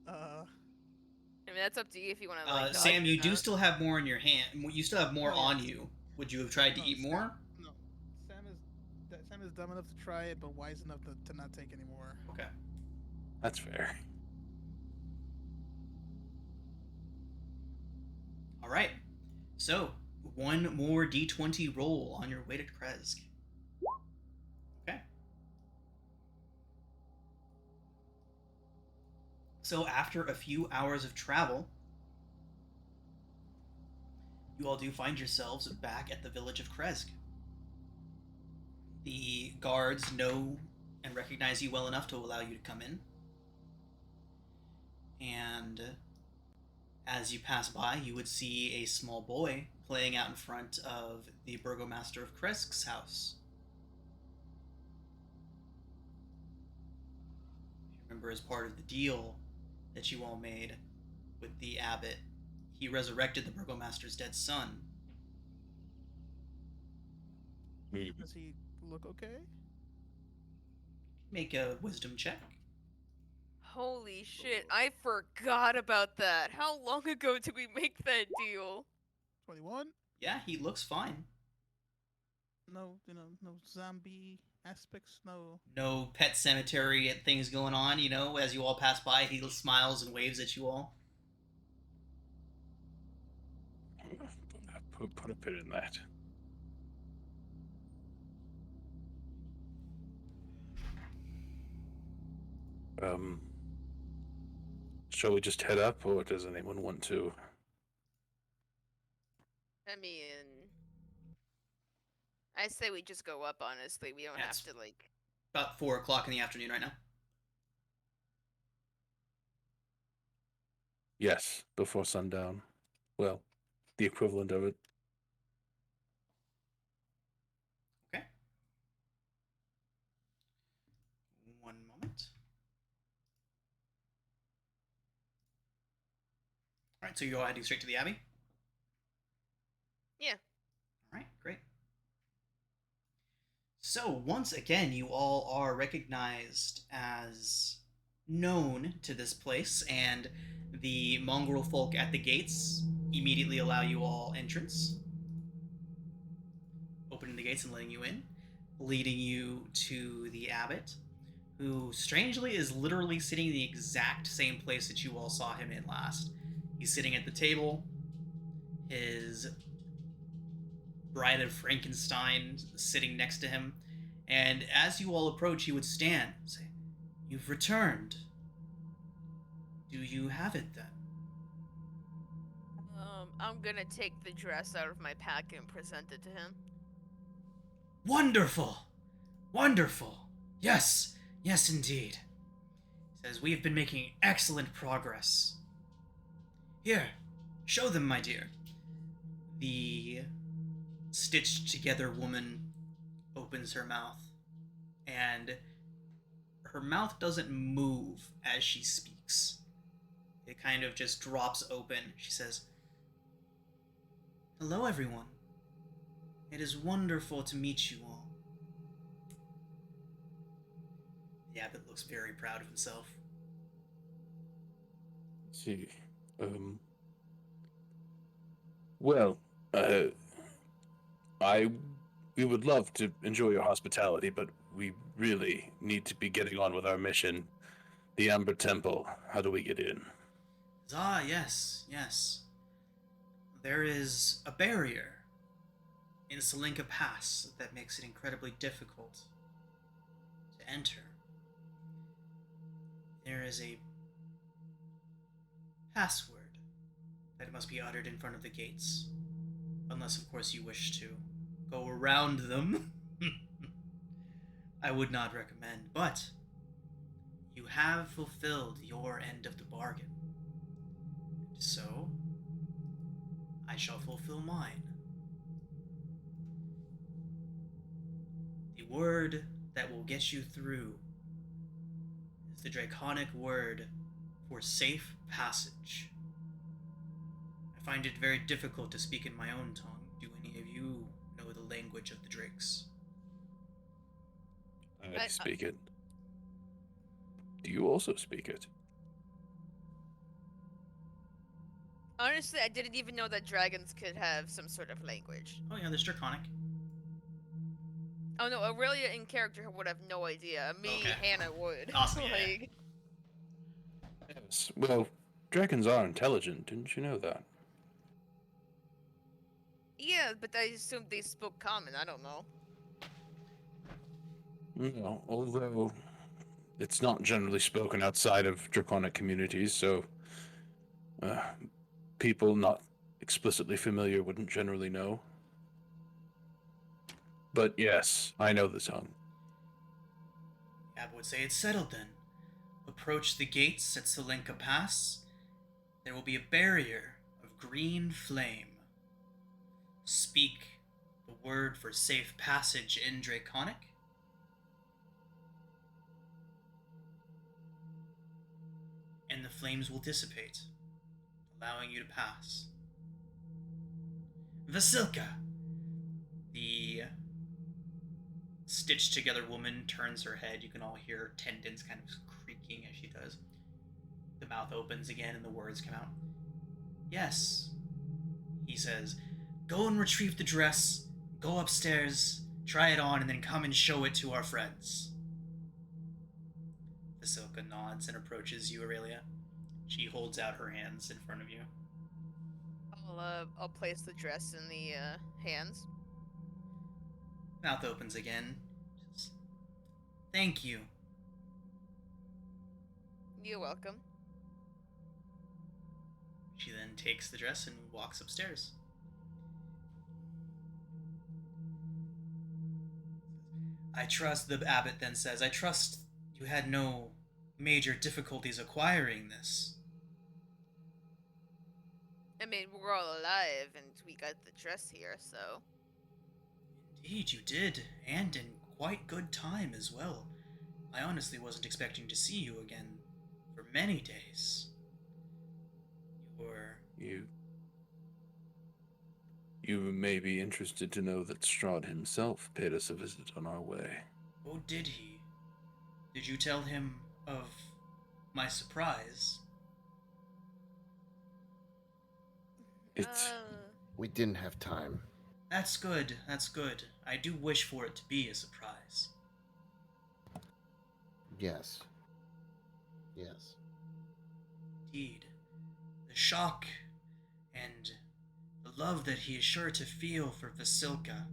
I mean, that's up to you if you want to. Sam, you do still have more in your hand. You still have more on you. Would you have tried to eat more? No. Sam is dumb enough to try it, but wise enough to not take any more. Okay. That's fair. All right. So, one more D20 roll on your way to Kresk. Okay. So, after a few hours of travel, you all do find yourselves back at the village of Kresk. The guards know and recognize you well enough to allow you to come in. And as you pass by, you would see a small boy playing out in front of the burgomaster of Kresk's house. If you remember, as part of the deal, that you all made with the abbot. He resurrected the burgomaster's dead son. Does he look okay? Make a wisdom check. Holy shit, I forgot about that. How long ago did we make that deal? 21. Yeah, he looks fine. No, no zombie aspects. No pet cemetery things going on, as you all pass by, he smiles and waves at you all. Put a pin in that. Shall we just head up, or does anyone want to? I mean, I say we just go up, honestly. We don't have to, About 4 o'clock in the afternoon right now. Yes, before sundown. Well, the equivalent of it. Okay. One moment. Alright, so you're all heading straight to the Abbey? Yeah. Alright, great. So, once again, you all are recognized as known to this place, and the mongrel folk at the gates immediately allow you all entrance, opening the gates and letting you in, leading you to the abbot, who strangely is literally sitting in the exact same place that you all saw him in last. He's sitting at the table, his Bride of Frankenstein sitting next to him, and as you all approach, he would stand and say, "You've returned. Do you have it then?" I'm gonna take the dress out of my pack and present it to him. Wonderful! Wonderful! Yes, yes indeed. He says, "We have been making excellent progress. Here, show them, my dear." The stitched together woman opens her mouth, and her mouth doesn't move as she speaks. It kind of just drops open. She says, "Hello, everyone. It is wonderful to meet you all." The abbot looks very proud of himself. Let's see. Well, we would love to enjoy your hospitality, but we really need to be getting on with our mission. The Amber Temple. How do we get in? Ah, yes, yes. There is a barrier in Salinka Pass that makes it incredibly difficult to enter. There is a password that must be uttered in front of the gates. Unless, of course, you wish to go around them. I would not recommend, but you have fulfilled your end of the bargain. So, I shall fulfill mine. The word that will get you through is the draconic word for safe passage. I find it very difficult to speak in my own tongue. Do any of you know the language of the Drakes? I speak it. Do you also speak it? Honestly, I didn't even know that dragons could have some sort of language. Oh yeah, there's Draconic. Oh no, Aurelia in character would have no idea. Me, Okay. Hannah would. Awesome, yeah. Yes. Well, dragons are intelligent. Didn't you know that? Yeah, but I assumed they spoke common. I don't know. No, although it's not generally spoken outside of draconic communities, so people not explicitly familiar wouldn't generally know. But yes, I know the tongue. Abba would say, "It's settled then. Approach the gates at Salinka Pass. There will be a barrier of green flame. Speak the word for safe passage in Draconic. and the flames will dissipate, allowing you to pass. Vasilka! The stitched together woman turns her head. You can all hear tendons kind of creaking as she does. The mouth opens again and the words come out. Yes, he says. Go and retrieve the dress, go upstairs, try it on, and then come and show it to our friends. Vasilka nods and approaches you, Aurelia. She holds out her hands in front of you. I'll place the dress in the hands. Mouth opens again. Just, thank you. You're welcome. She then takes the dress and walks upstairs. I trust, the abbot then says, I trust you had no major difficulties acquiring this. I mean, we're all alive and we got the dress here, so. Indeed, you did, and in quite good time as well. I honestly wasn't expecting to see you again for many days. You may be interested to know that Strahd himself paid us a visit on our way. Oh, did he? Did you tell him of my surprise? We didn't have time. That's good, that's good. I do wish for it to be a surprise. Yes. Yes. Indeed. The shock and the love that he is sure to feel for Vasilka.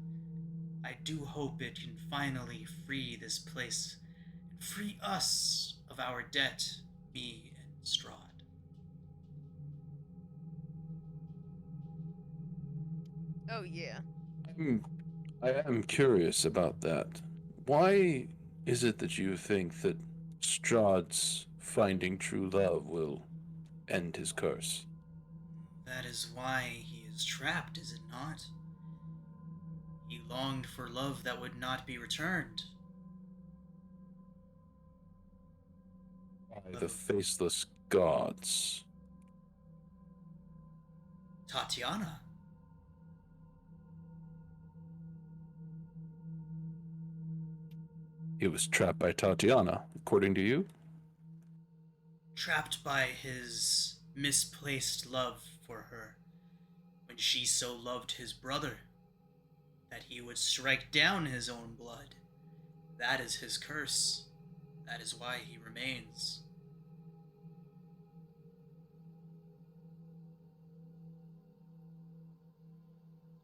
I do hope it can finally free this place and free us of our debt, me and Strahd. Oh, yeah. I am curious about that. Why is it that you think that Strahd's finding true love will end his curse? That is why he is trapped, is it not? He longed for love that would not be returned. By the faceless gods. Tatiana. He was trapped by Tatiana, according to you? Trapped by his misplaced love for her, when she so loved his brother that he would strike down his own blood. That is his curse. That is why he remains.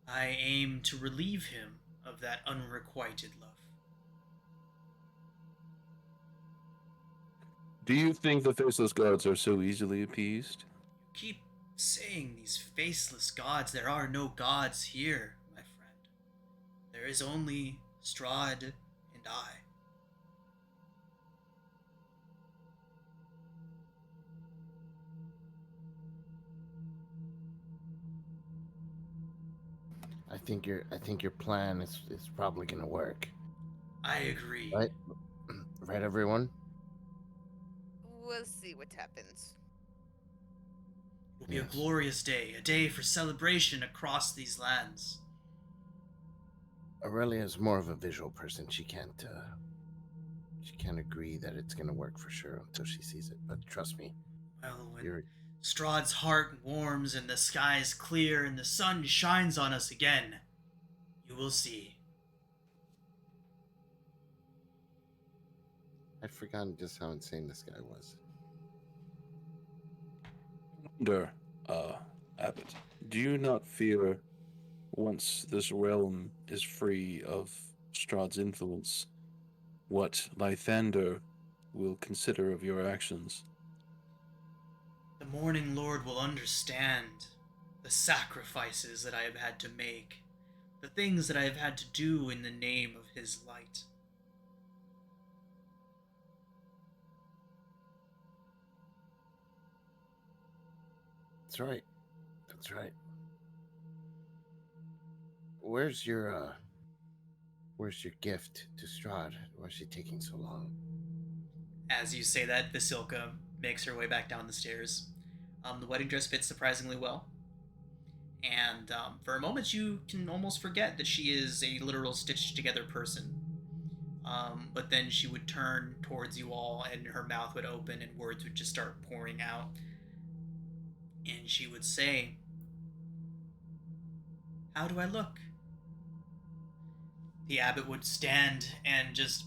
I aim to relieve him of that unrequited love. Do you think the faceless gods are so easily appeased? You keep saying these faceless gods. There are no gods here, my friend. There is only Strahd and I. I think your plan is probably gonna work. I agree. Right? Right, everyone? We'll see what happens. It will be a glorious day, a day for celebration across these lands. Aurelia is more of a visual person. She can't agree that it's gonna work for sure until she sees it. But trust me. Well, when Strahd's heart warms and the skies clear and the sun shines on us again, you will see. I'd forgotten just how insane this guy was. Wonder, Abbot, do you not fear, once this realm is free of Strahd's influence, what Lythander will consider of your actions? The Morning Lord will understand the sacrifices that I have had to make, the things that I have had to do in the name of his light. That's right. That's right. Where's your gift to Strahd? Why is she taking so long? As you say that, Vasilka makes her way back down the stairs. The wedding dress fits surprisingly well. And for a moment, you can almost forget that she is a literal stitched together person. But then she would turn towards you all, and her mouth would open, and words would just start pouring out. And she would say, "How do I look?" The abbot would stand and just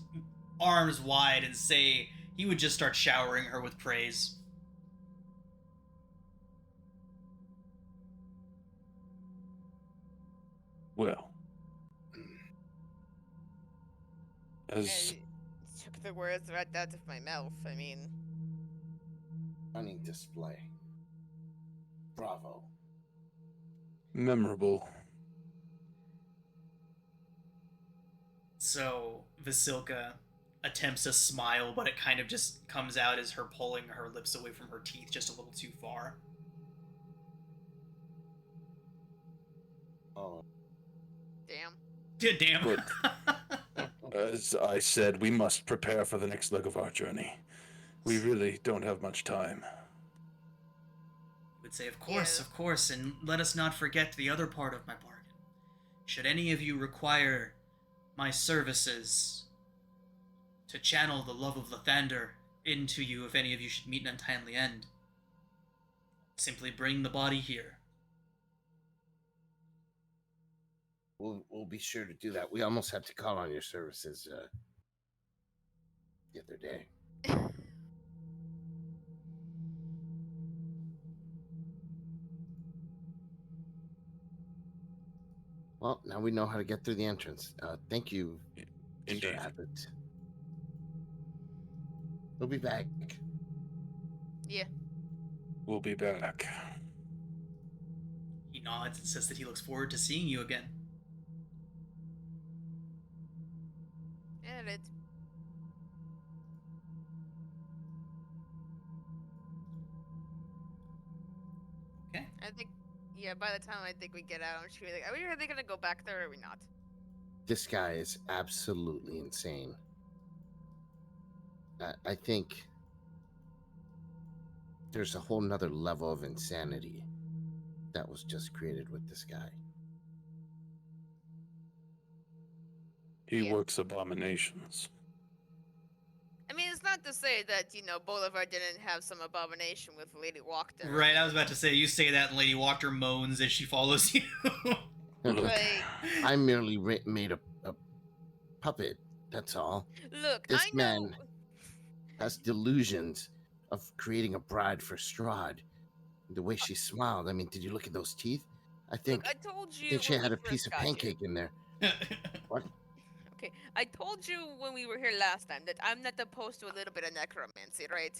arms wide and say, he would just start showering her with praise. Well, as I took the words right out of my mouth. I mean, Stunning display. Bravo. memorable. So Vasilka attempts a smile, but it kind of just comes out as her pulling her lips away from her teeth just a little too far. Oh, damn. Yeah, damn. But as I said, we must prepare for the next leg of our journey. We really don't have much time. Would say, of course, and let us not forget the other part of my bargain. Should any of you require my services to channel the love of Lathander into you, if any of you should meet an untimely end, simply bring the body here. we'll be sure to do that. We almost had to call on your services the other day. Well, now we know how to get through the entrance. Thank you, Indeed. Mr. Abbott. We'll be back. Yeah. We'll be back. He nods and says that he looks forward to seeing you again. And it. Okay. I think. Yeah. By the time I think we get out, I'm just gonna be like, are they gonna go back there or are we not? This guy is absolutely insane. I think there's a whole nother level of insanity that was just created with this guy. He Yeah. works abominations. I mean, it's not to say that, Bolivar didn't have some abomination with Lady Wachter. Right, I was about to say, you say that and Lady Wachter moans as she follows you. Look, Like, I merely made a puppet, that's all. look, This I know. man has delusions of creating a bride for Strahd. The way she smiled, I mean, did you look at those teeth? I think, Look, I told you. I think she when had we a piece first of got here. pancake in there. What? Okay, I told you when we were here last time that I'm not opposed to a little bit of necromancy, right?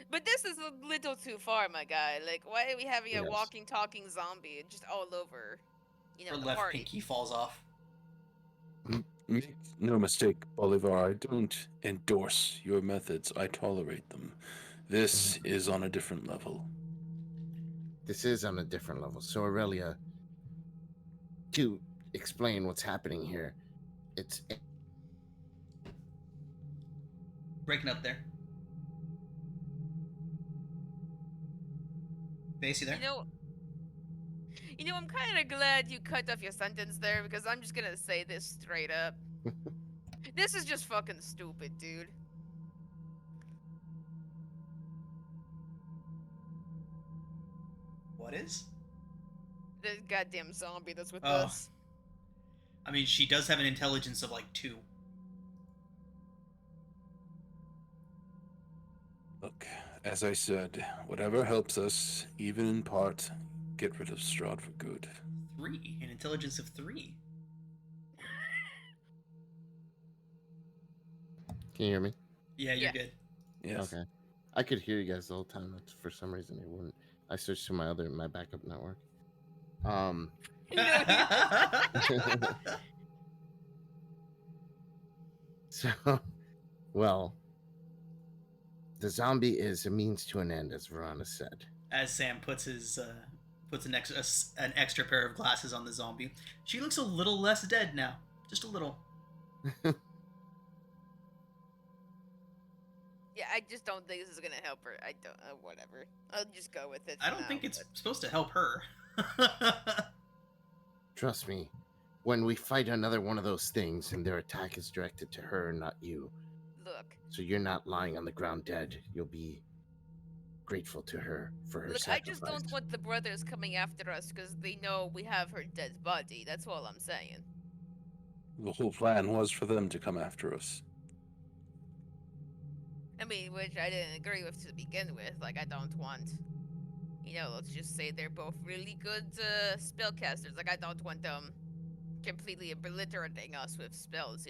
But this is a little too far, my guy. Like, why are we having a Yes. walking, talking zombie just all over, Her the left party? pinky falls off. make no mistake, Bolivar, I don't endorse your methods. I tolerate them. This is on a different level. This is on a different level. So, Aurelia, to explain what's happening here, it's Breaking up there. Base, you there? I'm kind of glad you cut off your sentence there because I'm just gonna say this straight up. This is just fucking stupid, dude. What is? The goddamn zombie that's with Oh. us. I mean, she does have an intelligence of like 2. Look, as I said, whatever helps us, even in part, get rid of Strahd for good. 3. An intelligence of 3. Can you hear me? Yeah, you're Yeah. good. Yes. Okay. I could hear you guys the whole time. But for some reason, it wouldn't. I switched to my backup network. So, well, the zombie is a means to an end, as Verona said. As Sam puts an extra pair of glasses on the zombie, she looks a little less dead now, just a little. Yeah, I just don't think this is gonna help her. I don't. Whatever. I'll just go with it. I don't think it's supposed to help her. Trust me, when we fight another one of those things and their attack is directed to her, not you. Look. So you're not lying on the ground dead. You'll be grateful to her for her sacrifice. I just don't want the brothers coming after us because they know we have her dead body. That's all I'm saying. The whole plan was for them to come after us. I mean, which I didn't agree with to begin with. Like, I don't want, let's just say they're both really good spellcasters. Like, I don't want them completely obliterating us with spells,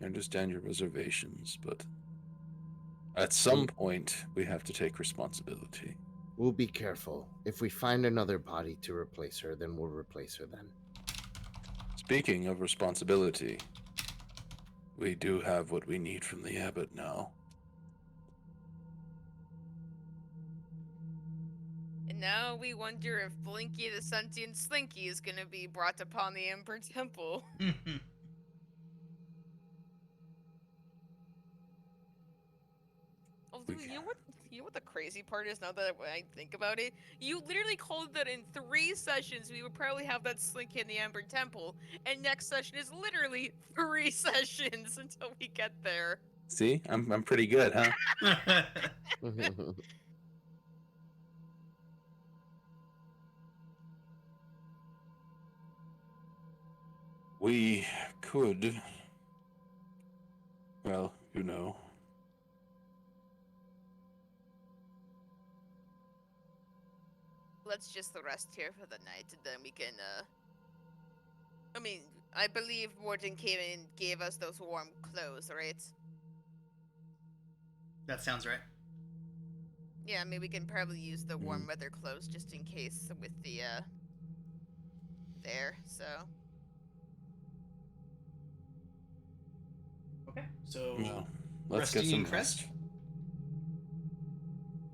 I understand your reservations, but at some point, we have to take responsibility. We'll be careful. If we find another body to replace her, then we'll replace her then. Speaking of responsibility, we do have what we need from the abbot now. And now we wonder if Blinky the Sentient Slinky is going to be brought upon the Ember Temple. Although, you know what the crazy part is now that I think about it? You literally called that in 3 sessions we would probably have that Slinky in the Ember Temple, and next session is literally 3 sessions until we get there. See? I'm pretty good, huh? We could... Well, Let's just rest here for the night, and then we can, I mean, I believe Morton came in and gave us those warm clothes, right? That sounds right. Yeah, I mean, we can probably use the warm weather clothes just in case with the, there, so... Okay, so... No. Let's get some rest.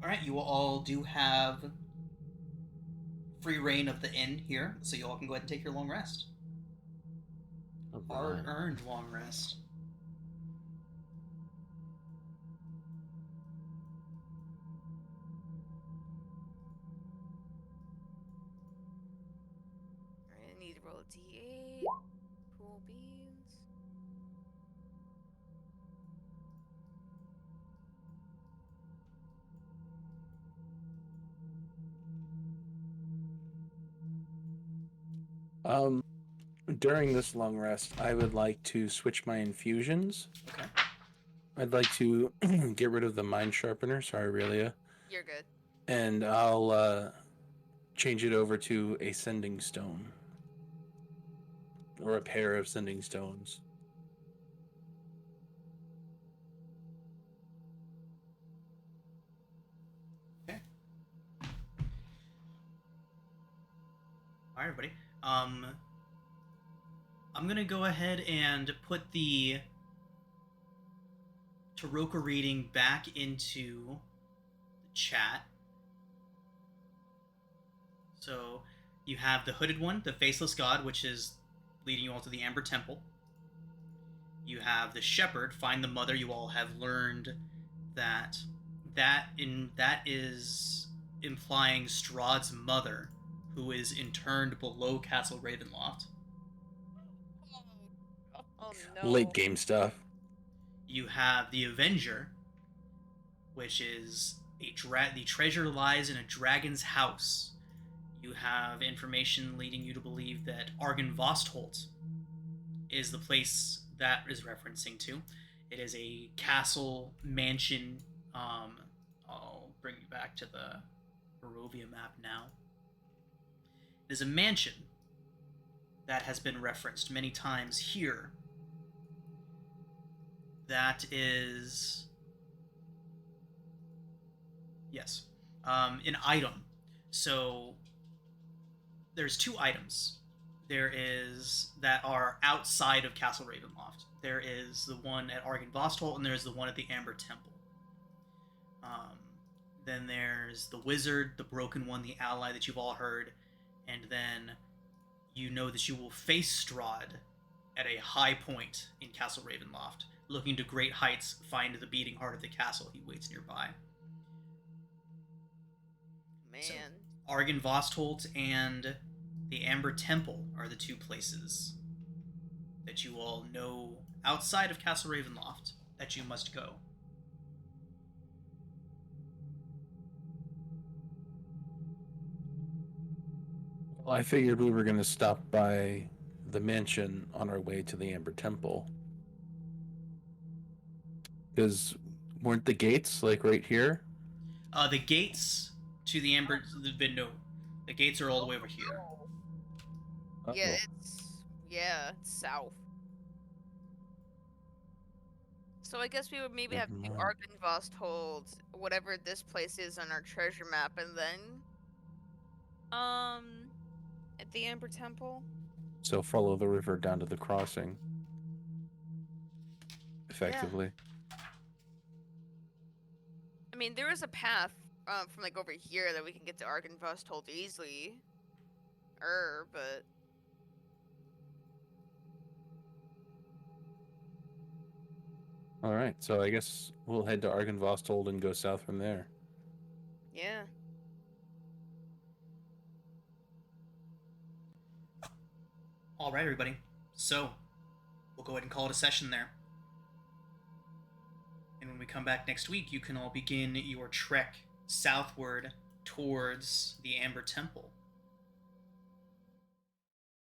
Alright, you all do have free reign of the inn here, so you all can go ahead and take your long rest. Hard-earned long rest. I need to roll a d8. Cool beans. During this long rest, I would like to switch my infusions. Okay. I'd like to get rid of the Mind Sharpener. Sorry, Aurelia. You're good. And I'll change it over to a Sending Stone. Or a pair of Sending Stones. Okay. Alright, everybody. I'm gonna go ahead and put the Taroka reading back into the chat. So you have the Hooded One, the Faceless God, which is leading you all to the Amber Temple. You have the Shepherd, Find the Mother. You all have learned that is implying Strahd's mother, who is interned below Castle Ravenloft. Oh no. Late game stuff. You have the Avenger, which is the treasure lies in a dragon's house. You have information leading you to believe that Argynvostholt is the place that is referencing to. It is a castle mansion. I'll bring you back to the Barovia map now. It is a mansion that has been referenced many times here. That is... Yes. An item. So, there's 2 items. There is... that are outside of Castle Ravenloft. There is the one at Argynvostholt, and there's the one at the Amber Temple. Then there's the Wizard, the Broken One, the ally that you've all heard, and then you know that you will face Strahd at a high point in Castle Ravenloft. Looking to great heights, find the beating heart of the castle. He waits nearby. Man. So, Argen Vostholt and the Amber Temple are the two places that you all know outside of Castle Ravenloft that you must go. Well, I figured we were going to stop by the mansion on our way to the Amber Temple. Because weren't the gates like right here? The gates to the Amber... No. The gates are all the way over here. Oh. Yeah, it's south. So I guess we would maybe have to do Argynvost hold whatever this place is on our treasure map, and then at the Amber Temple. So follow the river down to the crossing. Effectively. Yeah. I mean, there is a path from like over here that we can get to Argynvost hold easily. But All right, so I guess we'll head to Argynvostold and go south from there. yeah. All right, everybody. So, we'll go ahead and call it a session there. And when we come back next week, you can all begin your trek southward towards the Amber Temple.